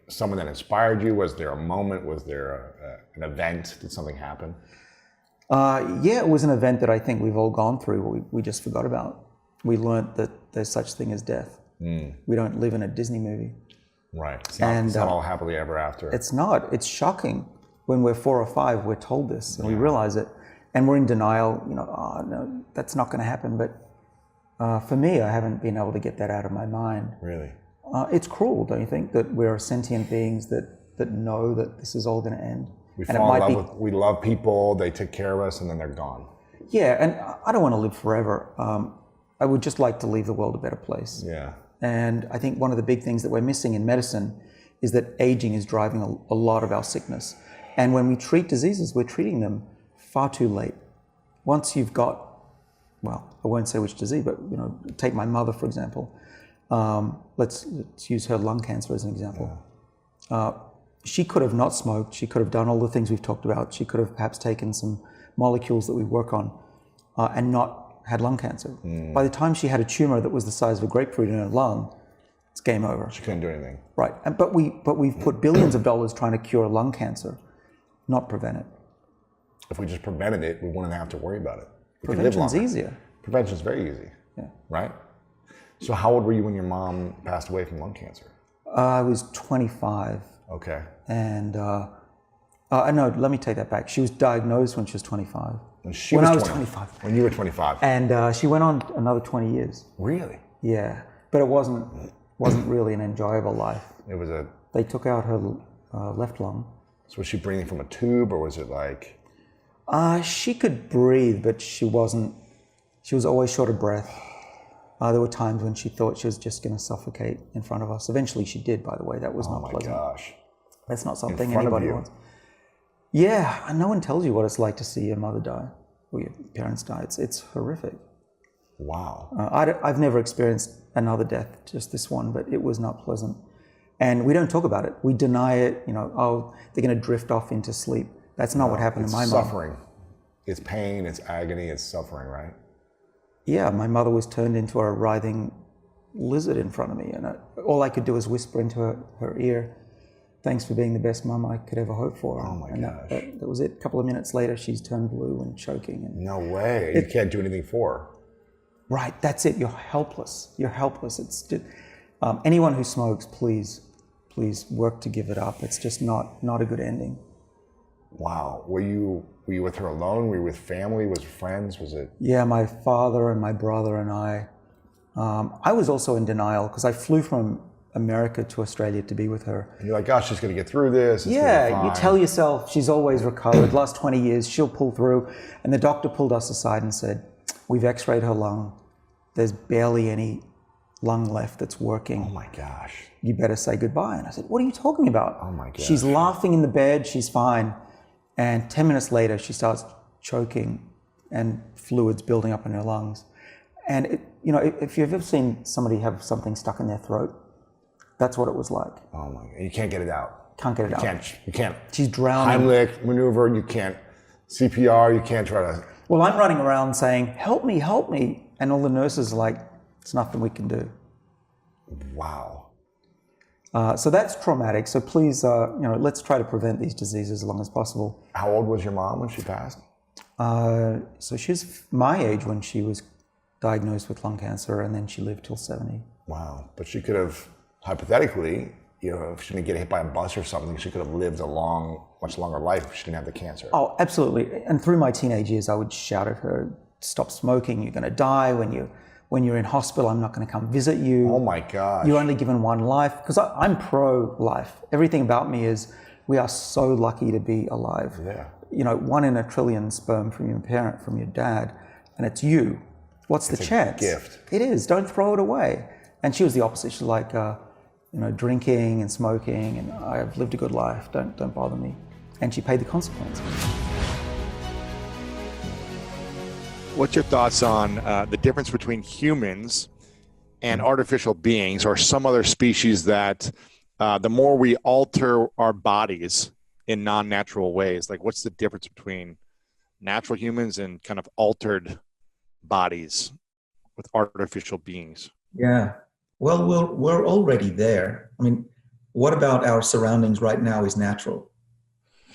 S4: someone that inspired you? Was there a moment? Was there an event? Did something happen?
S5: Yeah, it was an event that I think we've all gone through. We just forgot about. We learned that there's such thing as death. We don't live in a Disney movie.
S4: Right. It's not all happily ever after.
S5: It's not. It's shocking. When we're 4 or 5, we're told this, and we realize it, and we're in denial. You know, oh no, that's not going to happen. But for me, I haven't been able to get that out of my mind.
S4: Really?
S5: It's cruel, don't you think, that we're sentient beings that know that this is all going to end?
S4: We love people, they take care of us, and then they're gone.
S5: Yeah, and I don't want to live forever. I would just like to leave the world a better place.
S4: Yeah.
S5: And I think one of the big things that we're missing in medicine is that aging is driving a lot of our sickness. And when we treat diseases, we're treating them far too late. Once you've got, well, I won't say which disease, but you know, take my mother, for example. Let's use her lung cancer as an example. Yeah. She could have not smoked. She could have done all the things we've talked about. She could have perhaps taken some molecules that we work on and not had lung cancer. By the time she had a tumor that was the size of a grapefruit in her lung, it's game over.
S4: She couldn't do anything.
S5: Right. But we've put billions of dollars trying to cure lung cancer, not prevent it.
S4: If we just prevented it, we wouldn't have to worry about it.
S5: Prevention's easier.
S4: Prevention's very easy.
S5: Yeah.
S4: Right? So how old were you when your mom passed away from lung cancer?
S5: I was 25.
S4: Okay.
S5: And no, let me take that back. She was diagnosed when she was 25.
S4: When I was 25. When you were 25.
S5: And she went on another 20 years.
S4: Really?
S5: Yeah. But it wasn't really an enjoyable life.
S4: It was a...
S5: They took out her left lung.
S4: So was she breathing from a tube, or was it like...
S5: She could breathe, but she wasn't... She was always short of breath. There were times when she thought she was just going to suffocate in front of us. Eventually she did, by the way. That was not pleasant.
S4: Oh my gosh.
S5: That's not something anybody wants. Yeah, and no one tells you what it's like to see your mother die or your parents die. It's horrific.
S4: Wow.
S5: I've never experienced another death, just this one, but it was not pleasant. And we don't talk about it. We deny it, you know, oh, they're going to drift off into sleep. That's not what happened to my mom.
S4: It's suffering. It's pain, it's agony, it's suffering, right?
S5: Yeah, my mother was turned into a writhing lizard in front of me, and all I could do was whisper into her ear, "Thanks for being the best mum I could ever hope for."
S4: Oh my gosh.
S5: That was it. A couple of minutes later, she's turned blue and choking. And
S4: no way. You can't do anything for her.
S5: Right, that's it. You're helpless. You're helpless. It's just, anyone who smokes, please work to give it up. It's just not a good ending.
S4: Wow. Were you with her alone? Were you with family? Was it friends? Was it?
S5: Yeah, my father and my brother and I. I was also in denial because I flew from America to Australia to be with her.
S4: And you're like, gosh, she's going to get through this.
S5: Yeah, you tell yourself she's always recovered. Last 20 years, she'll pull through. And the doctor pulled us aside and said, "We've x-rayed her lung. There's barely any lung left that's working.
S4: Oh my gosh.
S5: You better say goodbye." And I said, "What are you talking about?"
S4: Oh my gosh.
S5: She's laughing in the bed. She's fine. And 10 minutes later, she starts choking and fluids building up in her lungs. And you know, if you've ever seen somebody have something stuck in their throat, that's what it was like.
S4: Oh my God. You can't get it out.
S5: Can't get it out.
S4: You can't.
S5: She's drowning.
S4: Heimlich maneuver, you can't. CPR, you can't try to.
S5: Well, I'm running around saying, "Help me, help me." And all the nurses are like, "It's nothing we can do."
S4: Wow.
S5: So that's traumatic. So please, you know, let's try to prevent these diseases as long as possible.
S4: How old was your mom when she passed?
S5: So she's my age when she was diagnosed with lung cancer, and then she lived till 70.
S4: Wow. But she could have, hypothetically, you know, if she didn't get hit by a bus or something, she could have lived a much longer life if she didn't have the cancer.
S5: Oh, absolutely. And through my teenage years, I would shout at her, "Stop smoking, you're going to die. When you're in hospital, I'm not going to come visit you.
S4: Oh my gosh.
S5: You're only given one life." Because I'm pro-life. Everything about me is, we are so lucky to be alive.
S4: Yeah.
S5: You know, 1 in a trillion sperm from your parent, from your dad, and it's you. What's the chance?
S4: It's a gift.
S5: It is. Don't throw it away. And she was the opposite. She's like, you know, drinking and smoking, and "I've lived a good life. Don't bother me." And she paid the consequence.
S2: What's your thoughts on the difference between humans and artificial beings or some other species that the more we alter our bodies in non-natural ways, like what's the difference between natural humans and kind of altered bodies with artificial beings?
S6: Yeah. Well, we're already there. I mean, what about our surroundings right now is natural?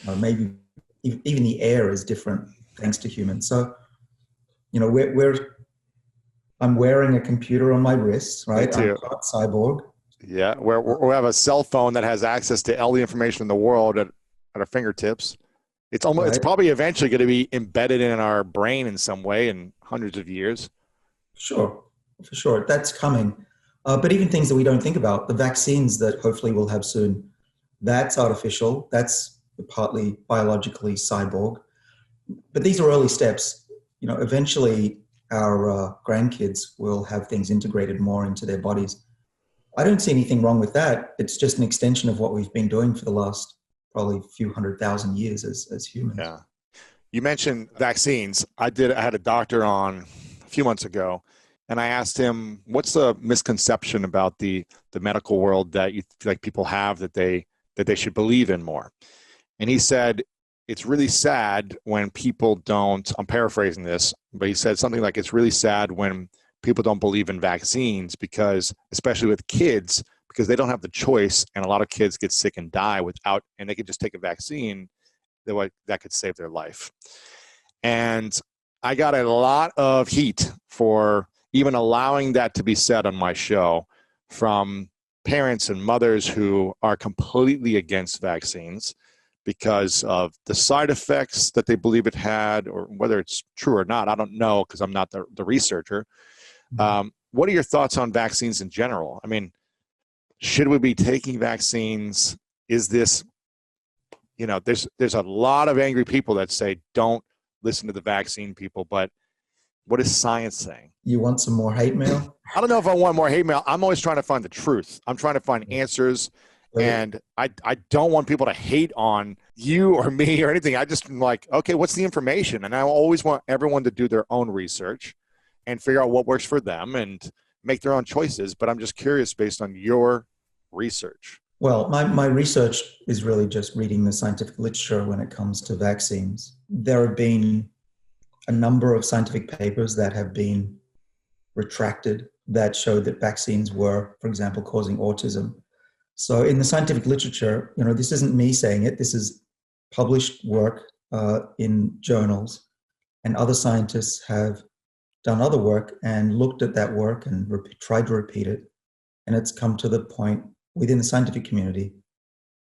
S6: Or maybe even the air is different thanks to humans. So, you know, I'm wearing a computer on my wrist, right?
S2: Me too.
S6: I'm part cyborg.
S2: Yeah, we have a cell phone that has access to all the information in the world at our fingertips. It's almost, it's
S6: Right.
S2: probably eventually going to be embedded in our brain in some way in hundreds of years.
S6: Sure, for sure. That's coming. But even things that we don't think about, the vaccines that hopefully we'll have soon, that's artificial. That's partly biologically cyborg. But these are early steps. You know, eventually our grandkids will have things integrated more into their bodies. I don't see anything wrong with that. It's just an extension of what we've been doing for the last probably few 100,000 years as humans.
S2: Yeah. You mentioned vaccines. I had a doctor on a few months ago, and I asked him, what's the misconception about the medical world that you feel like people have that they should believe in more? And he said, it's really sad when people don't, I'm paraphrasing this, but he said something like, it's really sad when people don't believe in vaccines because, especially with kids, because they don't have the choice, and a lot of kids get sick and die without, and they could just take a vaccine that could save their life. And I got a lot of heat for even allowing that to be said on my show from parents and mothers who are completely against vaccines because of the side effects that they believe it had, or whether it's true or not. I don't know because I'm not the researcher. What are your thoughts on vaccines in general? I mean, should we be taking vaccines? Is this, you know, there's a lot of angry people that say don't listen to the vaccine people, but what is science saying?
S6: You want some more hate mail?
S2: I don't know if I want more hate mail. I'm always trying to find the truth. I'm trying to find answers. And I don't want people to hate on you or me or anything. I just am like, okay, what's the information? And I always want everyone to do their own research and figure out what works for them and make their own choices. But I'm just curious based on your research.
S6: Well, my research is really just reading the scientific literature when it comes to vaccines. There have been a number of scientific papers that have been retracted that showed that vaccines were, for example, causing autism. So in the scientific literature, you know, this isn't me saying it. This is published work in journals, and other scientists have done other work and looked at that work and tried to repeat it. And it's come to the point within the scientific community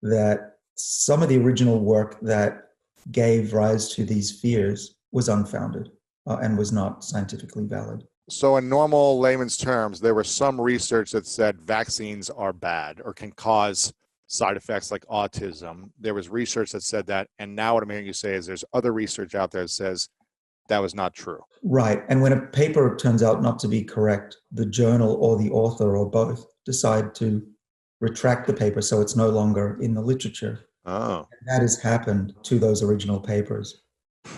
S6: that some of the original work that gave rise to these fears was unfounded and was not scientifically valid.
S2: So in normal layman's terms, there was some research that said vaccines are bad or can cause side effects like autism. There was research that said that. And now what I'm hearing you say is there's other research out there that says that was not true.
S6: Right. And when a paper turns out not to be correct, the journal or the author or both decide to retract the paper so it's no longer in the literature.
S2: Oh.
S6: And that has happened to those original papers.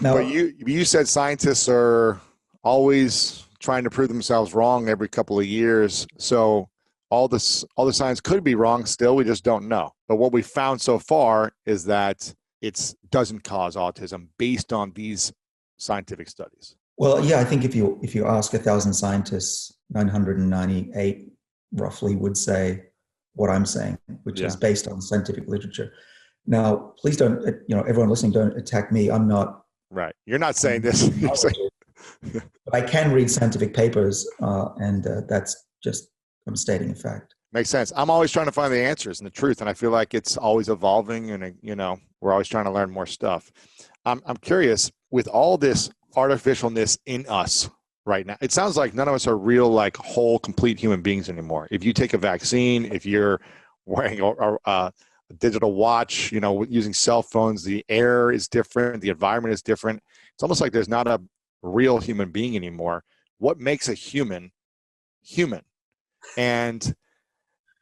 S6: Now,
S2: But you said scientists are always trying to prove themselves wrong every couple of years. So all the science could be wrong still, we just don't know. But what we found so far is that it doesn't cause autism based on these scientific studies.
S6: well, yeah, I think if you ask 1,000 scientists, 998 roughly would say what I'm saying, which is based on scientific literature. Now, please don't, you know, everyone listening, don't attack me. I'm not.
S2: Right. You're not saying this.
S6: But I can read scientific papers, and that's just, I'm stating a fact.
S2: Makes sense. I'm always trying to find the answers and the truth, and I feel like it's always evolving, and you know, we're always trying to learn more stuff. I'm curious, with all this artificialness in us right now, it sounds like none of us are real, like whole, complete human beings anymore. If you take a vaccine, if you're wearing a digital watch, you know, using cell phones, the air is different, the environment is different. It's almost like there's not a real human being anymore. What makes a human human? And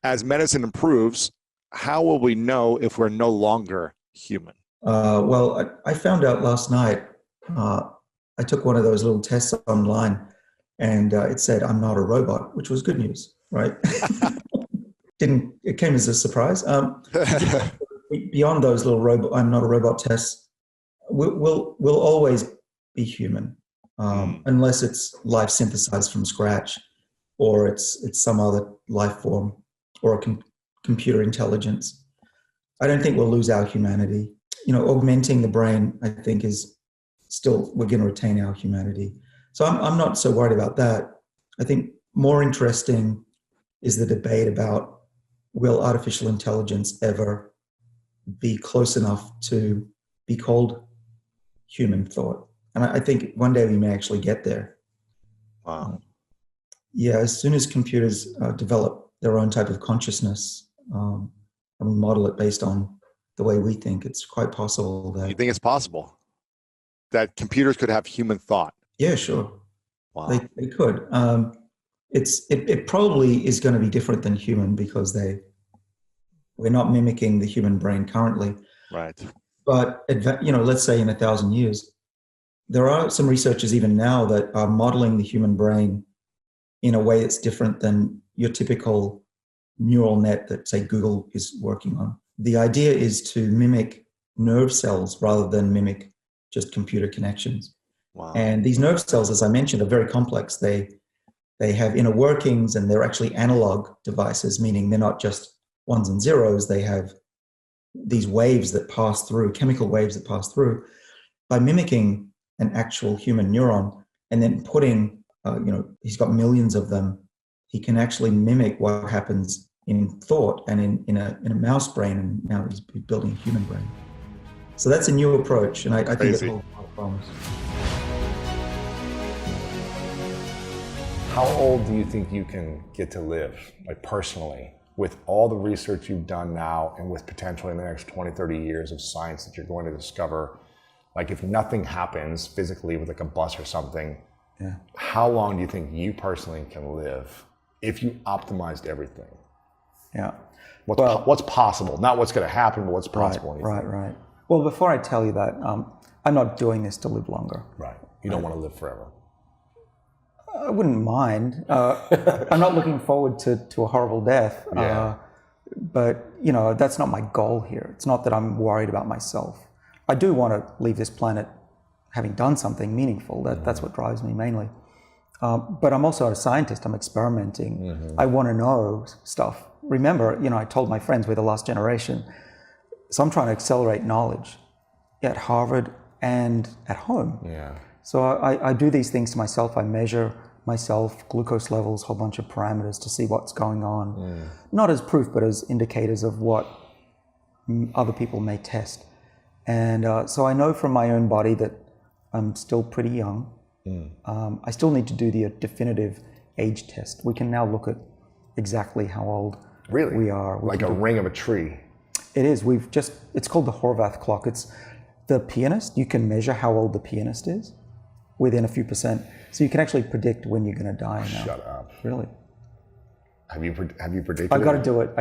S2: as medicine improves, how will we know if we're no longer human?
S6: Well, I found out last night. I took one of those little tests online, and it said I'm not a robot, which was good news, right? It came as a surprise. Beyond those little I'm not a robot tests, we'll always be human, unless it's life synthesized from scratch, or it's some other life form, or a computer intelligence. I don't think we'll lose our humanity. You know, augmenting the brain, I think, is still, we're going to retain our humanity. So I'm not so worried about that. I think more interesting is the debate about, will artificial intelligence ever be close enough to be called human thought? And I think one day we may actually get there.
S2: Wow.
S6: Yeah, as soon as computers develop their own type of consciousness, and we model it based on the way we think, it's quite possible that...
S2: You think it's possible that computers could have human thought?
S6: Yeah, sure.
S2: Wow.
S6: They could. It probably is going to be different than human, because we're not mimicking the human brain currently.
S2: Right.
S6: But let's say in 1,000 years, there are some researchers even now that are modeling the human brain in a way that's different than your typical neural net that, say, Google is working on. The idea is to mimic nerve cells rather than mimic just computer connections.
S2: Wow.
S6: And these nerve cells, as I mentioned, are very complex. They have inner workings, and they're actually analog devices, meaning they're not just ones and zeros. They have these waves that pass through, chemical waves that pass through. By mimicking an actual human neuron and then putting, he's got millions of them, he can actually mimic what happens in thought and in a mouse brain, and now he's building a human brain. So that's a new approach, and I think it holds a lot of promise.
S4: How old do you think you can get to live, like personally, with all the research you've done now and with potentially in the next 20, 30 years of science that you're going to discover? Like, if nothing happens physically with like a bus or something, how long do you think you personally can live if you optimized everything?
S5: Yeah.
S4: What's possible? Not what's going to happen, but what's possible.
S5: Right. Well, before I tell you that, I'm not doing this to live longer.
S4: Right. You don't want to live forever.
S5: I wouldn't mind. I'm not looking forward to a horrible death.
S4: Yeah.
S5: But, that's not my goal here. It's not that I'm worried about myself. I do want to leave this planet having done something meaningful. That's what drives me mainly. But I'm also a scientist. I'm experimenting. Mm-hmm. I want to know stuff. Remember, I told my friends we're the last generation. So I'm trying to accelerate knowledge at Harvard and at home.
S4: Yeah.
S5: So I do these things to myself. I measure myself, glucose levels, a whole bunch of parameters to see what's going on. Not as proof, but as indicators of what other people may test. And so I know from my own body that I'm still pretty young. I still need to do the definitive age test. We can now look at exactly how old we are.
S4: Like a ring of a tree.
S5: It is. It's called the Horvath clock. It's the pianist. You can measure how old the pianist is within a few percent. So you can actually predict when you're going to die now.
S4: Shut up.
S5: Really?
S4: Have you predicted
S5: I got to do it.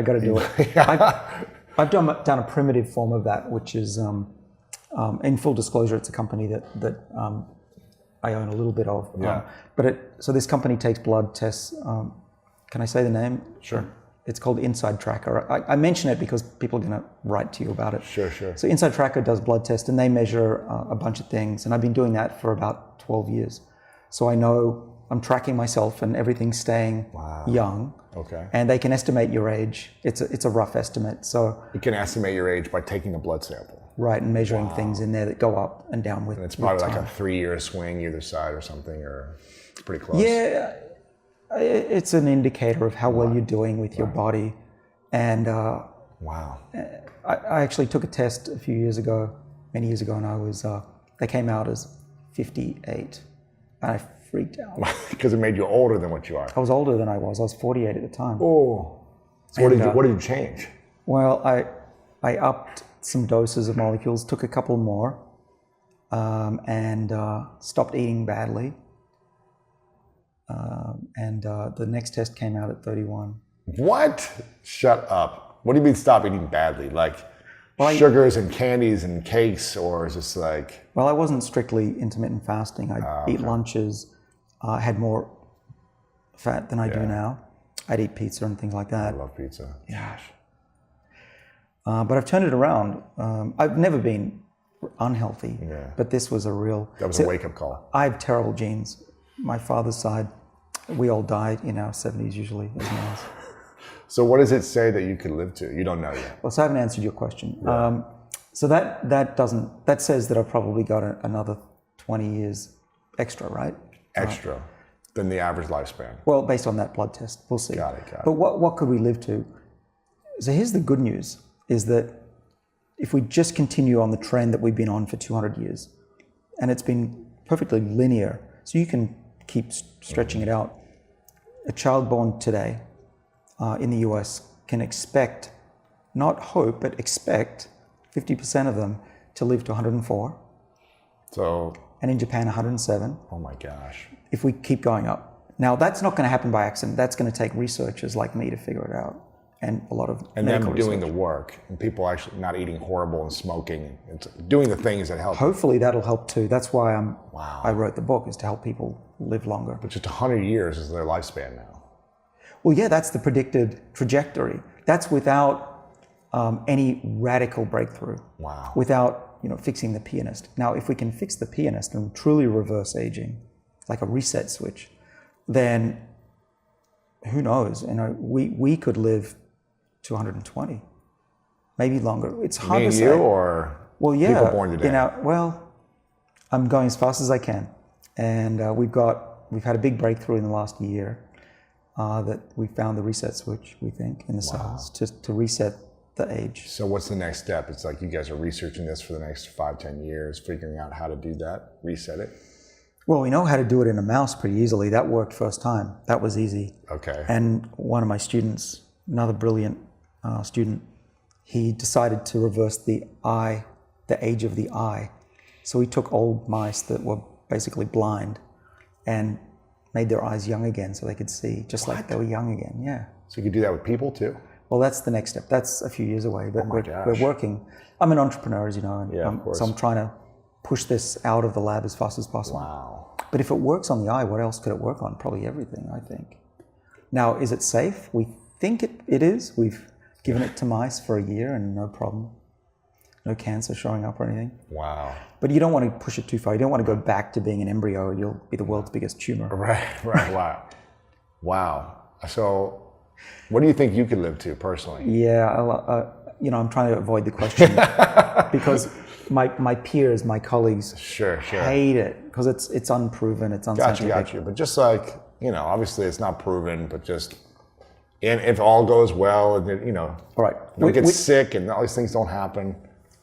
S5: I've done a primitive form of that, which is, in full disclosure, it's a company that I own a little bit of.
S4: Yeah.
S5: So this company takes blood tests. Can I say the name?
S4: Sure.
S5: It's called Inside Tracker. I mention it because people are going to write to you about it.
S4: Sure.
S5: So Inside Tracker does blood tests, and they measure a bunch of things. And I've been doing that for about 12 years. So I know I'm tracking myself and everything's staying young.
S4: Okay.
S5: And they can estimate your age. It's a rough estimate. So
S4: you can estimate your age by taking a blood sample.
S5: Right, and measuring things in there that go up and down with.
S4: And it's probably like a 3-year swing either side or something, or it's pretty close.
S5: Yeah, it's an indicator of how well you're doing with your body. And I actually took a test a few years ago, many years ago, and I was they came out as 58. And I freaked out.
S4: Because it made you older than what you are.
S5: I was older than I was. I was 48 at the time.
S4: Oh. So what did you change?
S5: Well, I upped some doses of molecules, took a couple more, and stopped eating badly. And the next test came out at 31.
S4: What? Shut up. What do you mean stop eating badly? Like sugars and candies and cakes, or is this like...
S5: Well, I wasn't strictly intermittent fasting. I'd eat lunches, had more fat than I do now. I'd eat pizza and things like that.
S4: I love pizza.
S5: Yeah. But I've turned it around. I've never been unhealthy, but this was a real...
S4: That was a wake-up call.
S5: I have terrible genes. My father's side, we all died in our 70s usually as males.
S4: So what does it say that you could live to? You don't know yet.
S5: Well, so I haven't answered your question. So that says that I've probably got another 20 years extra, right?
S4: Extra than the average lifespan.
S5: Well, based on that blood test, we'll see.
S4: Got it.
S5: But what could we live to? So here's the good news, is that if we just continue on the trend that we've been on for 200 years, and it's been perfectly linear, so you can keep stretching it out. A child born today in the US can expect, not hope, but expect 50% of them to live to 104.
S4: So,
S5: and in Japan, 107.
S4: oh my gosh.
S5: If we keep going up. Now, that's not going to happen by accident. That's going to take researchers like me to figure it out, and a lot of
S4: And
S5: medical
S4: them doing
S5: research.
S4: the work, and people actually not eating horrible and smoking, and doing the things that help.
S5: Hopefully that'll help too. That's why
S4: Wow.
S5: I wrote the book, is to help people live longer.
S4: But just 100 years is their lifespan now.
S5: Well, yeah, that's the predicted trajectory. That's without any radical breakthrough.
S4: Wow.
S5: Without fixing the pianist. Now, if we can fix the pianist and truly reverse aging, like a reset switch, then who knows? We could live to 120, maybe longer. It's hard
S4: Me
S5: to
S4: and
S5: say.
S4: you, or
S5: Well, yeah.
S4: people born today?
S5: Well, I'm going as fast as I can, and we've had a big breakthrough in the last year that we found the reset switch. We think in the cells to reset the age.
S4: So what's the next step? It's like you guys are researching this for the next 5-10 years, figuring out how to do that, reset it.
S5: Well, we know how to do it in a mouse pretty easily. That worked first time. That was easy.
S4: Okay.
S5: And one of my students, another brilliant student, he decided to reverse the age of the eye. So he took old mice that were basically blind and made their eyes young again so they could see, just like they were young again. Yeah.
S4: So you could do that with people too?
S5: Well, that's the next step. That's a few years away, but we're working. I'm an entrepreneur, as you know, and
S4: of course.
S5: so I'm trying to push this out of the lab as fast as possible.
S4: Wow.
S5: But if it works on the eye, what else could it work on? Probably everything, I think. Now, is it safe? We think it is. We've given it to mice for a year and no problem. No cancer showing up or anything.
S4: Wow.
S5: But you don't want to push it too far. You don't want to go back to being an embryo or you'll be the world's biggest tumor.
S4: Right. Wow. Wow. So what do you think you could live to personally?
S5: Yeah, I'm trying to avoid the question because my peers, my colleagues,
S4: Sure.
S5: hate it because it's unproven, it's unscientific.
S4: Got you. But just like, obviously it's not proven, but just, and if all goes well, and
S5: All right.
S4: you don't get sick and all these things don't happen,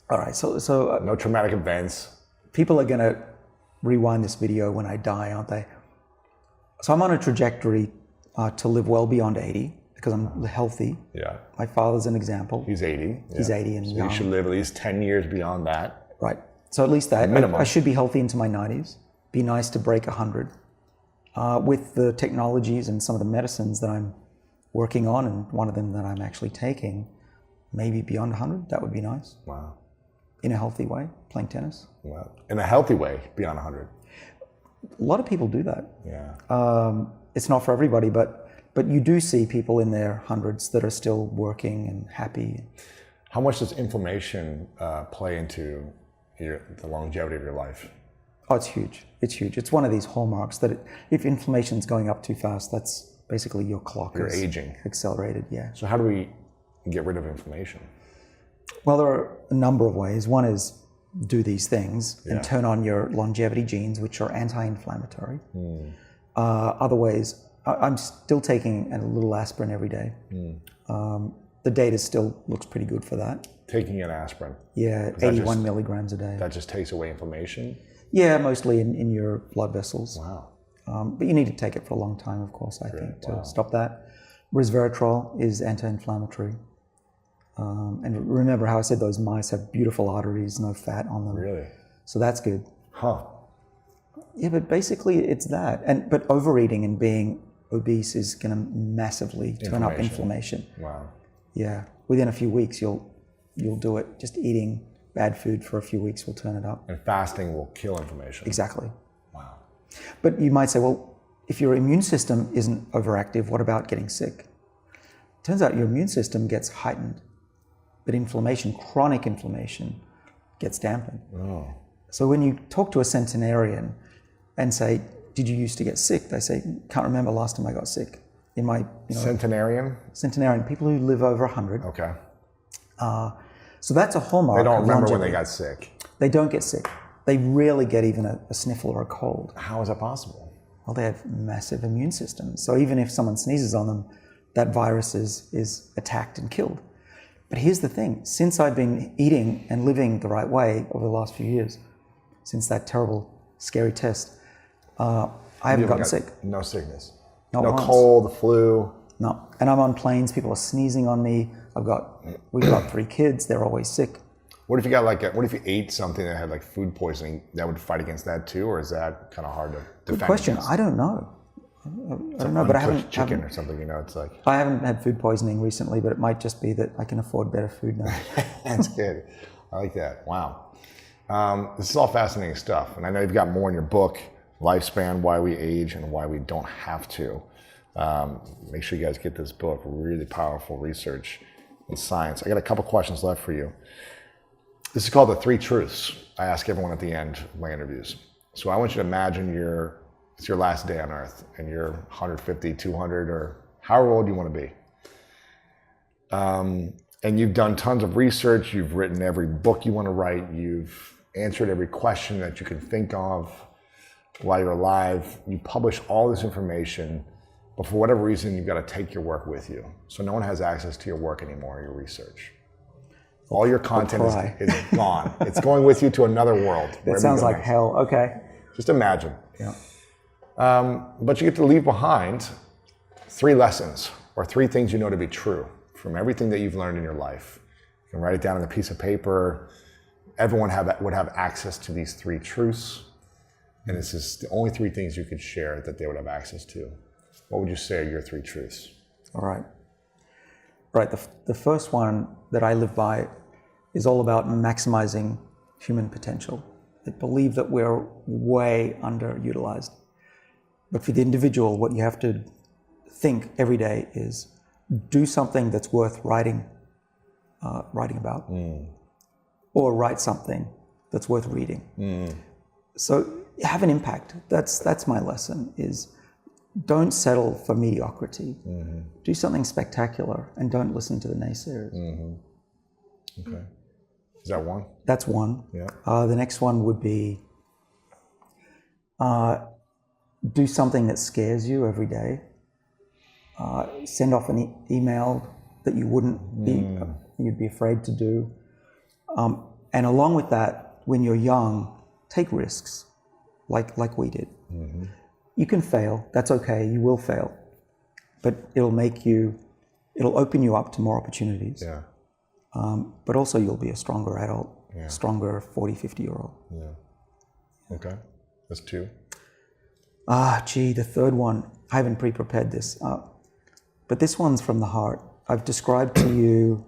S5: All right. So
S4: no traumatic events.
S5: people are going to rewind this video when I die, aren't they? So I'm on a trajectory to live well beyond 80 because I'm healthy.
S4: Yeah.
S5: My father's an example.
S4: He's 80.
S5: He's 80 and
S4: so
S5: young.
S4: you should live at least 10 years beyond that.
S5: Right. So at least that.
S4: Minimum.
S5: I should be healthy into my 90s. Be nice to break 100. With the technologies and some of the medicines that I'm working on, and one of them that I'm actually taking, maybe beyond 100, that would be nice.
S4: Wow.
S5: In a healthy way, playing tennis.
S4: Well, in a healthy way, beyond 100.
S5: A lot of people do that.
S4: Yeah.
S5: It's not for everybody, but you do see people in their hundreds that are still working and happy.
S4: How much does inflammation play into the longevity of your life?
S5: Oh, it's huge. It's huge. It's one of these hallmarks that if inflammation's going up too fast, that's basically your clock
S4: You're
S5: is
S4: aging.
S5: accelerated. Yeah.
S4: So how do we get rid of inflammation?
S5: Well, there are a number of ways. One is do these things and turn on your longevity genes, which are anti-inflammatory. Other ways, I'm still taking a little aspirin every day. The data still looks pretty good for that.
S4: Taking an aspirin.
S5: Yeah, 81 milligrams a day.
S4: That just takes away inflammation?
S5: Yeah, mostly in your blood vessels.
S4: Wow.
S5: But you need to take it for a long time, of course, I think, to stop that. Resveratrol is anti-inflammatory. And remember how I said those mice have beautiful arteries, no fat on them.
S4: Really?
S5: So that's good.
S4: Huh.
S5: Yeah, but basically it's that. But overeating and being obese is going to massively turn up inflammation.
S4: Wow.
S5: Yeah. Within a few weeks, you'll do it. Just eating bad food for a few weeks will turn it up.
S4: And fasting will kill inflammation.
S5: Exactly.
S4: Wow.
S5: But you might say, well, if your immune system isn't overactive, what about getting sick? Turns out your immune system gets heightened, but inflammation, chronic inflammation, gets dampened.
S4: Oh.
S5: So when you talk to a centenarian and say, did you used to get sick? They say, can't remember last time I got sick. In my,
S4: Centenarian?
S5: Centenarian, people who live over 100.
S4: Okay.
S5: So that's a hallmark.
S4: They don't
S5: of
S4: remember when
S5: longevity.
S4: they got sick.
S5: They don't get sick. They rarely get even a sniffle or a cold.
S4: How is that possible?
S5: Well, they have massive immune systems. So even if someone sneezes on them, that virus is attacked and killed. But here's the thing. Since I've been eating and living the right way over the last few years, since that terrible, scary test, I haven't gotten sick.
S4: No sickness.
S5: Not
S4: no
S5: once.
S4: cold, flu.
S5: No. And I'm on planes, people are sneezing on me. We've got 3 kids, they're always sick.
S4: What if you got what if you ate something that had like food poisoning, that would fight against that too? Or is that kind of hard to defend?
S5: Good question.
S4: against?
S5: I don't know. I don't know, but I haven't
S4: chicken or something, it's like.
S5: I haven't had food poisoning recently, but it might just be that I can afford better food now.
S4: That's good. I like that. Wow. This is all fascinating stuff. And I know you've got more in your book, Lifespan, Why We Age and Why We Don't Have to. Make sure you guys get this book. Really powerful research in science. I got a couple questions left for you. This is called the 3 truths I ask everyone at the end of my interviews. So I want you to imagine it's your last day on Earth and you're 150, 200, or however old you want to be. And you've done tons of research. You've written every book you want to write. You've answered every question that you can think of while you're alive. You publish all this information, but for whatever reason, you've got to take your work with you. So no one has access to your work anymore, your research. All your content is gone. It's going with you to another world.
S5: That sounds like hell. Okay.
S4: Just imagine.
S5: Yeah.
S4: But you get to leave behind 3 lessons or 3 things you know to be true from everything that you've learned in your life. You can write it down on a piece of paper. Everyone would have access to these 3 truths. And this is the only 3 things you could share that they would have access to. What would you say are your 3 truths?
S5: All right. Right. The first one that I live by is all about maximizing human potential. I believe that we're way underutilized. But for the individual, what you have to think every day is do something that's worth writing about, or write something that's worth reading. So have an impact. That's my lesson, is don't settle for mediocrity. Do something spectacular and don't listen to the naysayers.
S4: Okay. Is that one?
S5: That's one.
S4: Yeah.
S5: The next one would be do something that scares you every day. Send off an email that you wouldn't be, you'd be afraid to do. And along with that, when you're young, take risks, like we did. You can fail, that's okay, you will fail. But it'll open you up to more opportunities.
S4: Yeah.
S5: But also you'll be a stronger adult, stronger 40, 50-year-old.
S4: Yeah. Okay. That's 2.
S5: The third one, I haven't pre-prepared this, but this one's from the heart. I've described to you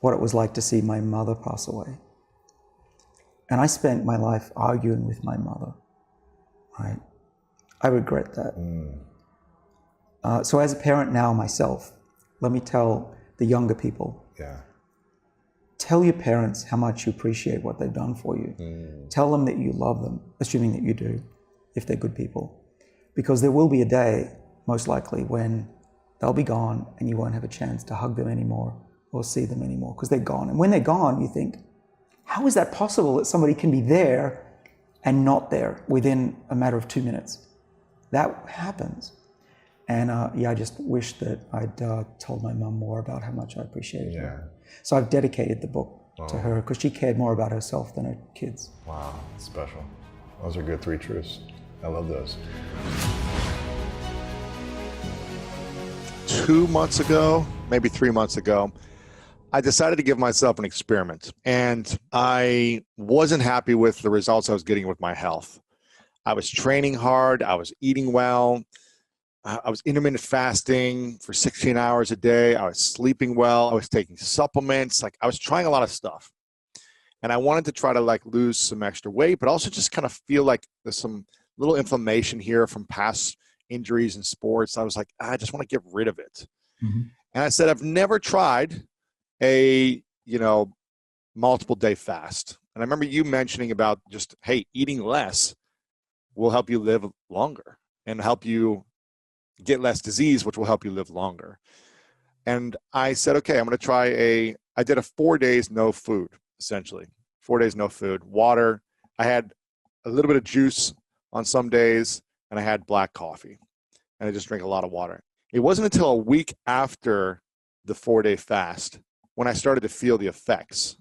S5: what it was like to see my mother pass away. And I spent my life arguing with my mother, right? I regret that. So as a parent now myself, let me tell the younger people, tell your parents how much you appreciate what they've done for you. Tell them that you love them, assuming that you do, if they're good people. Because there will be a day, most likely, when they'll be gone and you won't have a chance to hug them anymore or see them anymore, because they're gone. And when they're gone, you think, how is that possible that somebody can be there and not there within a matter of 2 minutes? That happens. And I just wish that I'd told my mum more about how much I appreciated her. So I've dedicated the book to her, because she cared more about herself than her kids.
S4: Wow, that's special. Those are good 3 truths. I love those.
S2: 2 months ago, maybe 3 months ago, I decided to give myself an experiment, and I wasn't happy with the results I was getting with my health. I was training hard, I was eating well, I was intermittent fasting for 16 hours a day, I was sleeping well, I was taking supplements, I was trying a lot of stuff. And I wanted to try to lose some extra weight, but also just kind of feel like there's some little inflammation here from past injuries in sports. I was like, I just want to get rid of it. And I said, I've never tried a, multiple day fast. And I remember you mentioning about just, hey, eating less will help you live longer and help you get less disease, which will help you live longer. And I said, okay, I'm going to try I did a 4 days no food, essentially. 4 days no food, water. I had a little bit of juice on some days, and I had black coffee, and I just drank a lot of water. It wasn't until a week after the 4-day fast when I started to feel the effects.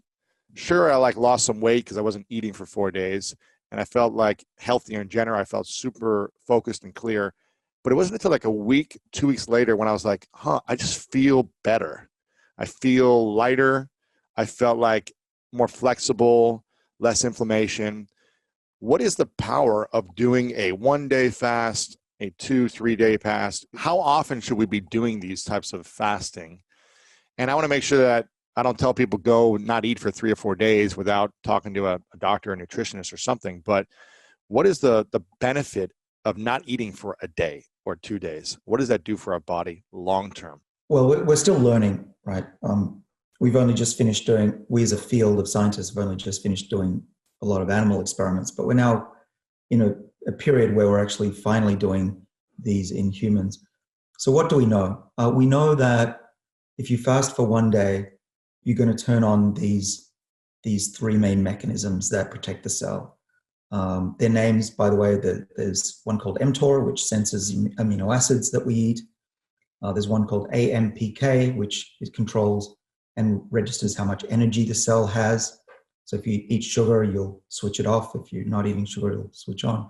S2: Sure, I lost some weight because I wasn't eating for 4 days, and I felt healthier in general. I felt super focused and clear. But it wasn't until a week, 2 weeks later when I was like, I just feel better. I feel lighter. I felt more flexible, less inflammation. What is the power of doing a 1-day fast, a 2-3 day fast? How often should we be doing these types of fasting? And I want to make sure that I don't tell people go not eat for 3 or 4 days without talking to a doctor, a nutritionist or something. But what is the benefit of not eating for a day or 2 days? What does that do for our body long term?
S6: Well, we're still learning, right? We've only just finished doing, we as a field of scientists have only just finished doing a lot of animal experiments, but we're now in a period where we're actually finally doing these in humans. So what do we know? We know that if you fast for 1 day, you're going to turn on these 3 main mechanisms that protect the cell. Their names, by the way, there's one called mTOR, which senses amino acids that we eat. There's one called AMPK, which it controls and registers how much energy the cell has. So if you eat sugar, you'll switch it off. If you're not eating sugar, it'll switch on.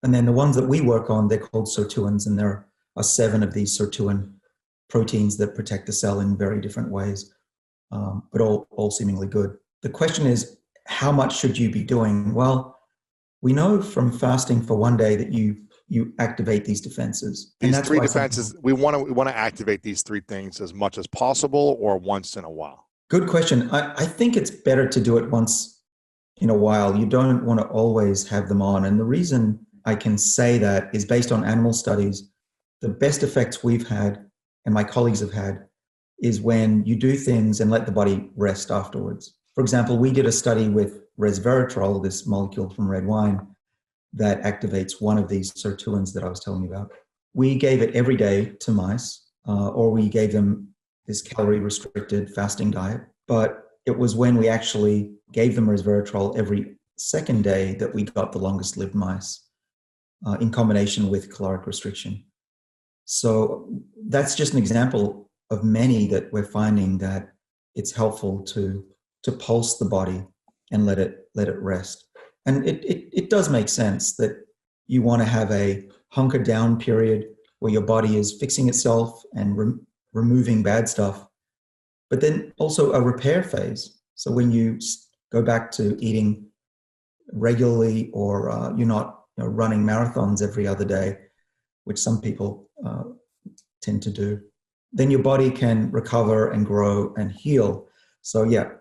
S6: And then the ones that we work on, they're called sirtuins, and there are 7 of these sirtuin proteins that protect the cell in very different ways, but all seemingly good. The question is, how much should you be doing? Well, we know from fasting for 1 day that you activate these defenses.
S2: These 3 defenses, we want to activate these 3 things as much as possible, or once in a while.
S6: Good question. I think it's better to do it once in a while. You don't want to always have them on. And the reason I can say that is based on animal studies. The best effects we've had, and my colleagues have had, is when you do things and let the body rest afterwards. For example, we did a study with resveratrol, this molecule from red wine, that activates one of these sirtuins that I was telling you about. We gave it every day to mice, or we gave them this calorie-restricted fasting diet. But it was when we actually gave them resveratrol every second day that we got the longest-lived mice in combination with caloric restriction. So that's just an example of many that we're finding that it's helpful to pulse the body and let it rest. And it does make sense that you want to have a hunker down period where your body is fixing itself and removing bad stuff, but then also a repair phase. So when you go back to eating regularly, or you're not running marathons every other day, which some people tend to do, then your body can recover and grow and heal. So yeah,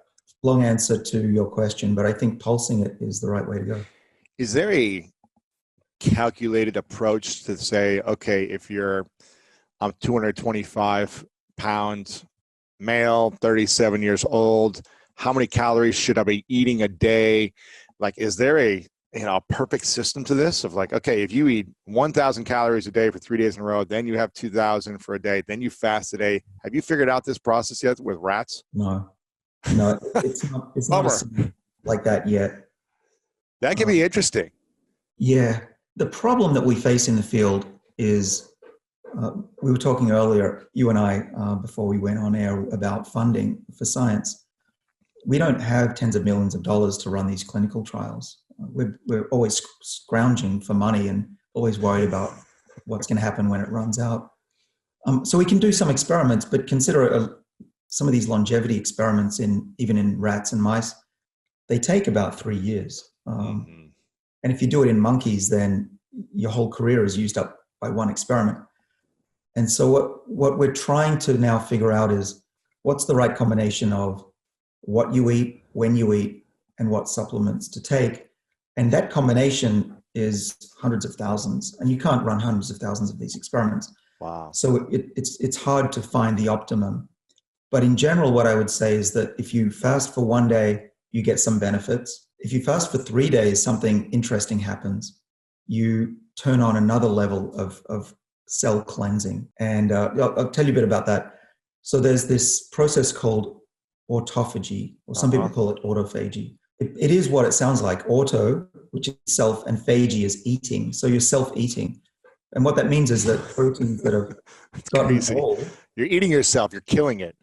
S6: long answer to your question, but I think pulsing it is the right way to go.
S2: Is there a calculated approach to say, okay, if I'm 225 pounds, male, 37 years old, how many calories should I be eating a day? Is there a perfect system to this of okay, if you eat 1,000 calories a day for 3 days in a row, then you have 2,000 for a day, then you fast a day. Have you figured out this process yet with rats?
S6: No, it's not like that yet.
S2: That can be interesting.
S6: Yeah. The problem that we face in the field is, we were talking earlier, you and I, before we went on air, about funding for science. We don't have tens of millions of dollars to run these clinical trials. We're always scrounging for money and always worried about what's going to happen when it runs out. So we can do some experiments, but consider some of these longevity experiments even in rats and mice, they take about 3 years. And if you do it in monkeys, then your whole career is used up by one experiment. And so what we're trying to now figure out is what's the right combination of what you eat, when you eat, and what supplements to take. And that combination is hundreds of thousands, and you can't run hundreds of thousands of these experiments.
S2: Wow.
S6: So it's hard to find the optimum. But in general, what I would say is that if you fast for 1 day, you get some benefits. If you fast for 3 days, something interesting happens. You turn on another level of cell cleansing. And I'll tell you a bit about that. So there's this process called autophagy, or some people call it autophagy. it is what it sounds like. Auto, which is self, and phagy is eating. So you're self-eating. And what that means is that proteins that have gotten
S2: crazy.
S6: old.
S2: You're eating yourself. You're killing it.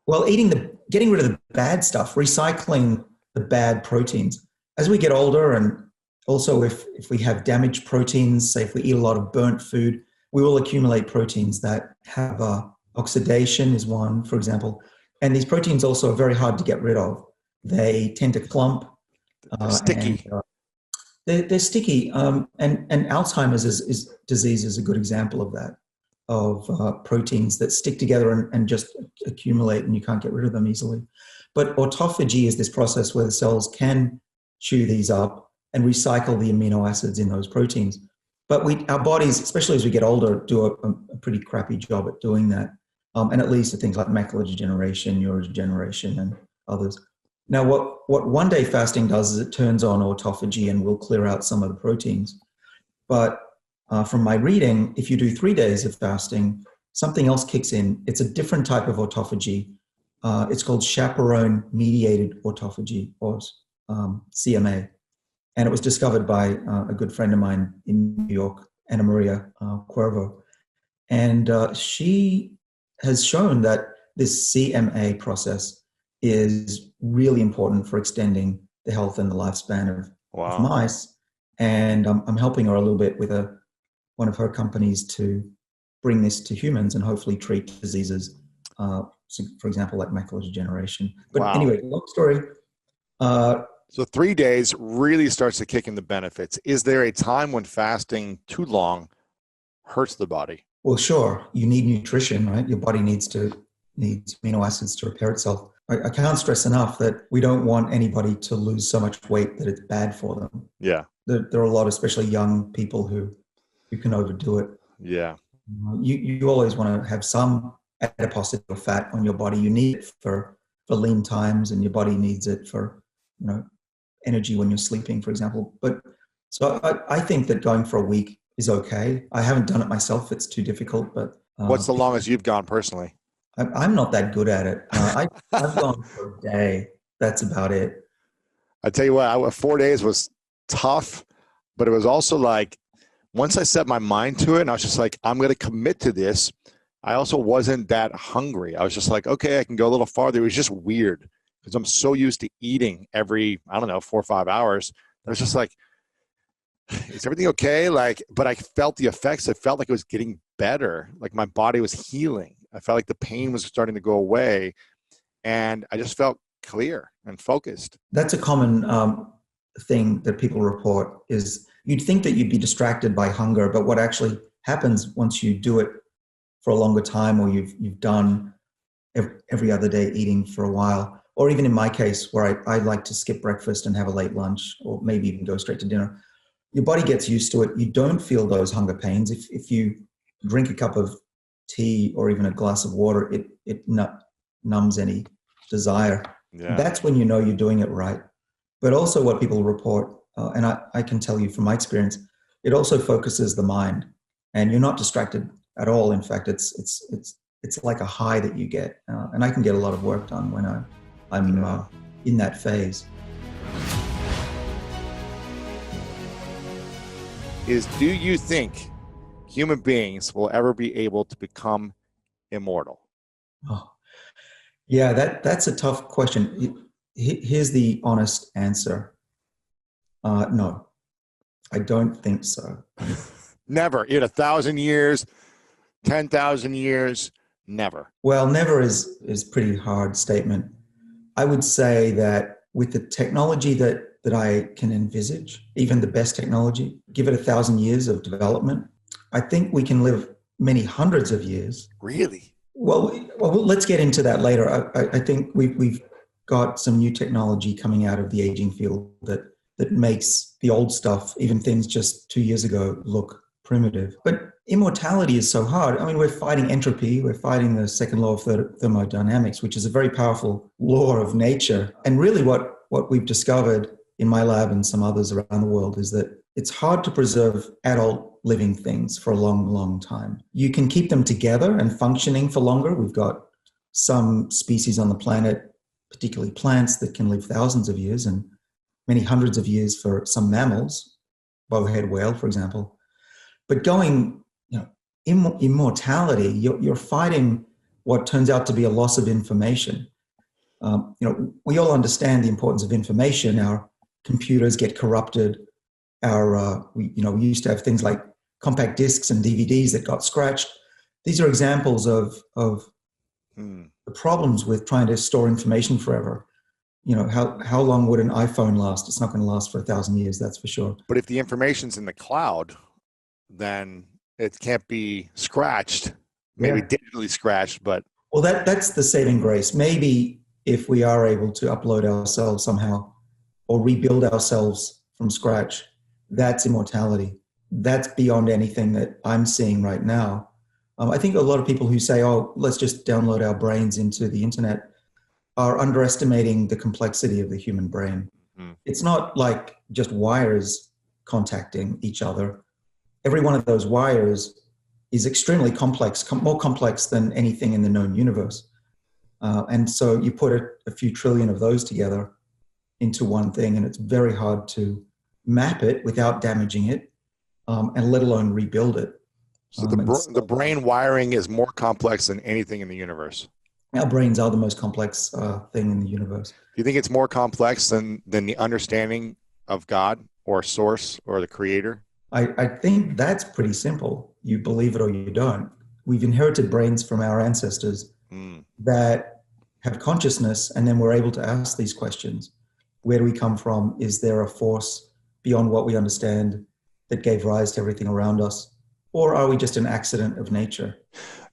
S6: Well, getting rid of the bad stuff, recycling the bad proteins. As we get older, and also if we have damaged proteins, say if we eat a lot of burnt food, we will accumulate proteins that have oxidation is one, for example. And these proteins also are very hard to get rid of. They tend to clump.
S2: They're sticky.
S6: They're sticky. And Alzheimer's disease is a good example of that, of proteins that stick together and just accumulate, and you can't get rid of them easily. But autophagy is this process where the cells can chew these up and recycle the amino acids in those proteins. But our bodies, especially as we get older, do a pretty crappy job at doing that. And it leads to things like macular degeneration, neurodegeneration, and others. Now, what one-day fasting does is it turns on autophagy and will clear out some of the proteins. But from my reading, if you do 3 days of fasting, something else kicks in. It's a different type of autophagy. It's called chaperone-mediated autophagy, or CMA. And it was discovered by a good friend of mine in New York, Anna Maria Cuervo. And she has shown that this CMA process is really important for extending the health and the lifespan of mice. And I'm helping her a little bit with one of her companies to bring this to humans and hopefully treat diseases, for example, like macular degeneration. But anyway, long story.
S2: So 3 days really starts to kick in the benefits. Is there a time when fasting too long hurts the body?
S6: Well, sure. You need nutrition, right? Your body needs amino acids to repair itself. I can't stress enough that we don't want anybody to lose so much weight that it's bad for them.
S2: Yeah.
S6: There are a lot, especially young people who can overdo it.
S2: Yeah.
S6: You always want to have some adiposity or fat on your body. You need it for lean times, and your body needs it for, energy when you're sleeping, for example. But so I think that going for a week is okay. I haven't done it myself. It's too difficult. But
S2: what's the longest you've gone personally?
S6: I'm not that good at it. I've gone for a day. That's about it.
S2: I tell you what, 4 days was tough, but it was also like, once I set my mind to it and I was just like, I'm going to commit to this. I also wasn't that hungry. I was just like, okay, I can go a little farther. It was just weird because I'm so used to eating every, 4 or 5 hours. I was just like, is everything okay? But I felt the effects. It felt like it was getting better. Like my body was healing. I felt like the pain was starting to go away, and I just felt clear and focused.
S6: That's a common thing that people report is you'd think that you'd be distracted by hunger, but what actually happens once you do it for a longer time, or you've done every other day eating for a while, or even in my case where I like to skip breakfast and have a late lunch, or maybe even go straight to dinner, your body gets used to it. You don't feel those hunger pains. If you drink a cup of tea or even a glass of water, it numbs any desire.
S2: Yeah.
S6: That's when you know you're doing it right. But also what people report, and I can tell you from my experience, it also focuses the mind, and you're not distracted at all. In fact, it's like a high that you get, and I can get a lot of work done when I'm in that phase.
S2: Do you think human beings will ever be able to become immortal?
S6: Oh, yeah, that's a tough question. Here's the honest answer. No, I don't think so.
S2: Never. In 1,000 years, 10,000 years, never.
S6: Well, never is pretty hard statement. I would say that with the technology that I can envisage, even the best technology, give it 1,000 years of development, I think we can live many hundreds of years.
S2: Really?
S6: Well, let's get into that later. I think we've got some new technology coming out of the aging field that makes the old stuff, even things just 2 years ago, look primitive. But immortality is so hard. I mean, we're fighting entropy. We're fighting the second law of thermodynamics, which is a very powerful law of nature. And really what we've discovered in my lab and some others around the world is that it's hard to preserve adult living things for a long, long time. You can keep them together and functioning for longer. We've got some species on the planet, particularly plants, that can live thousands of years, and many hundreds of years for some mammals, bowhead whale, for example. But going, immortality, you're fighting what turns out to be a loss of information. We all understand the importance of information. Our computers get corrupted. We used to have things like compact discs and DVDs that got scratched. These are examples of the problems with trying to store information forever. How long would an iPhone last? It's not going to last for 1,000 years, that's for sure.
S2: But if the information's in the cloud, then it can't be scratched, maybe digitally scratched, but...
S6: Well, that's the saving grace. Maybe if we are able to upload ourselves somehow or rebuild ourselves from scratch, that's immortality. That's beyond anything that I'm seeing right now. I think a lot of people who say, oh, let's just download our brains into the internet are underestimating the complexity of the human brain. It's not like just wires contacting each other. Every one of those wires is extremely complex, more complex than anything in the known universe. And so you put a few trillion of those together into one thing, and it's very hard to map it without damaging it, and let alone rebuild it.
S2: So the brain wiring is more complex than anything in the universe.
S6: Our brains are the most complex thing in the universe.
S2: Do you think it's more complex than the understanding of God or source or the creator?
S6: I think that's pretty simple. You believe it or you don't. We've inherited brains from our ancestors that have consciousness, and then we're able to ask these questions. Where do we come from? Is there a force beyond what we understand that gave rise to everything around us? Or are we just an accident of nature?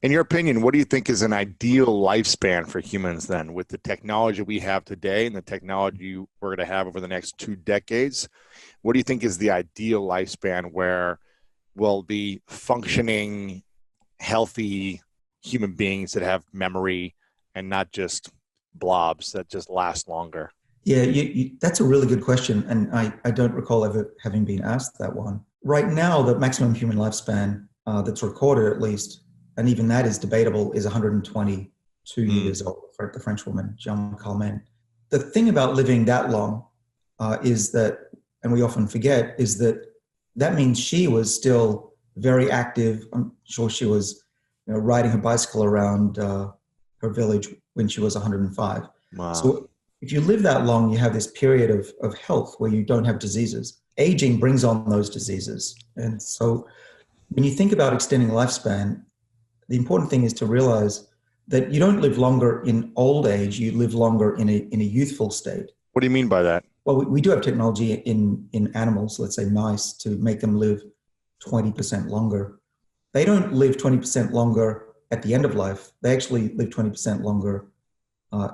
S2: In your opinion, what do you think is an ideal lifespan for humans then, with the technology we have today and the technology we're going to have over the next 2 decades? What do you think is the ideal lifespan where we'll be functioning, healthy human beings that have memory and not just blobs that just last longer?
S6: Yeah, that's a really good question. And I don't recall ever having been asked that one. Right now, the maximum human lifespan that's recorded, at least, and even that is debatable, is 122 years old for the French woman, Jeanne Calment. The thing about living that long is that, and we often forget, is that means she was still very active. I'm sure she was riding her bicycle around her village when she was 105.
S2: Wow.
S6: So if you live that long, you have this period of health where you don't have diseases. Aging brings on those diseases. And so when you think about extending lifespan, the important thing is to realize that you don't live longer in old age, you live longer in a youthful state.
S2: What do you mean by that?
S6: Well, we do have technology in animals, let's say mice, to make them live 20% longer. They don't live 20% longer at the end of life. They actually live 20% longer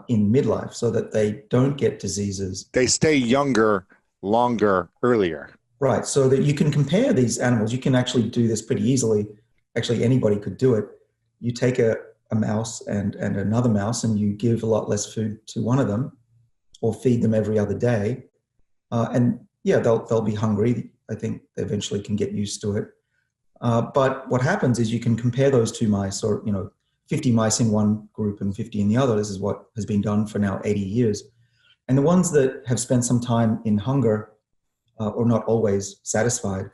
S6: in midlife so that they don't get diseases.
S2: They stay younger longer earlier.
S6: Right, so that you can compare these animals. You can actually do this pretty easily. Actually, anybody could do it. You take a mouse and another mouse, and you give a lot less food to one of them, or feed them every other day. And yeah, they'll be hungry. I think they eventually can get used to it. But what happens is you can compare those two mice, or 50 mice in one group and 50 in the other. This is what has been done for now 80 years. And the ones that have spent some time in hunger, or not always satisfied,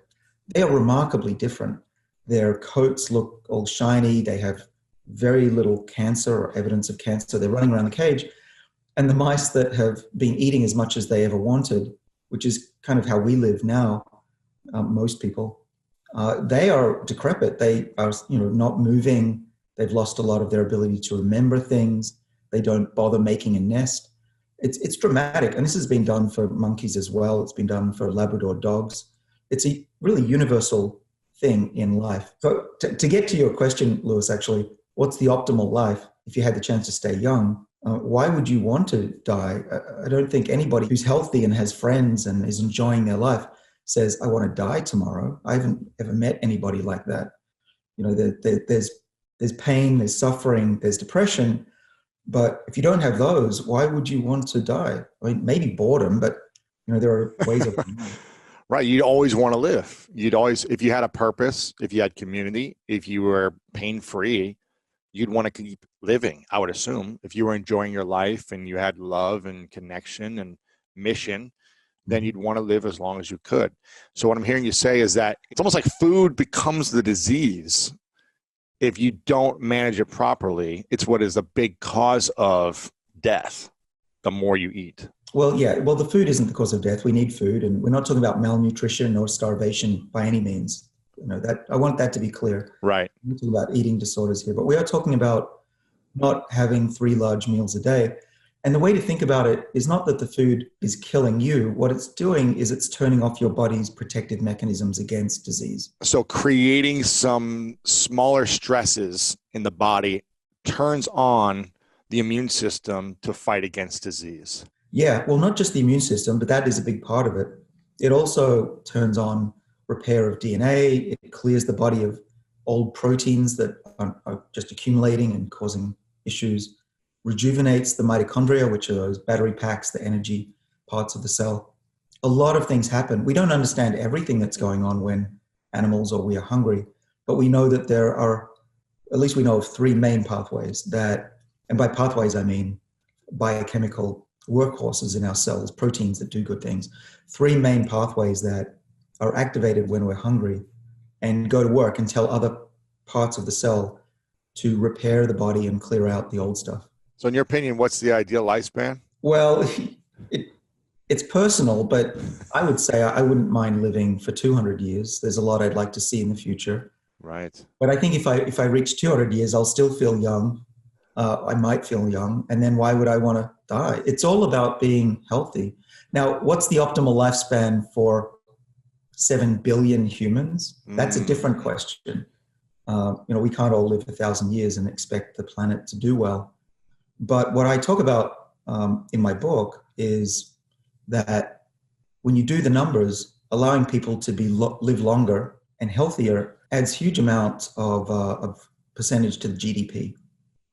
S6: they are remarkably different. Their coats look all shiny. They have very little cancer or evidence of cancer. They're running around the cage. And the mice that have been eating as much as they ever wanted, which is kind of how we live now, most people, they are decrepit. They are not moving. They've lost a lot of their ability to remember things. They don't bother making a nest. It's dramatic. And this has been done for monkeys as well. It's been done for Labrador dogs. It's a really universal thing in life. So to get to your question, Lewis, actually, what's the optimal life if you had the chance to stay young? Why would you want to die? I don't think anybody who's healthy and has friends and is enjoying their life says, I want to die tomorrow. I haven't ever met anybody like that. There's pain, there's suffering, there's depression. But if you don't have those, why would you want to die? I mean, maybe boredom, but there are ways of
S2: Right. You'd always want to live. You'd always, if you had a purpose, if you had community, if you were pain-free, you'd want to keep living, I would assume. If you were enjoying your life and you had love and connection and mission, then you'd want to live as long as you could. So what I'm hearing you say is that it's almost like food becomes the disease if you don't manage it properly. It's what is a big cause of death the more you eat.
S6: Well, yeah. Well, the food isn't the cause of death. We need food, and we're not talking about malnutrition or starvation by any means. That I want that to be clear.
S2: Right.
S6: We're not talking about eating disorders here, but we are talking about not having 3 large meals a day. And the way to think about it is not that the food is killing you. What it's doing is it's turning off your body's protective mechanisms against disease.
S2: So creating some smaller stresses in the body turns on the immune system to fight against disease.
S6: Yeah, well, not just the immune system, but that is a big part of it. It also turns on repair of DNA. It clears the body of old proteins that are just accumulating and causing issues. Rejuvenates the mitochondria, which are those battery packs, the energy parts of the cell. A lot of things happen. We don't understand everything that's going on when animals or we are hungry, but we know that there are, at least we know of 3 main pathways that, and by pathways I mean biochemical workhorses in our cells, proteins that do good things. 3 main pathways that are activated when we're hungry and go to work and tell other parts of the cell to repair the body and clear out the old stuff.
S2: So in your opinion, what's the ideal lifespan?
S6: Well, it's personal, but I would say I wouldn't mind living for 200 years. There's a lot I'd like to see in the future.
S2: Right.
S6: But I think if I reach 200 years, I'll still feel young. I might feel young. And then why would I want to die? It's all about being healthy. Now, what's the optimal lifespan for 7 billion humans? That's a different question. We can't all live 1,000 years and expect the planet to do well. But what I talk about in my book is that when you do the numbers, allowing people to live longer and healthier adds huge amounts of percentage to the GDP,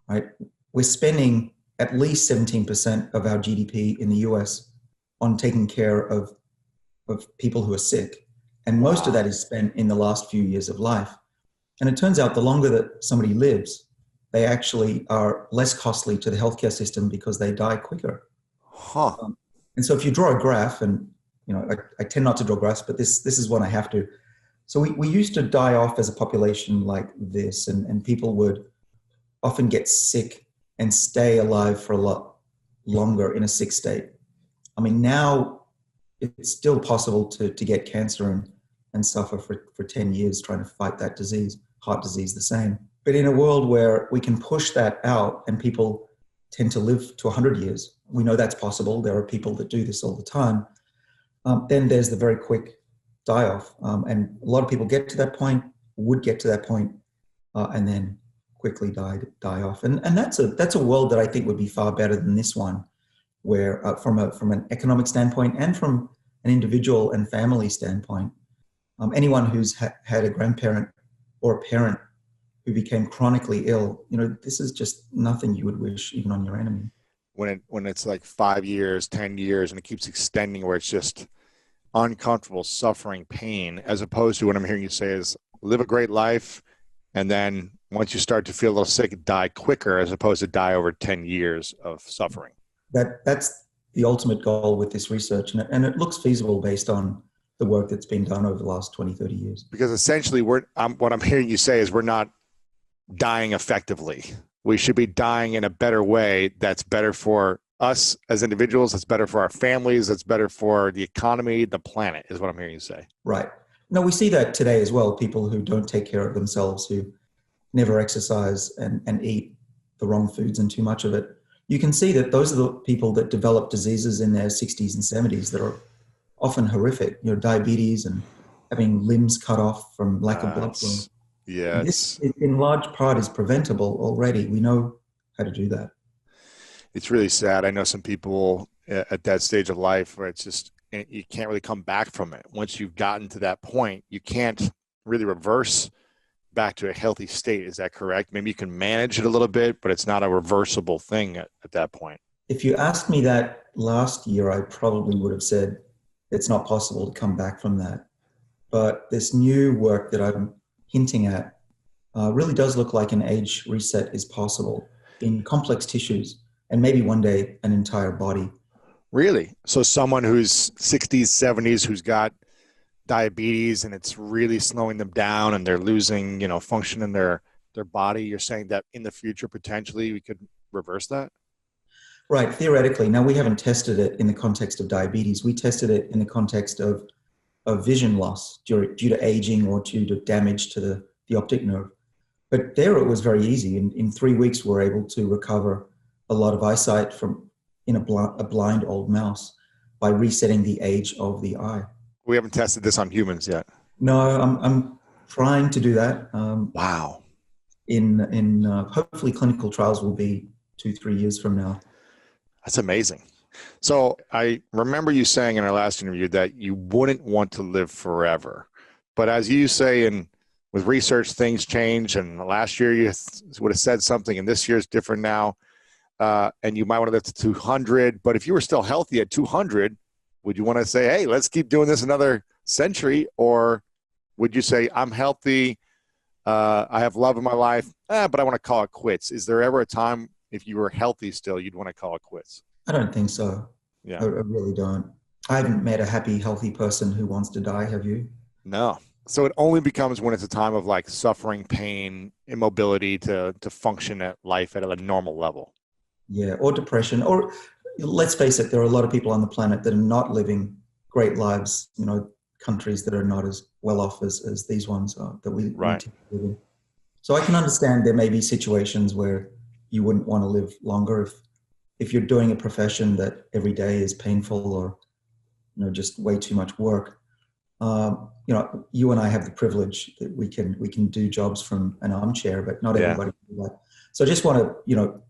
S6: right? We're spending at least 17% of our GDP in the US on taking care of people who are sick. And most of that is spent in the last few years of life. And it turns out the longer that somebody lives, they actually are less costly to the healthcare system because they die quicker.
S2: Huh.
S6: And so if you draw a graph, and I tend not to draw graphs, but this is one I have to. So we used to die off as a population like this, and people would often get sick and stay alive for a lot longer in a sick state. I mean, now it's still possible to get cancer and suffer for 10 years trying to fight that disease, heart disease the same. But in a world where we can push that out and people tend to live to 100 years, we know that's possible. There are people that do this all the time. Then there's the very quick die-off. And a lot of people get to that point, would get to that point, and then quickly die off. And that's a world that I think would be far better than this one, where from an economic standpoint and from an individual and family standpoint, anyone who's had a grandparent or a parent who became chronically ill, this is just nothing you would wish even on your enemy.
S2: When it's like 5 years, 10 years, and it keeps extending where it's just uncomfortable, suffering, pain, as opposed to what I'm hearing you say is live a great life, and then once you start to feel a little sick, die quicker, as opposed to die over 10 years of suffering.
S6: That's the ultimate goal with this research, and it looks feasible based on the work that's been done over the last 20, 30 years.
S2: Because essentially what I'm hearing you say is we're not dying effectively. We should be dying in a better way that's better for us as individuals, that's better for our families, that's better for the economy, the planet, is what I'm hearing you say.
S6: Right. No, we see that today as well. People who don't take care of themselves, who never exercise and eat the wrong foods and too much of it. You can see that those are the people that develop diseases in their 60s and 70s that are often horrific, diabetes and having limbs cut off from lack of blood flow.
S2: Yes.
S6: This, in large part, is preventable already. We know how to do that.
S2: It's really sad. I know some people at that stage of life where it's just, you can't really come back from it. Once you've gotten to that point, you can't really reverse back to a healthy state. Is that correct? Maybe you can manage it a little bit, but it's not a reversible thing at that point.
S6: If you asked me that last year, I probably would have said it's not possible to come back from that. But this new work that I'm hinting at really does look like an age reset is possible in complex tissues and maybe one day an entire body.
S2: Really? So someone who's 60s, 70s, who's got diabetes and it's really slowing them down and they're losing, function in their body, you're saying that in the future, potentially we could reverse that?
S6: Right, theoretically. Now, we haven't tested it in the context of diabetes. We tested it in the context of vision loss due to aging or due to damage to the optic nerve. But there it was very easy. In 3 weeks, we were able to recover a lot of eyesight in a blind old mouse by resetting the age of the eye.
S2: We haven't tested this on humans yet.
S6: No, I'm trying to do that.
S2: Wow.
S6: In hopefully clinical trials will be 2-3 years from now.
S2: That's amazing. So I remember you saying in our last interview that you wouldn't want to live forever. But as you say, with research, things change. And last year you would have said something, and this year is different now. And you might want to live to 200. But if you were still healthy at 200, would you want to say, hey, let's keep doing this another century? Or would you say, I'm healthy, I have love in my life, but I want to call it quits? Is there ever a time, if you were healthy still, you'd want to call it quits?
S6: I don't think so.
S2: Yeah.
S6: I really don't. I haven't met a happy, healthy person who wants to die, have you?
S2: No. So it only becomes when it's a time of like suffering, pain, immobility to function at life at a normal level. Yeah,
S6: or depression. Or let's face it, there are a lot of people on the planet that are not living great lives, countries that are not as well off as these ones are that we need to live in. So I can understand there may be situations where you wouldn't want to live longer if you're doing a profession that every day is painful or just way too much work. You and I have the privilege that we can do jobs from an armchair, but not everybody can do that. So I just want to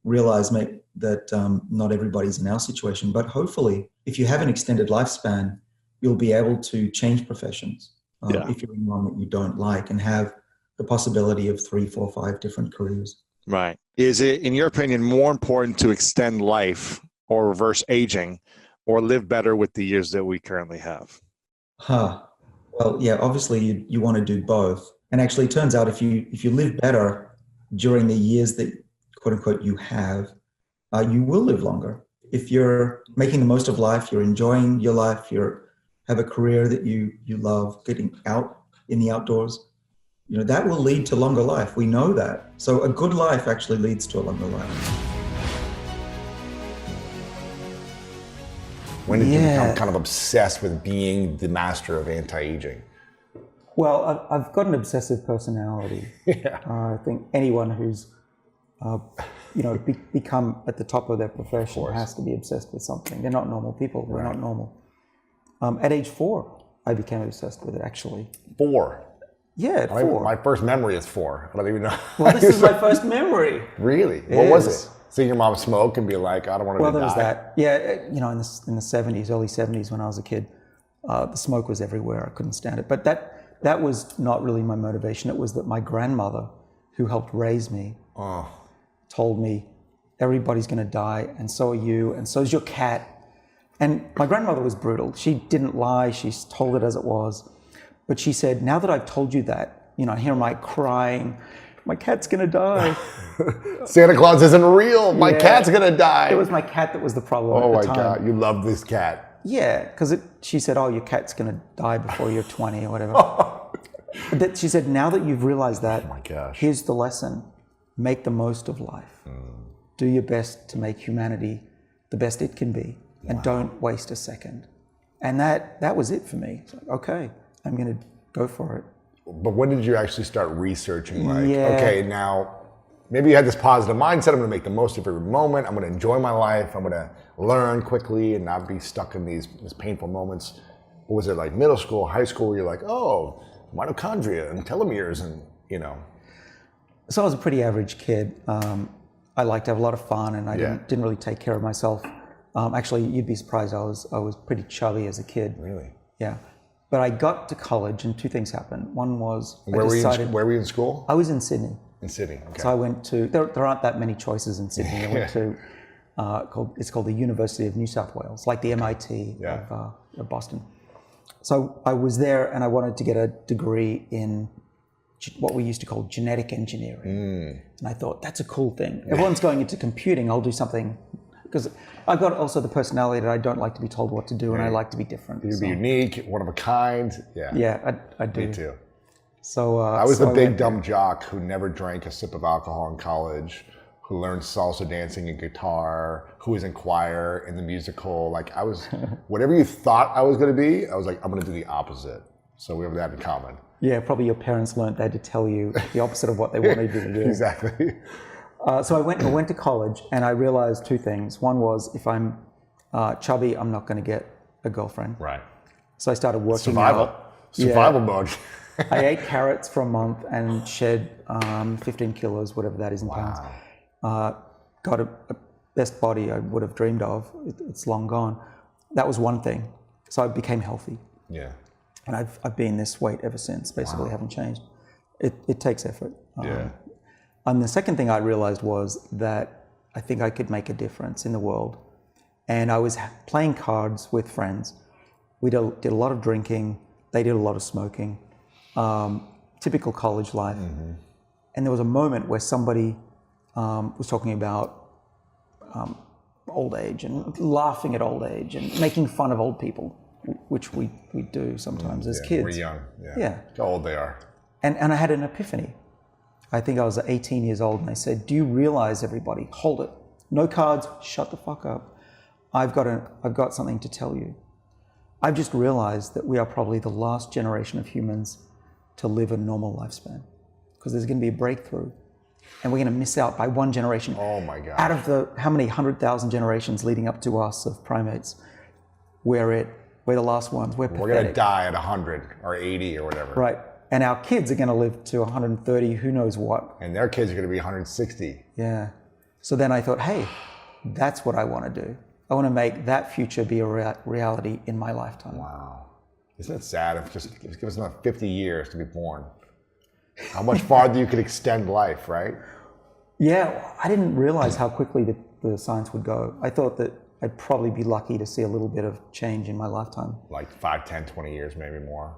S6: realize that not everybody's in our situation, but hopefully if you have an extended lifespan, you'll be able to change professions if you're in one that you don't like and have the possibility of 3, 4, 5 different careers.
S2: Right. Is it, in your opinion, more important to extend life or reverse aging or live better with the years that we currently have?
S6: Well, yeah, obviously you want to do both. And actually it turns out if you live better during the years that quote unquote you have, you will live longer. If you're making the most of life, you're enjoying your life, have a career that you love, getting out in the outdoors, that will lead to longer life. We know that. So a good life actually leads to a longer life.
S4: When did you become kind of obsessed with being the master of anti-aging?
S5: Well, I've got an obsessive personality. I think anyone who's, become at the top of their profession has to be obsessed with something. They're not normal people. We're not normal. At age 4, I became obsessed with it, actually.
S4: 4?
S5: Yeah, at 4.
S4: My first memory is 4. I don't even know.
S5: Well, this is my first memory.
S4: Really? What was it? Seeing your mom smoke and be like, I don't want to die.
S5: Well, there was that. Yeah, in the 70s, early 70s when I was a kid, the smoke was everywhere. I couldn't stand it. But that was not really my motivation. It was that my grandmother, who helped raise me, told me, everybody's going to die, and so are you, and so is your cat. And my grandmother was brutal. She didn't lie. She told it as it was. But she said, now that I've told you that, here am I crying, my cat's going to die.
S4: Santa Claus isn't real. My cat's going to die.
S5: It was my cat that was the problem at the time.
S4: Oh my God, you love this cat.
S5: Yeah, because she said, your cat's going to die before you're 20 or whatever. She said, now that you've realized that, here's the lesson. Make the most of life. Do your best to make humanity the best it can be. And don't waste a second. And that was it for me. It's like, okay, I'm going to go for it.
S4: But when did you actually start researching? Okay, now maybe you had this positive mindset. I'm going to make the most of every moment. I'm going to enjoy my life. I'm going to learn quickly and not be stuck in these painful moments. But was it like middle school, high school, where you're like, mitochondria and telomeres and,
S5: So I was a pretty average kid. I liked to have a lot of fun, and I didn't really take care of myself. Actually, you'd be surprised. I was pretty chubby as a kid.
S4: Really?
S5: Yeah. But I got to college, and 2 things happened. One was
S4: where were you in school?
S5: I was in Sydney.
S4: In Sydney, okay.
S5: So I went to, there aren't that many choices in Sydney. I went to, it's called the University of New South Wales, like the MIT of Boston. So I was there, and I wanted to get a degree in what we used to call genetic engineering. And I thought, that's a cool thing. Everyone's going into computing. I'll do something because I got also the personality that I don't like to be told what to do, and I like to be different.
S4: You'd be unique, one of a kind. Yeah.
S5: Yeah, I do.
S4: Me too.
S5: So
S4: I was the big dumb jock who never drank a sip of alcohol in college, who learned salsa dancing and guitar, who was in choir, in the musical. Like I was, whatever you thought I was going to be, I was like, I'm going to do the opposite. So we have that in common.
S5: Yeah, probably your parents learned they had to tell you the opposite of what they wanted you to do.
S4: Exactly.
S5: So I went to college, and I realized two things. One was, if I'm chubby, I'm not going to get a girlfriend.
S4: Right.
S5: So I started working
S4: Survival.
S5: out.
S4: Survival mode.
S5: I ate carrots for a month and shed 15 kilos, whatever that is in pounds. Got a best body I would have dreamed of. It's long gone. That was one thing. So I became healthy.
S4: Yeah.
S5: And I've been this weight ever since, basically. Haven't changed. It takes effort.
S4: Yeah.
S5: And the second thing I realized was that I think I could make a difference in the world. And I was playing cards with friends. We did a lot of drinking. They did a lot of smoking. Typical college life. Mm-hmm. And there was a moment where somebody was talking about old age and laughing at old age and making fun of old people, which we do sometimes as kids.
S4: We're young.
S5: Yeah.
S4: How old they are.
S5: And I had an epiphany. I think I was 18 years old, and I said, do you realize, everybody, hold it. No cards, shut the fuck up. I've got something to tell you. I've just realized that we are probably the last generation of humans to live a normal lifespan, because there's going to be a breakthrough, and we're going to miss out by one generation.
S4: Oh my God.
S5: Out of the, how many 100,000 generations leading up to us of primates, we're the last ones. We're pathetic.
S4: We're going to die at 100 or 80 or whatever.
S5: Right. And our kids are going to live to 130, who knows what.
S4: And their kids are going to be 160.
S5: Yeah. So then I thought, hey, that's what I want to do. I want to make that future be a reality in my lifetime.
S4: Wow. Isn't it sad if just give us another 50 years to be born? How much farther you could extend life, right?
S5: Yeah, I didn't realize how quickly the science would go. I thought that I'd probably be lucky to see a little bit of change in my lifetime.
S4: Like 5, 10, 20 years, maybe more.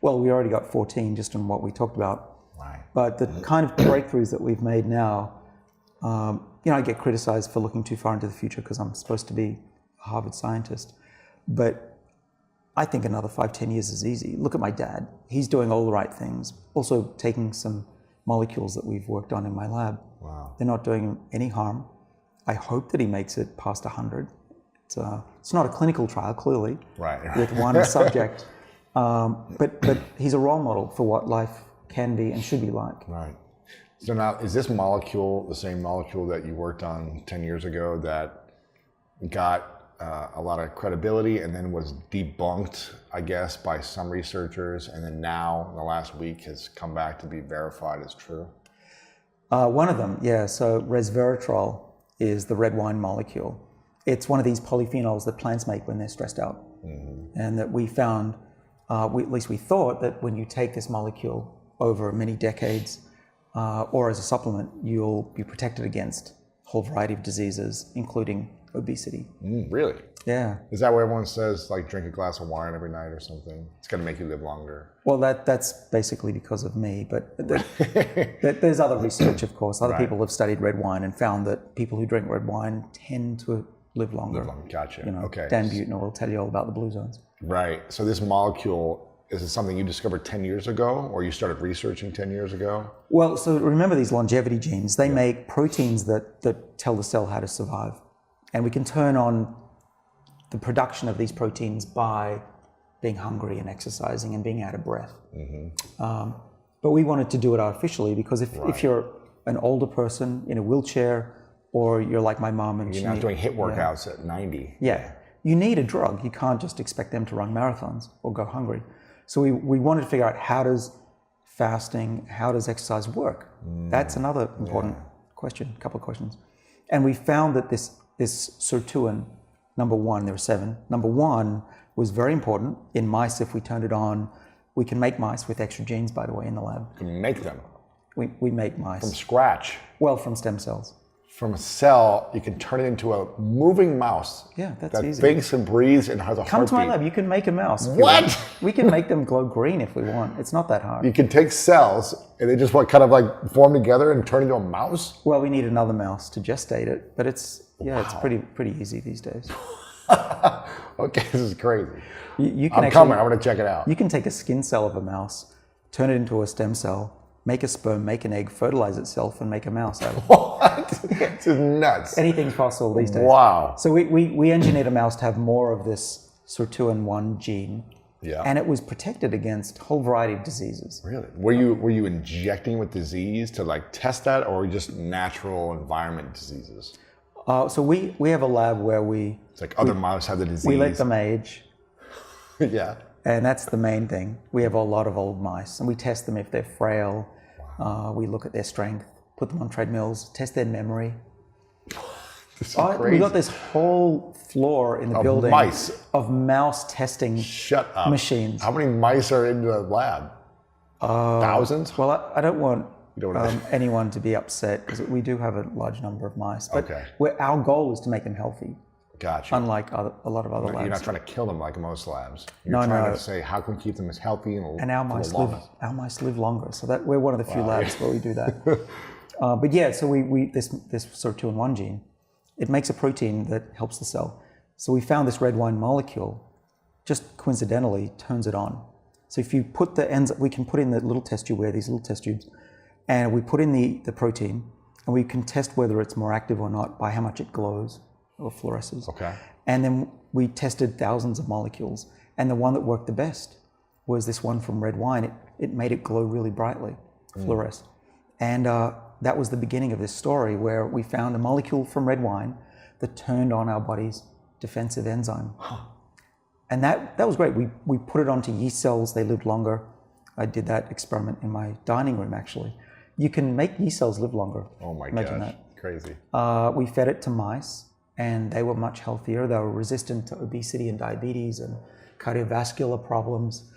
S5: Well, we already got 14 just on what we talked about.
S4: Right.
S5: But the kind of breakthroughs that we've made now, I get criticized for looking too far into the future because I'm supposed to be a Harvard scientist. But I think another 5, 10 years is easy. Look at my dad. He's doing all the right things. Also taking some molecules that we've worked on in my lab.
S4: Wow.
S5: They're not doing any harm. I hope that he makes it past 100. It's not a clinical trial, clearly,
S4: right.
S5: with one subject. But he's a role model for what life can be and should be like.
S4: Right. So now, is this molecule the same molecule that you worked on 10 years ago that got a lot of credibility and then was debunked, I guess, by some researchers, and then now, in the last week, has come back to be verified as true?
S5: One of them, yeah. So resveratrol is the red wine molecule. It's one of these polyphenols that plants make when they're stressed out. Mm-hmm. And that we found, at least we thought, that when you take this molecule over many decades, or as a supplement, you'll be protected against a whole variety of diseases, including obesity.
S4: Really?
S5: Yeah.
S4: Is that what everyone says, like drink a glass of wine every night or something? It's going to make you live longer.
S5: Well, that's basically because of me, but there's other research, of course. Other people have studied red wine and found that people who drink red wine tend to live longer.
S4: Gotcha.
S5: Okay. Dan Buettner will tell you all about the blue zones.
S4: Right. So this molecule, is it something you discovered 10 years ago, or you started researching 10 years ago?
S5: Well, so remember these longevity genes. They make proteins that tell the cell how to survive. And we can turn on the production of these proteins by being hungry and exercising and being out of breath. Mm-hmm. But we wanted to do it artificially because if you're an older person in a wheelchair, or you're like my mom and
S4: you're not doing HIIT workouts at 90.
S5: Yeah. You need a drug. You can't just expect them to run marathons or go hungry. So we wanted to figure out, how does fasting, how does exercise work? That's another important question, a couple of questions. And we found that this sirtuin, number one, there were 7. Number 1 was very important in mice. If we turned it on, we can make mice with extra genes, by the way, in the lab.
S4: You can make them?
S5: We make mice.
S4: From scratch?
S5: Well, from stem cells.
S4: From a cell, you can turn it into a moving mouse.
S5: Yeah, that's
S4: that
S5: easy.
S4: That thinks and breathes and has a
S5: Come
S4: heartbeat.
S5: to my lab. You can make a mouse.
S4: What?
S5: We can make them glow green if we want. It's not that hard.
S4: You can take cells and they just kind of like form together and turn into a mouse?
S5: Well, we need another mouse to gestate it, but it's Yeah, it's pretty easy these days.
S4: Okay, this is crazy.
S5: You can
S4: I'm coming. I'm going to check it out.
S5: You can take a skin cell of a mouse, turn it into a stem cell, make a sperm, make an egg, fertilize itself, and make a mouse out of it.
S4: What? This is nuts.
S5: Anything's possible these days.
S4: Wow.
S5: So we engineered a mouse to have more of this SIRT1 gene.
S4: Yeah.
S5: And it was protected against a whole variety of diseases.
S4: Really? Were you injecting with disease to like test that, or just natural environment diseases?
S5: So we have a lab where
S4: It's like other mouse have the disease.
S5: we let them age.
S4: Yeah.
S5: And that's the main thing. We have a lot of old mice, and we test them if they're frail. We look at their strength, put them on treadmills, test their memory.
S4: This is crazy.
S5: We got this whole floor in the building
S4: mice.
S5: of mouse testing
S4: Shut up.
S5: machines.
S4: How many mice are in the lab? Thousands?
S5: Well, I don't want
S4: don't want
S5: anyone to be upset, because we do have a large number of mice. But
S4: Okay.
S5: our goal is to make them healthy,
S4: Gotcha.
S5: unlike a lot of other labs.
S4: You're not trying to kill them like most labs. You're
S5: No,
S4: trying
S5: no.
S4: to say how can we keep them as healthy
S5: And our
S4: for
S5: mice
S4: the
S5: live.
S4: longest.
S5: Our mice live longer, so that we're one of the few labs where we do that. But yeah, so we this SIRT1 gene, it makes a protein that helps the cell. So we found this red wine molecule, just coincidentally turns it on. So if you put the enzyme, we can put in the little test tube, these little test tubes, and we put in the protein, and we can test whether it's more active or not by how much it glows or fluoresces.
S4: Okay.
S5: And then we tested thousands of molecules, and the one that worked the best was this one from red wine. It made it glow really brightly, fluoresce. And that was the beginning of this story, where we found a molecule from red wine that turned on our body's defensive enzyme. And that was great. We put it onto yeast cells. They lived longer. I did that experiment in my dining room, actually. You can make yeast cells live longer.
S4: Oh my
S5: Imagine
S4: gosh.
S5: that.
S4: Crazy.
S5: We fed it to mice, and they were much healthier. They were resistant to obesity and diabetes and cardiovascular problems.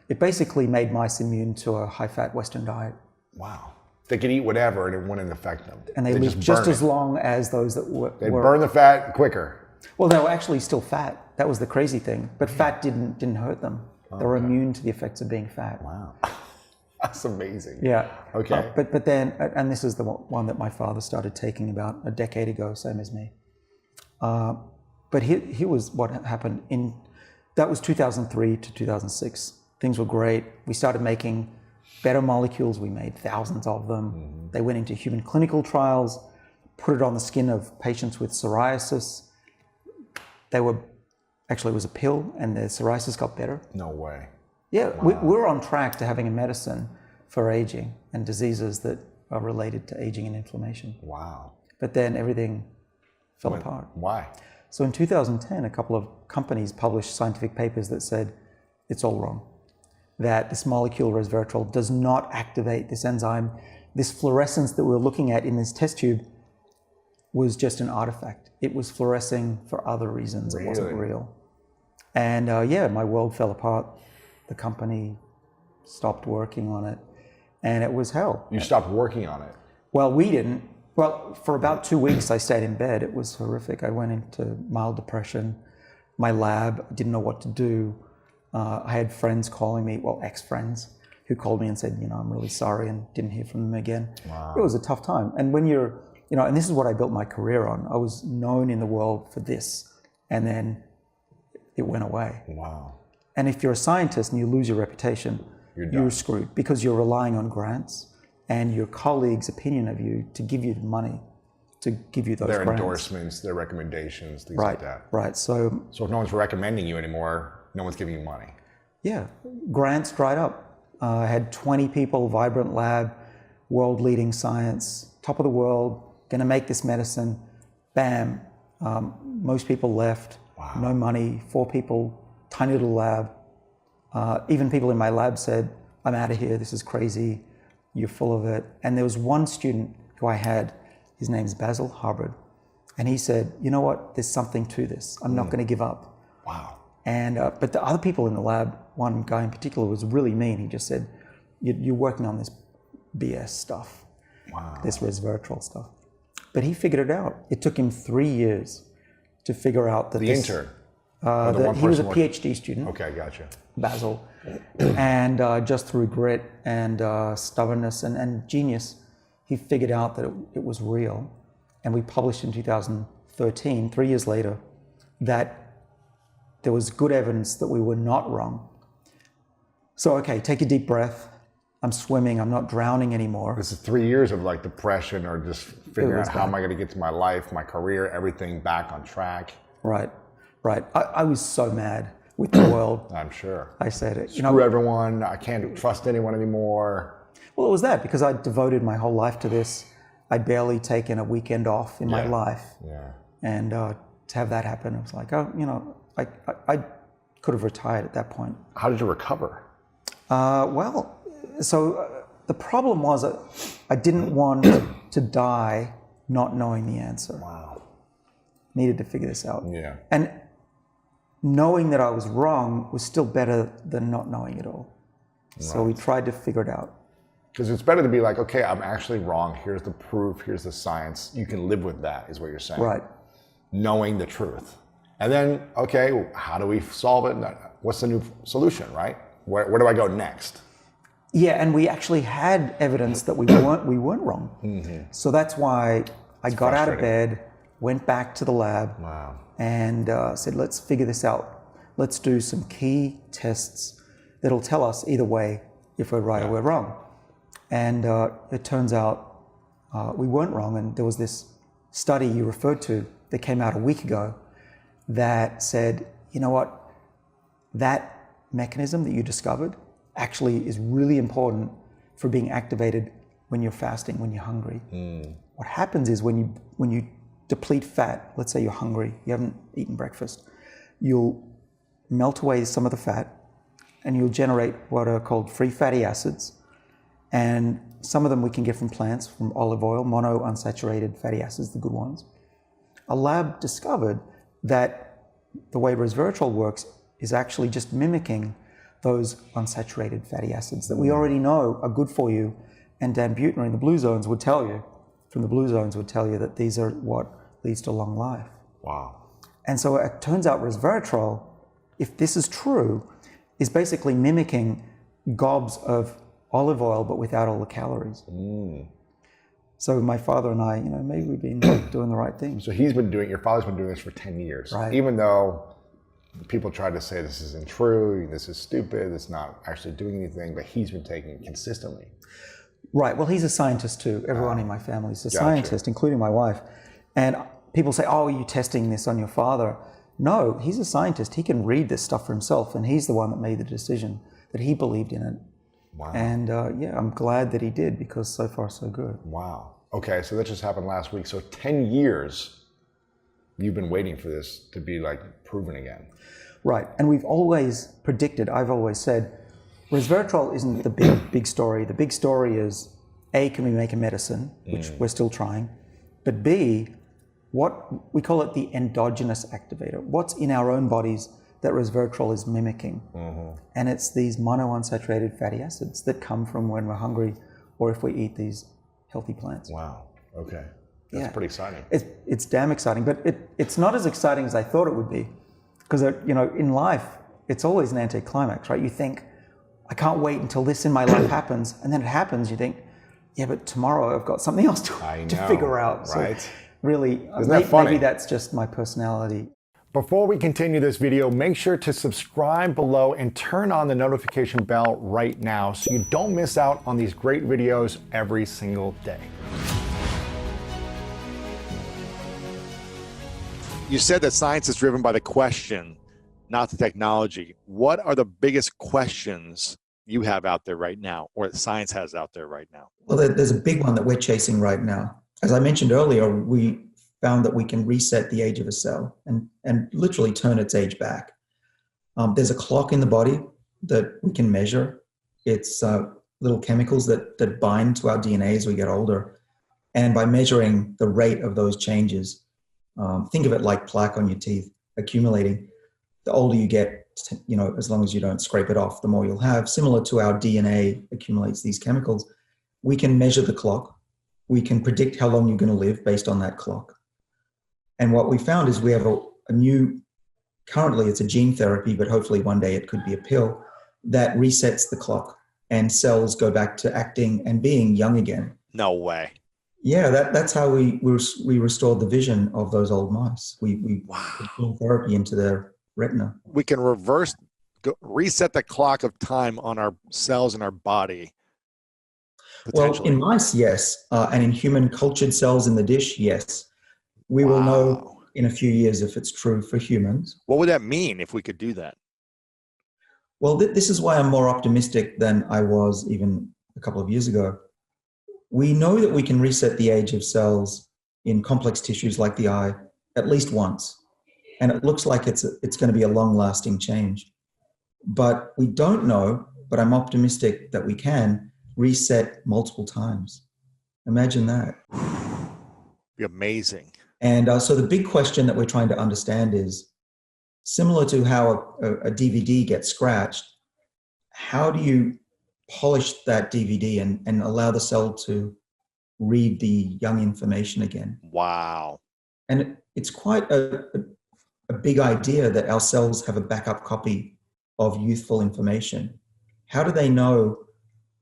S5: It basically made mice immune to a high-fat Western diet.
S4: Wow. They could eat whatever and it wouldn't affect them.
S5: And they lived just as long as those that were...
S4: They burn the fat quicker.
S5: Well, they were actually still fat. That was the crazy thing. But fat didn't hurt them. They were immune to the effects of being fat.
S4: Wow. That's amazing.
S5: Yeah.
S4: Okay.
S5: But then, and this is the one that my father started taking about a decade ago, same as me. But here was what happened that was 2003 to 2006. Things were great. We started making better molecules. We made thousands of them. Mm-hmm. They went into human clinical trials, put it on the skin of patients with psoriasis. It was a pill, and their psoriasis got better.
S4: No way.
S5: Yeah,
S4: Wow.
S5: we're on track to having a medicine for aging and diseases that are related to aging and inflammation.
S4: Wow.
S5: But then everything fell apart.
S4: Why?
S5: So in 2010, a couple of companies published scientific papers that said it's all wrong. That this molecule, resveratrol, does not activate this enzyme. This fluorescence that we're looking at in this test tube was just an artifact. It was fluorescing for other reasons. It wasn't real. And my world fell apart. The company stopped working on it, and it was hell.
S4: You stopped working on it?
S5: Well, we didn't. Well, for about 2 weeks, I stayed in bed. It was horrific. I went into mild depression. My lab didn't know what to do. I had friends calling me, ex-friends, who called me and said, I'm really sorry, and didn't hear from them again.
S4: Wow.
S5: It was a tough time. And when you're, and this is what I built my career on. I was known in the world for this, and then it went away.
S4: Wow.
S5: And if you're a scientist and you lose your reputation, you're screwed, because you're relying on grants and your colleagues' opinion of you to give you the money, to give you those
S4: Their
S5: grants.
S4: endorsements, their recommendations, things like that.
S5: Right. So
S4: if no one's recommending you anymore, no one's giving you money.
S5: yeah, grants dried up. I had 20 people, vibrant lab, world-leading science, top of the world, going to make this medicine. Bam. Most people left.
S4: Wow.
S5: No money. 4 people, tiny little lab. Even people in my lab said, I'm out of here. This is crazy. You're full of it. And there was one student who I had, his name's Basil Hubbard. And he said, you know what? There's something to this. I'm not going to give up.
S4: Wow.
S5: And but the other people in the lab, one guy in particular was really mean. He just said, you're working on this BS stuff, this resveratrol stuff. But he figured it out. It took him 3 years to figure out that
S4: The intern?
S5: he was a PhD student.
S4: Okay, gotcha.
S5: Basil. And just through grit and stubbornness and genius, he figured out that it was real. And we published in 2013 13, 3 years later, that there was good evidence that we were not wrong. So, okay, take a deep breath. I'm swimming, I'm not drowning anymore.
S4: This is 3 years of like depression or just figuring out how
S5: bad.
S4: am I going to get to my life, my career, everything back on track.
S5: Right. I was so mad with the world.
S4: I'm sure.
S5: I said it.
S4: Screw everyone. I can't trust anyone anymore.
S5: Well, it was that because I devoted my whole life to this. I'd barely taken a weekend off in my life.
S4: Yeah.
S5: And to have that happen, it was like, oh, I could have retired at that point.
S4: How did you recover?
S5: The problem was that I didn't want to die not knowing the answer.
S4: Wow.
S5: Needed to figure this out.
S4: Yeah.
S5: And knowing that I was wrong was still better than not knowing it all. Right. So we tried to figure it out.
S4: Because it's better to be like, okay, I'm actually wrong. Here's the proof. Here's the science. You can live with that, is what you're saying.
S5: Right.
S4: Knowing the truth. And then, okay, how do we solve it? What's the new solution, right? Where do I go next?
S5: Yeah, and we actually had evidence that we weren't wrong. Mm-hmm. So that's why I got out of bed, went back to the lab, and said, let's figure this out. Let's do some key tests that'll tell us either way if we're right or we're wrong. And it turns out we weren't wrong. And there was this study you referred to that came out a week ago that said, you know what, that mechanism that you discovered actually is really important for being activated when you're fasting, when you're hungry. What happens is when you deplete fat, let's say you're hungry, you haven't eaten breakfast, you'll melt away some of the fat and you'll generate what are called free fatty acids. And some of them we can get from plants, from olive oil, monounsaturated fatty acids, the good ones. A lab discovered that the way resveratrol works is actually just mimicking those unsaturated fatty acids that we already know are good for you. And Dan Buettner in the Blue Zones would tell you, that these are what leads to long life.
S4: Wow.
S5: And so it turns out resveratrol, if this is true, is basically mimicking gobs of olive oil, but without all the calories. So my father and I, maybe we've been doing the right thing.
S4: So your father's been doing this for 10 years.
S5: Right.
S4: Even though people try to say this isn't true, this is stupid, it's not actually doing anything, but he's been taking it consistently.
S5: Right, well, he's a scientist too. Everyone in my family is a scientist, including my wife. And people say, oh, are you testing this on your father? No, he's a scientist. He can read this stuff for himself, and he's the one that made the decision that he believed in it. Wow. And I'm glad that he did, because so far so good.
S4: Wow. Okay, so that just happened last week. So 10 years you've been waiting for this to be proven again.
S5: Right, and we've always predicted, I've always said, resveratrol isn't the big story. The big story is, A, can we make a medicine, which we're still trying, but B, what we call it the endogenous activator. What's in our own bodies that resveratrol is mimicking? And it's these monounsaturated fatty acids that come from when we're hungry or if we eat these healthy plants.
S4: Wow, okay. That's pretty exciting.
S5: It's damn exciting, but it's not as exciting as I thought it would be. Because, in life, it's always an anticlimax, right? You think, I can't wait until this in my life happens. And then it happens, you think, yeah, but tomorrow I've got something else to figure out.
S4: Right?
S5: So really,
S4: Isn't that funny?
S5: Maybe that's just my personality.
S4: Before we continue this video, make sure to subscribe below and turn on the notification bell right now so you don't miss out on these great videos every single day.
S2: You said that science is driven by the question, not the technology. What are the biggest questions you have out there right now, or that science has out there right now?
S6: Well, there's a big one that we're chasing right now. As I mentioned earlier, we found that we can reset the age of a cell and literally turn its age back. There's a clock in the body that we can measure. It's little chemicals that bind to our DNA as we get older. And by measuring the rate of those changes, think of it like plaque on your teeth accumulating. The older you get, as long as you don't scrape it off, the more you'll have. Similar to our DNA accumulates these chemicals. We can measure the clock. We can predict how long you're going to live based on that clock. And what we found is we have a new, currently it's a gene therapy, but hopefully one day it could be a pill that resets the clock and cells go back to acting and being young again.
S2: No way.
S6: Yeah, that's how we restored the vision of those old mice. We put gene therapy into their retina.
S2: We can reset the clock of time on our cells in our body.
S6: Well, in mice, yes, and in human cultured cells in the dish, yes. We will know in a few years if it's true for humans.
S2: What would that mean if we could do that?
S6: Well, this is why I'm more optimistic than I was even a couple of years ago. We know that we can reset the age of cells in complex tissues like the eye at least once, and it looks like it's going to be a long-lasting change. But we don't know, but I'm optimistic that we can reset multiple times. Imagine that.
S2: Be amazing.
S6: And so the big question that we're trying to understand is, similar to how a DVD gets scratched, how do you polish that DVD and allow the cell to read the young information again?
S2: Wow.
S6: And it's quite a big idea that our cells have a backup copy of youthful information. How do they know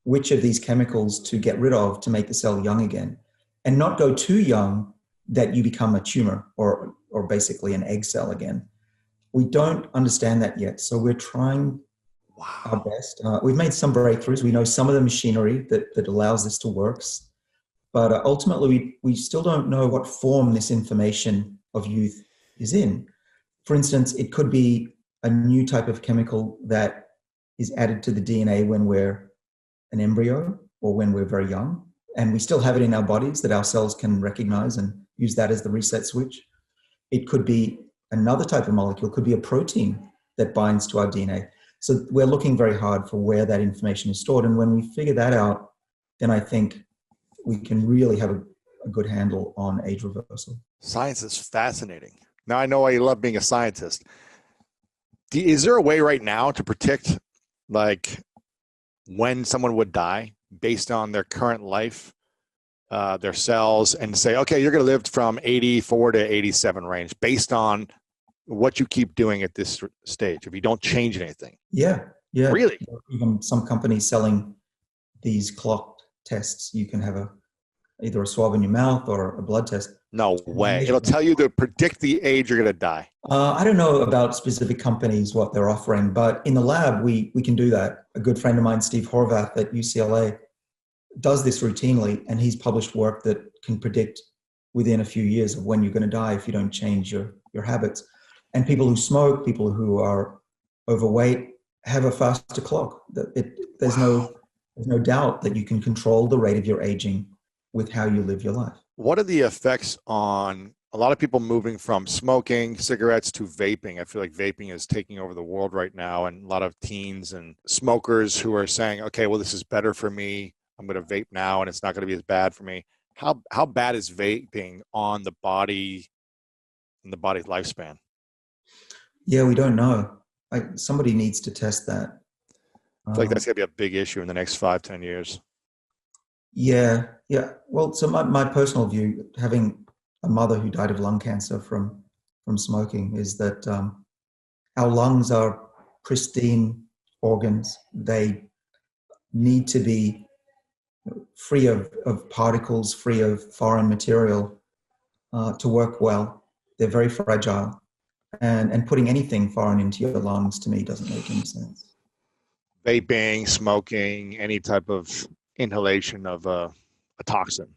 S6: which of these chemicals to get rid of to make the cell young again and not go too young that you become a tumor or basically an egg cell again? We don't understand that yet. So we're trying our best. We've made some breakthroughs. We know some of the machinery that allows this to work. But ultimately, we still don't know what form this information of youth is in. For instance, it could be a new type of chemical that is added to the DNA when we're an embryo or when we're very young. And we still have it in our bodies that our cells can recognize and use that as the reset switch. It could be another type of molecule, could be a protein that binds to our DNA. So we're looking very hard for where that information is stored. And when we figure that out, then I think we can really have a good handle on age reversal.
S2: Science is fascinating. Now I know why you love being a scientist. Is there a way right now to predict like when someone would die based on their current life, their cells, and say, okay, you're going to live from 84 to 87 range based on what you keep doing at this stage if you don't change anything?
S6: Yeah.
S2: Really?
S6: Even some companies selling these clocked tests. You can have either a swab in your mouth or a blood test.
S2: No way. It'll tell you to predict the age you're going to die.
S6: I don't know about specific companies, what they're offering, but in the lab, we can do that. A good friend of mine, Steve Horvath at UCLA, does this routinely, and he's published work that can predict within a few years of when you're going to die if you don't change your habits. And people who smoke, people who are overweight have a faster clock. There's no doubt that you can control the rate of your aging with how you live your life.
S2: What are the effects on a lot of people moving from smoking cigarettes to vaping? I feel like vaping is taking over the world right now, and a lot of teens and smokers who are saying, okay, well, this is better for me. I'm going to vape now and it's not going to be as bad for me. How bad is vaping on the body and the body's lifespan?
S6: Yeah, we don't know. Somebody needs to test that.
S2: I feel like that's going to be a big issue in the next 5-10 years.
S6: Yeah. Well, so my personal view, having a mother who died of lung cancer from smoking, is that our lungs are pristine organs. They need to be free of particles, free of foreign material to work well. They're very fragile. And putting anything foreign into your lungs, to me, doesn't make any sense.
S2: Vaping, smoking, any type of inhalation of a toxin.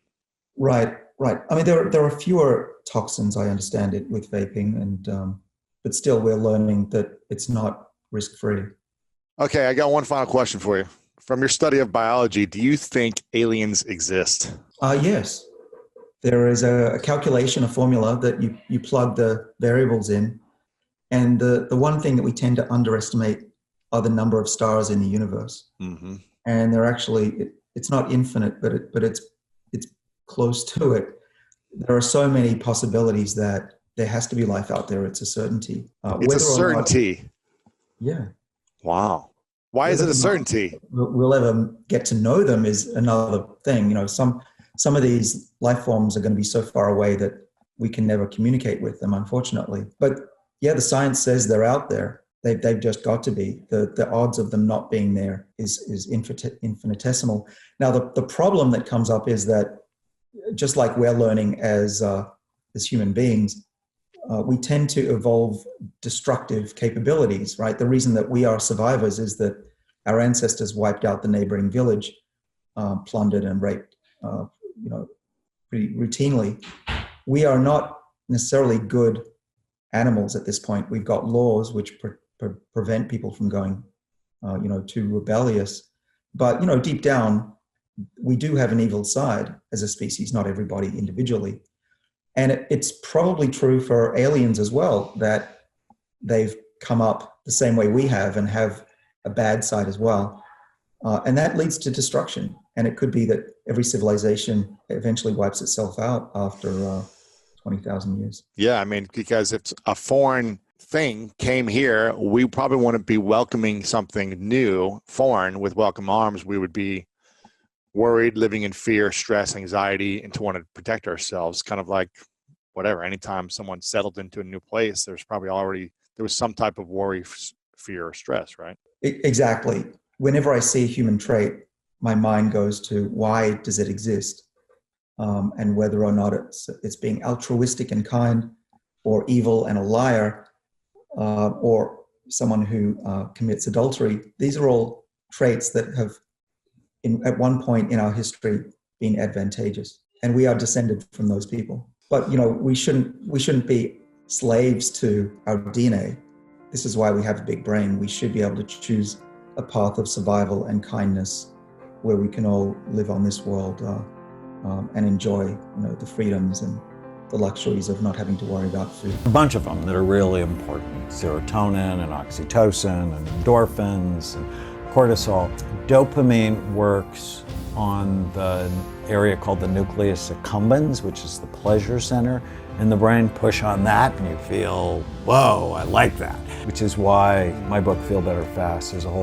S6: Right. I mean, there are fewer toxins, I understand it, with vaping, and but still we're learning that it's not risk-free. Okay,
S2: I got one final question for you. From your study of biology, do you think aliens exist?
S6: Yes. There is a calculation, a formula that you plug the variables in, and the one thing that we tend to underestimate are the number of stars in the universe.
S2: Mm-hmm.
S6: And they're actually, it's not infinite, but it's close to it. There are so many possibilities that there has to be life out there. It's a certainty.
S2: It's a certainty.
S6: Yeah.
S2: Wow. Why is it a certainty?
S6: We'll ever get to know them is another thing. You know, some of these life forms are going to be so far away that we can never communicate with them, unfortunately. But yeah, the science says they're out there. They've just got to be. The odds of them not being there is infinitesimal. Now, the problem that comes up is that just like we're learning as human beings, we tend to evolve destructive capabilities, right? The reason that we are survivors is that our ancestors wiped out the neighboring village, plundered and raped, pretty routinely. We are not necessarily good animals at this point. We've got laws which prevent people from going, too rebellious. But, deep down, we do have an evil side as a species, not everybody individually. And it's probably true for aliens as well, that they've come up the same way we have and have a bad side as well. And that leads to destruction. And it could be that every civilization eventually wipes itself out after 20,000 years.
S2: Yeah, I mean, because if a foreign thing came here, we probably wouldn't be welcoming something new, foreign, with welcome arms. We would be worried, living in fear, stress, anxiety, and to want to protect ourselves. Kind of like whatever, anytime someone settled into a new place, there was some type of worry, fear, or stress, right?
S6: Exactly. Whenever I see a human trait, my mind goes to why does it exist? And whether or not it's being altruistic and kind, or evil and a liar, or someone who commits adultery. These are all traits that have, at one point in our history, been advantageous, and we are descended from those people. But we shouldn't be slaves to our DNA. This is why we have a big brain. We should be able to choose a path of survival and kindness, where we can all live on this world and enjoy, the freedoms and the luxuries of not having to worry about food.
S7: A bunch of them that are really important: serotonin and oxytocin and endorphins and cortisol. Dopamine works on the area called the nucleus accumbens, which is the pleasure center in the brain. Push on that and you feel, whoa, I like that. Which is why my book, Feel Better Fast, there's a whole